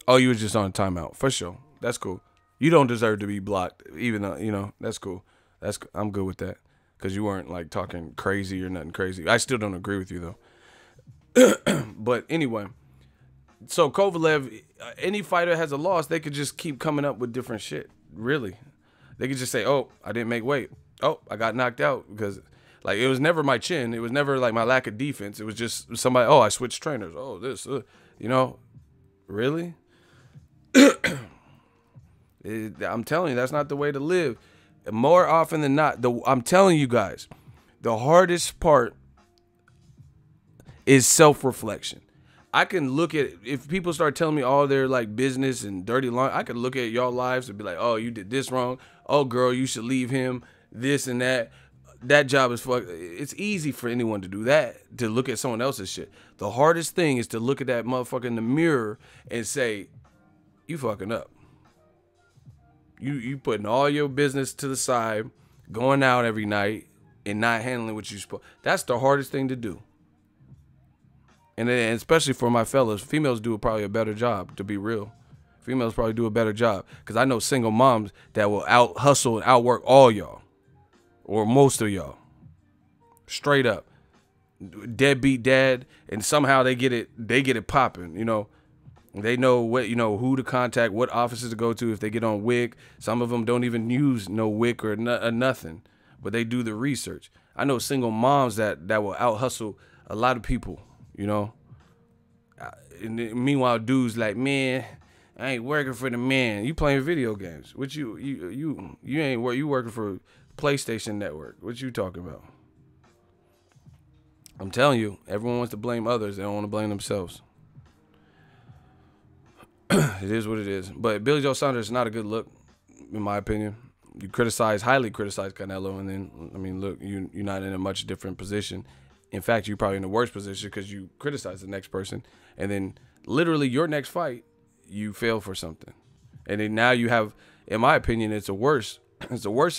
Speaker 1: Oh, you was just on timeout. For sure. That's cool. You don't deserve to be blocked, even though, you know, that's cool. I'm good with that, because you weren't like talking crazy or nothing crazy. I still don't agree with you though. But anyway, so Kovalev, any fighter has a loss, they could just keep coming up with different shit. Really, they could just say, "Oh, I didn't make weight. Oh, I got knocked out because, like, it was never my chin. It was never like my lack of defense. It was just somebody. Oh, I switched trainers. Oh, this, you know, really." I'm telling you, that's not the way to live. More often than not, I'm telling you guys, the hardest part is self-reflection. I can look at, if people start telling me all their like business and dirty line, I could look at y'all lives and be like, oh, you did this wrong. Oh, girl, you should leave him, this and that. that job is it's easy for anyone to do that, to look at someone else's shit. The hardest thing is to look at that motherfucker in the mirror and say, you fucking up. You putting all your business to the side, going out every night, and not handling what you're supposed. That's the hardest thing to do. And especially for my fellas, females do probably a better job, to be real. Females probably do a better job. Because I know single moms that will out hustle and outwork all y'all. Or most of y'all. Straight up. Deadbeat dad. And somehow they get it popping, you know. They know what, you know, who to contact, what offices to go to if they get on WIC. Some of them don't even use no WIC or nothing. But they do the research. I know single moms that will out hustle a lot of people, you know. And meanwhile, dudes like, man, I ain't working for the man. You playing video games. What you ain't work. You working for PlayStation Network. What you talking about? I'm telling you, everyone wants to blame others. They don't want to blame themselves. It is what it is. But Billy Joe Saunders is not a good look, in my opinion. You highly criticize Canelo, and then, I mean, look, you're not in a much different position. In fact, you're probably in a worse position because you criticize the next person, and then literally your next fight, you fail for something. And then now you have, in my opinion, it's a worse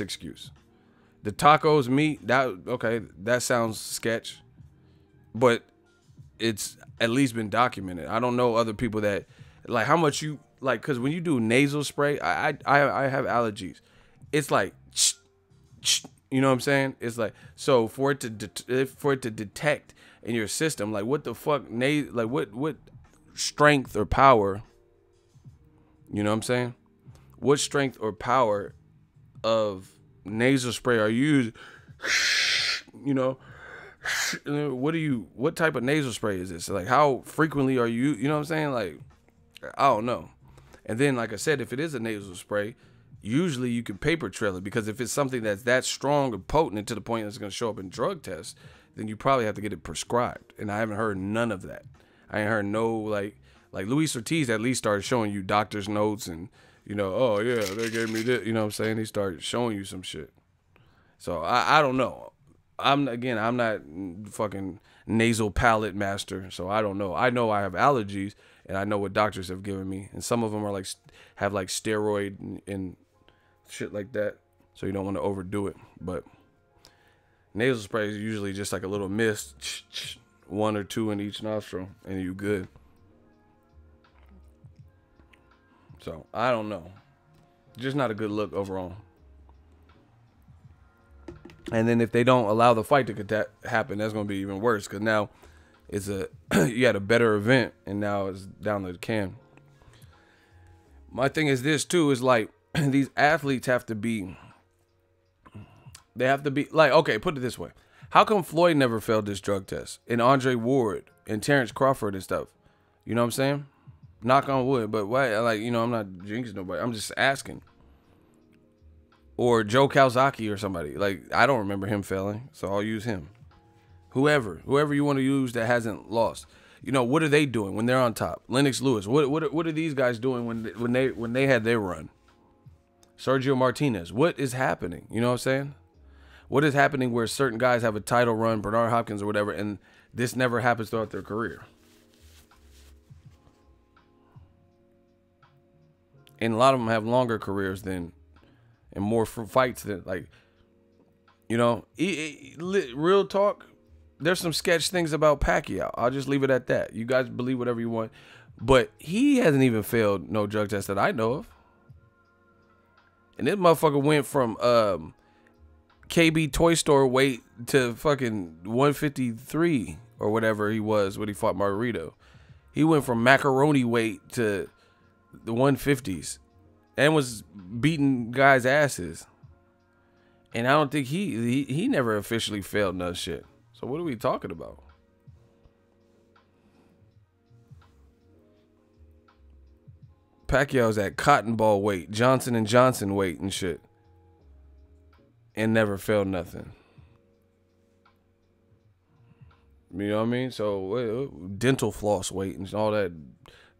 Speaker 1: excuse. The tacos, meat, that sounds sketch, but it's at least been documented. I don't know other people that, like, how much you, like, because when you do nasal spray, I have allergies. It's like, you know what I'm saying? It's like, so for it to detect in your system, like, what the fuck, like, what strength or power, you know what I'm saying? What strength or power of nasal spray are you using? You know, what type of nasal spray is this? Like, how frequently are you know what I'm saying? Like, I don't know. And then, like I said, if it is a nasal spray, usually you can paper trail it, because if it's something that's that strong or potent to the point that's going to show up in drug tests, then you probably have to get it prescribed. And I haven't heard none of that. I ain't heard no, like Luis Ortiz at least started showing you doctor's notes and, you know, oh yeah, they gave me this, you know what I'm saying? He started showing you some shit. So I don't know. I'm not fucking nasal palate master, so I don't know. I know I have allergies, and I know what doctors have given me, and some of them are like have like steroid and shit like that, so you don't want to overdo it. But nasal spray is usually just like a little mist, 1 or 2 in each nostril, and you good. So I don't know, just not a good look overall. And then if they don't allow the fight to happen, that's going to be even worse, because now it's you had a better event, and now it's down the can. My thing is this too, is like, these athletes have to be like, okay, put it this way. How come Floyd never failed this drug test, and Andre Ward and Terrence Crawford and stuff? You know what I'm saying? Knock on wood, but why? Like, you know, I'm not jinxing nobody. I'm just asking. Or Joe Calzaghe or somebody. Like, I don't remember him failing, so I'll use him. Whoever you want to use that hasn't lost. You know, what are they doing when they're on top? Lennox Lewis. What are these guys doing when they had their run? Sergio Martinez. What is happening? You know what I'm saying? What is happening where certain guys have a title run, Bernard Hopkins or whatever, and this never happens throughout their career? And a lot of them have longer careers than, and more fights than, like, you know, real talk. There's some sketch things about Pacquiao. I'll just leave it at that. You guys believe whatever you want, but he hasn't even failed no drug test that I know of. And this motherfucker went from KB Toy Store weight to fucking 153 or whatever he was when he fought Margarito. He went from macaroni weight to the 150s and was beating guys' asses. And I don't think he never officially failed none shit. So what are we talking about? Pacquiao's at cotton ball weight, Johnson & Johnson weight and shit, and never failed nothing. You know what I mean? So dental floss weight and all that,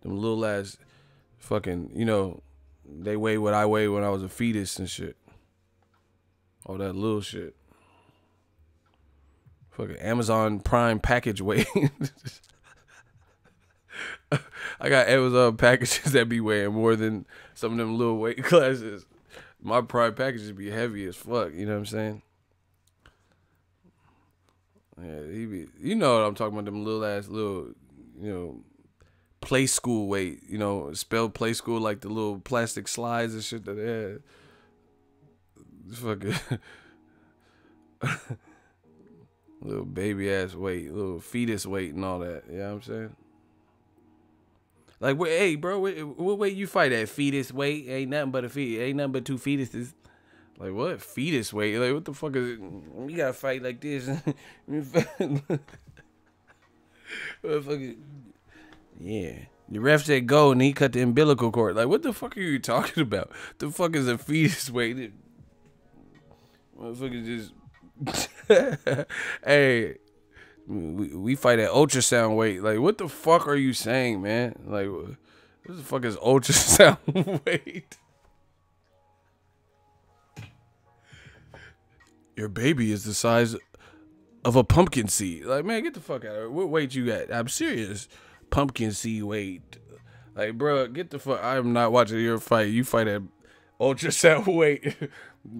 Speaker 1: them little ass fucking, you know, they weigh what I weighed when I was a fetus and shit. All that little shit. Fucking Amazon Prime package weight. I got Amazon packages that be weighing more than some of them little weight classes. My Prime packages be heavy as fuck. You know what I'm saying? Yeah, you know what I'm talking about, them little ass play school weight, spelled play school like the little plastic slides and shit that they had. Fucking little baby ass weight, little fetus weight and all that. You know what I'm saying? Like, hey, bro, what weight you fight at? Fetus weight? Ain't nothing but ain't nothing but two fetuses. Like, what? Fetus weight? Like, what the fuck is it? You gotta fight like this. Yeah. The ref said go, and he cut the umbilical cord. Like, what the fuck are you talking about? The fuck is a fetus weight? Motherfucker just... Hey, we fight at ultrasound weight. Like, what the fuck are you saying, man? Like, what the fuck is ultrasound weight? Your baby is the size of a pumpkin seed. Like, man, get the fuck out of here. What weight you got? I'm serious. Pumpkin seed weight. Like, bro, get the fuck. I am not watching your fight. You fight at ultrasound weight.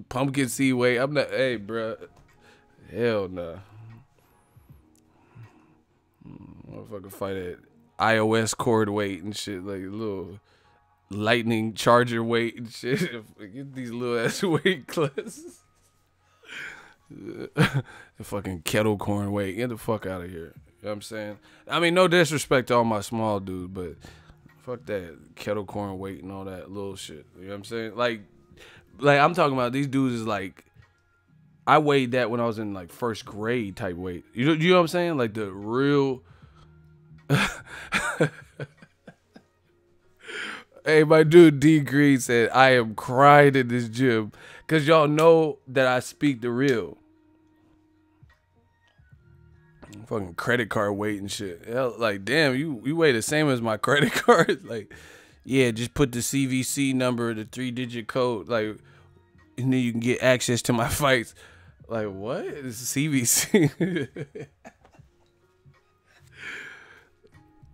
Speaker 1: Pumpkin seed weight. I'm not. Hey, bro. Hell no. Motherfucker fight at iOS cord weight and shit. Like, little lightning charger weight and shit. Get these little ass weight classes. The fucking kettle corn weight. Get the fuck out of here. You know what I'm saying? I mean, no disrespect to all my small dudes, but fuck that kettle corn weight and all that little shit. You know what I'm saying? Like I'm talking about these dudes is like, I weighed that when I was in like first grade type weight. You know what I'm saying? Like the real. Hey, my dude D Green said, I am crying in this gym because y'all know that I speak the real. Fucking credit card weight and shit. Hell, like, damn, you weigh the same as my credit card. Like, yeah, just put the CVC number, the 3-digit code, like, and then you can get access to my fights. Like, what is CVC?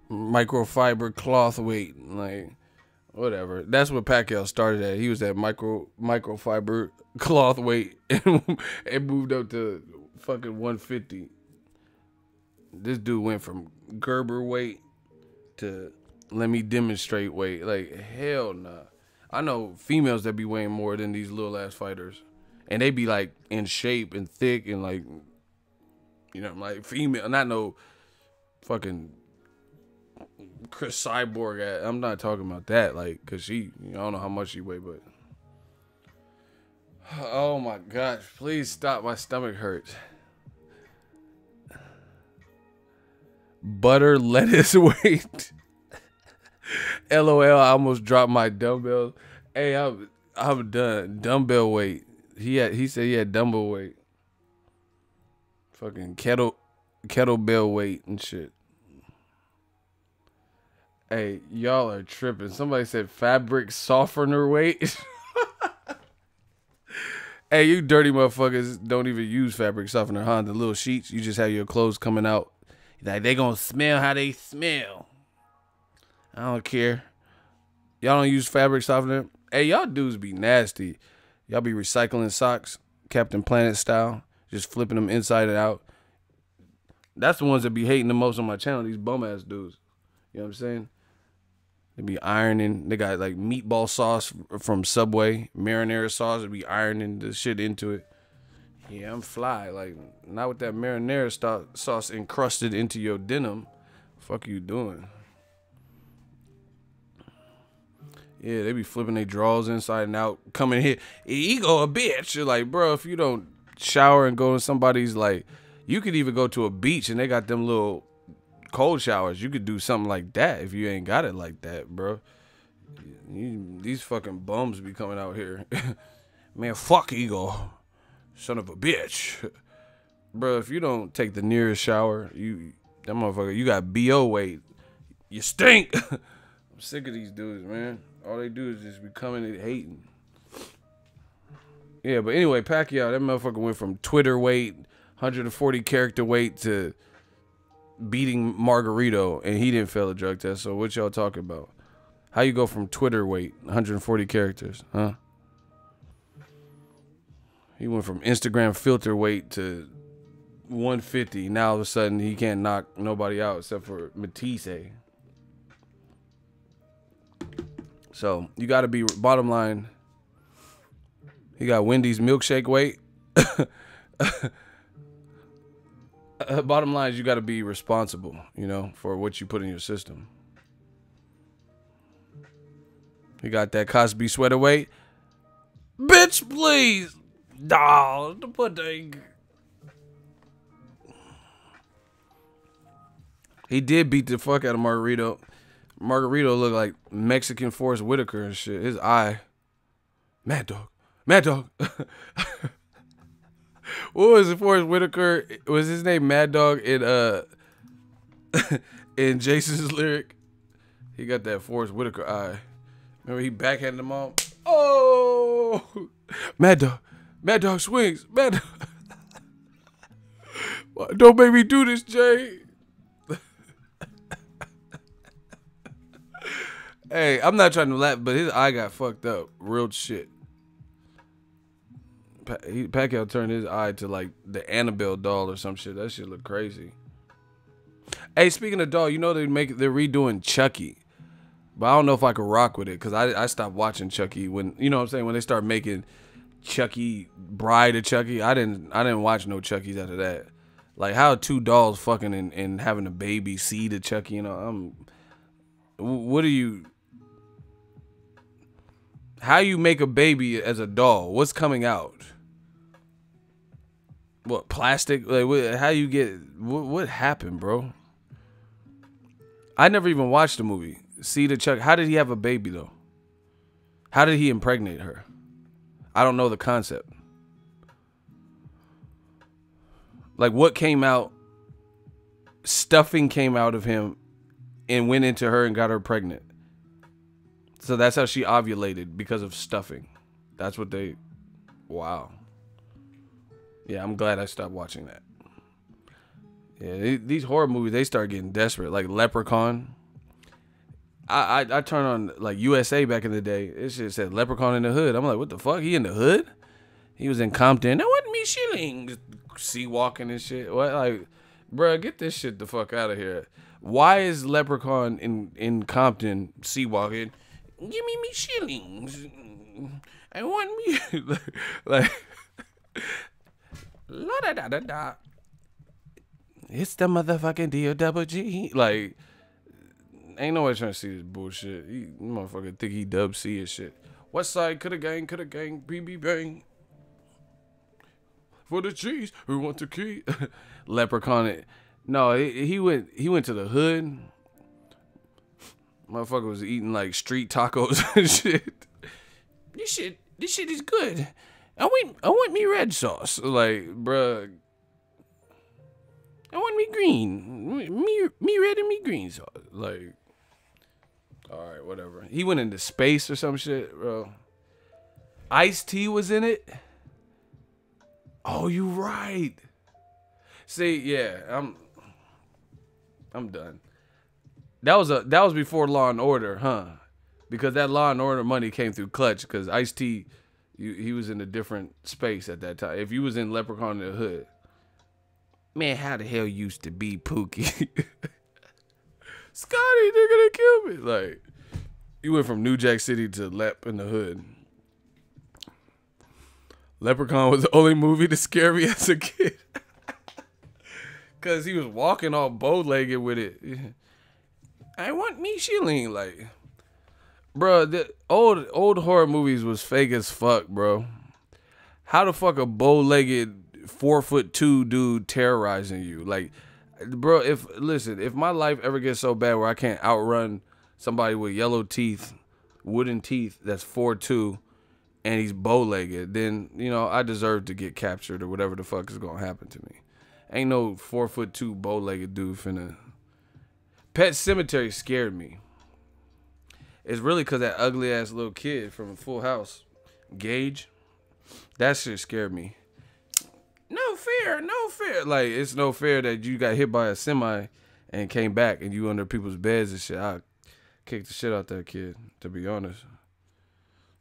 Speaker 1: Microfiber cloth weight, like, whatever. That's what Pacquiao started at. He was at microfiber cloth weight and moved up to fucking 150. This dude went from Gerber weight to let me demonstrate weight. Like, hell nah. I know females that be weighing more than these little ass fighters. And they be like in shape and thick and like, like female, not no fucking Chris Cyborg. I'm not talking about that, like, cause she, I don't know how much she weigh, but oh my gosh, please stop, my stomach hurts. Butter lettuce weight. LOL, I almost dropped my dumbbells. Hey, I'm done. Dumbbell weight. He said he had dumbbell weight. Fucking kettlebell weight and shit. Hey, y'all are tripping. Somebody said fabric softener weight. Hey, you dirty motherfuckers don't even use fabric softener, huh? The little sheets, you just have your clothes coming out. Like, they gonna smell how they smell. I don't care. Y'all don't use fabric softener. Hey, y'all dudes be nasty. Y'all be recycling socks, Captain Planet style, just flipping them inside and out. That's the ones that be hating the most on my channel, these bum ass dudes. You know what I'm saying? They be ironing. They got like meatball sauce from Subway, marinara sauce. They be ironing the shit into it. Yeah, I'm fly. Like, not with that marinara sauce encrusted into your denim. Fuck you doing? Yeah, they be flipping their drawers inside and out, coming here. Ego a bitch. You're like, bro, if you don't shower and go to somebody's, like, you could even go to a beach and they got them little cold showers. You could do something like that if you ain't got it like that, bro. These fucking bums be coming out here. Man, fuck Ego. Son of a bitch. Bro, if you don't take the nearest shower, that motherfucker, you got BO weight. You stink. I'm sick of these dudes, man. All they do is just be coming and hating. Yeah, but anyway, Pacquiao, that motherfucker went from Twitter weight, 140 character weight to beating Margarito, and he didn't fail a drug test. So what y'all talking about? How you go from Twitter weight, 140 characters, huh? He went from Instagram filter weight to 150. Now all of a sudden he can't knock nobody out except for Matisse. So you got to be, bottom line, he got Wendy's milkshake weight. Bottom line is you got to be responsible, you know, for what you put in your system. He got that Cosby sweater weight. Bitch, please. Dawg, the pudding. He did beat the fuck out of Margarito. Margarito looked like Mexican Forrest Whitaker and shit. His eye. Mad Dog. Mad Dog. What was it? Forrest Whitaker? Was his name Mad Dog in in Jason's lyric? He got that Forrest Whitaker eye. Remember he backhanded him all? Oh! Mad Dog. Mad Dog swings. Mad Dog. Don't make me do this, Jay. Hey, I'm not trying to laugh, but his eye got fucked up. Real shit. Pacquiao turned his eye to like the Annabelle doll or some shit. That shit look crazy. Hey, speaking of doll, you know they're redoing Chucky. But I don't know if I could rock with it because I stopped watching Chucky when, you know what I'm saying, when they start making Chucky, Bride of Chucky. I didn't watch no Chuckies after that. Like how two dolls fucking and having a baby seed of Chucky, you know, what are you, how you make a baby as a doll? What's coming out? What, plastic? Like, how you get, what happened, bro? I never even watched the movie. See the Chuck. How did he have a baby though? How did he impregnate her? I don't know the concept. Like what came out? Stuffing came out of him and went into her and got her pregnant. So that's how she ovulated, because of stuffing. That's what they, wow. Yeah, I'm glad I stopped watching that. Yeah, these horror movies, they start getting desperate. Like Leprechaun. I turned on like USA back in the day. It shit said Leprechaun in the Hood. I'm like, what the fuck? He in the hood? He was in Compton. That wasn't me shilling. Sea walking and shit. What? Like, bruh, get this shit the fuck out of here. Why is Leprechaun in Compton sea walking? Give me shillings. I want me like la da da da da. It's the motherfucking D-O-double-G. Like, ain't nobody trying to see this bullshit. He motherfucker think he dub C and shit. West side coulda gang, BB bang. For the cheese, who want the key? Leprechaun. No, he went to the hood. Motherfucker was eating like street tacos and shit. This shit is good. I want me red sauce. Like, bruh. I want me green. Me red and me green sauce. Like, alright, whatever. He went into space or some shit, bro. Ice-T was in it. Oh, you right. See, yeah, I'm done. That was before Law and Order, huh? Because that Law and Order money came through Clutch. Because Ice-T, he was in a different space at that time. If you was in Leprechaun in the Hood, man, how the hell used to be Pookie? Scotty, they're gonna kill me. Like, you went from New Jack City to Lep in the Hood. Leprechaun was the only movie to scare me as a kid. Cause he was walking all bow-legged with it. I want me shilling. Like, bro, the old horror movies was fake as fuck, bro. How the fuck a bow-legged 4'2" dude terrorizing you? Like, bro, if my life ever gets so bad where I can't outrun somebody with yellow teeth, wooden teeth, that's 4'2", and he's bow-legged, then, you know, I deserve to get captured or whatever the fuck is gonna happen to me. Ain't no 4'2" bow-legged dude finna. Pet Cemetery scared me. It's really cause that ugly ass little kid from Full House, Gage, that shit scared me. no fear, no fear. Like, it's no fear that you got hit by a semi and came back and you under people's beds and shit. I kicked the shit out that kid, to be honest.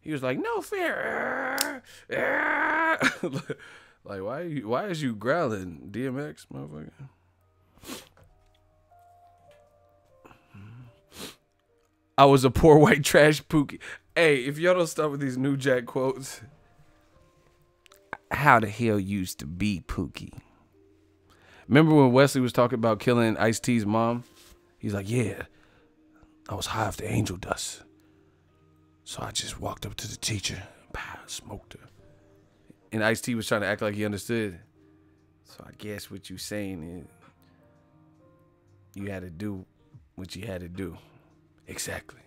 Speaker 1: He was like, no fear. Like, why is you growling, DMX, motherfucker? I was a poor white trash Pookie. Hey, if y'all don't stop with these New Jack quotes, how the hell used to be Pookie? Remember when Wesley was talking about killing Ice-T's mom? He's like, yeah, I was high off the angel dust. So I just walked up to the teacher, smoked her. And Ice-T was trying to act like he understood. So I guess what you saying is you had to do what you had to do. Exactly.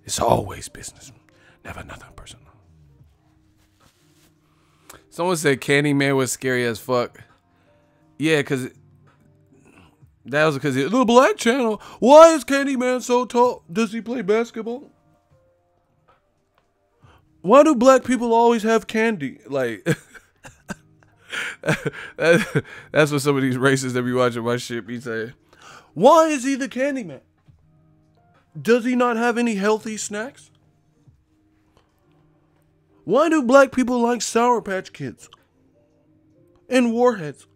Speaker 1: It's always business, never nothing personal. Someone said Candyman was scary as fuck. Yeah, because that was because the Black Channel. Why is Candyman so tall? Does he play basketball? Why do black people always have candy? Like, that's what some of these racists that be watching my shit be saying. Why is he the Candyman? Does he not have any healthy snacks? Why do black people like Sour Patch Kids and Warheads?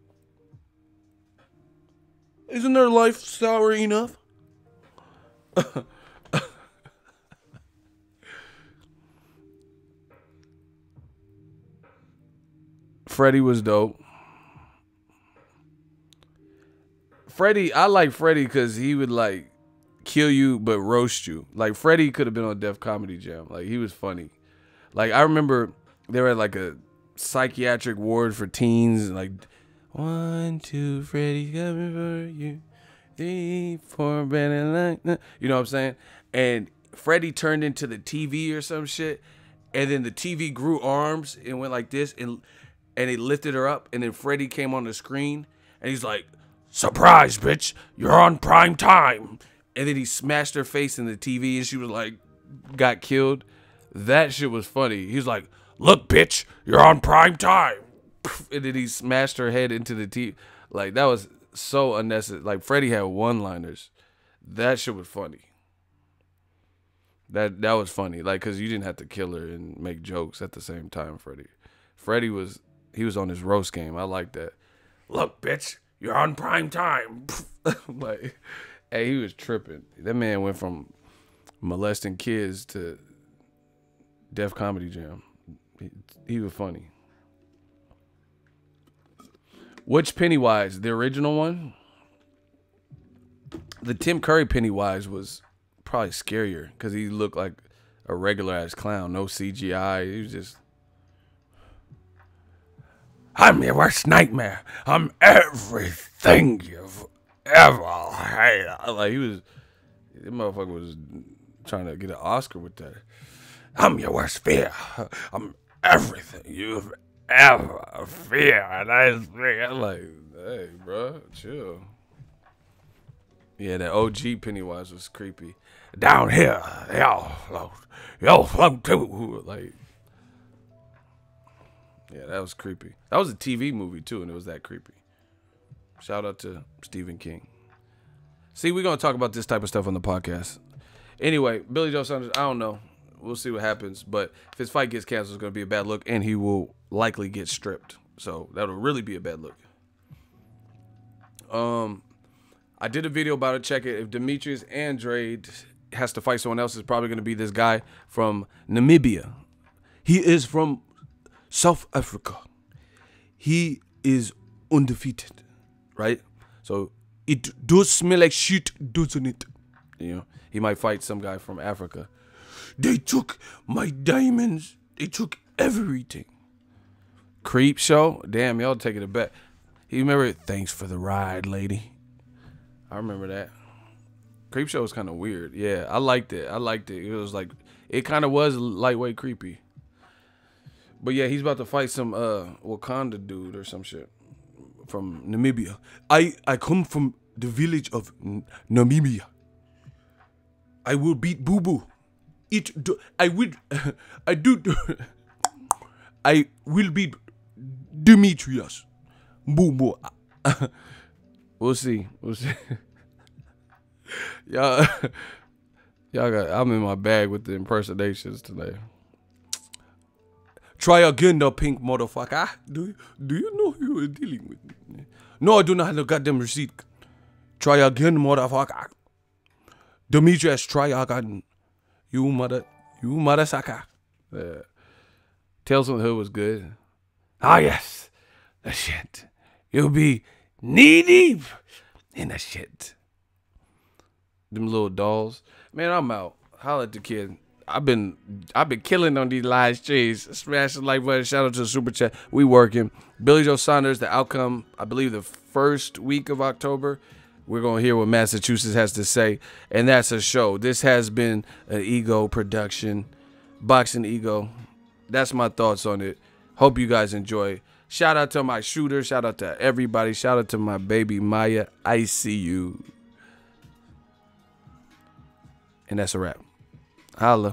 Speaker 1: Isn't their life sour enough? Freddie was dope. I like Freddie because he would like kill you but roast you. Like Freddie could have been on Def Comedy Jam. Like he was funny. Like I remember they were at like a psychiatric ward for teens. Like 1, 2, Freddie coming for you. 3, 4, better like. You know what I'm saying? And Freddie turned into the TV or some shit. And then the TV grew arms and went like this and it lifted her up. And then Freddie came on the screen and he's like, surprise, bitch, you're on prime time. And then he smashed her face in the TV and she was like, got killed. That shit was funny. He was like, look, bitch, you're on prime time. And then he smashed her head into the TV. Like, that was so unnecessary. Like, Freddie had one-liners. That shit was funny. That was funny. Like, because you didn't have to kill her and make jokes at the same time, Freddie. Freddie was on his roast game. I like that. Look, bitch, you're on prime time. Like, hey, he was tripping. That man went from molesting kids to Def Comedy Jam. He was funny. Which Pennywise? The original one? The Tim Curry Pennywise was probably scarier because he looked like a regular ass clown. No CGI. He was just... I'm your worst nightmare. I'm everything you've ever had. Like, that motherfucker was trying to get an Oscar with that. I'm your worst fear. I'm everything you've ever feared. I'm like, hey, bro, chill. Yeah, that OG Pennywise was creepy. Down here, y'all float too. Like, yeah, that was creepy. That was a TV movie too, and it was that creepy. Shout out to Stephen King. See, we're gonna talk about this type of stuff on the podcast. Anyway, Billy Joe Saunders, I don't know. We'll see what happens. But if his fight gets canceled, it's going to be a bad look. And he will likely get stripped. So that'll really be a bad look. I did a video about it. Check it. If Demetrius Andrade has to fight someone else, it's probably going to be this guy from Namibia. He is from South Africa. He is undefeated. Right? So it does smell like shit, doesn't it? You know, he might fight some guy from Africa. They took my diamonds. They took everything. Creep show? Damn, y'all taking it back. You remember it? Thanks for the ride, lady. I remember that. Creep show was kind of weird. Yeah, I liked it. It was like, it kind of was lightweight creepy. But yeah, he's about to fight some Wakanda dude or some shit from Namibia. I come from the village of Namibia. I will beat Boo Boo. I will beat Demetrius. Boom, boom. We'll see. We'll see. Y'all got. I'm in my bag with the impersonations today. Try again, the pink motherfucker. Do you know who you're dealing with? No, I do not have the goddamn receipt. Try again, motherfucker. Demetrius, try again. You mother sucker. Tales from the Hood was good. Ah, yes. The shit. You'll be knee deep in the shit. Them little dolls. Man, I'm out. Holla at the kid. I've been killing on these live streams. Smash the like button. Shout out to the super chat. We working. Billy Joe Saunders, the outcome, I believe the first week of October. We're going to hear what Massachusetts has to say. And that's a show. This has been an Ego production. Boxing Ego. That's my thoughts on it. Hope you guys enjoy. Shout out to my shooter. Shout out to everybody. Shout out to my baby Maya. I see you. And that's a wrap. Holla.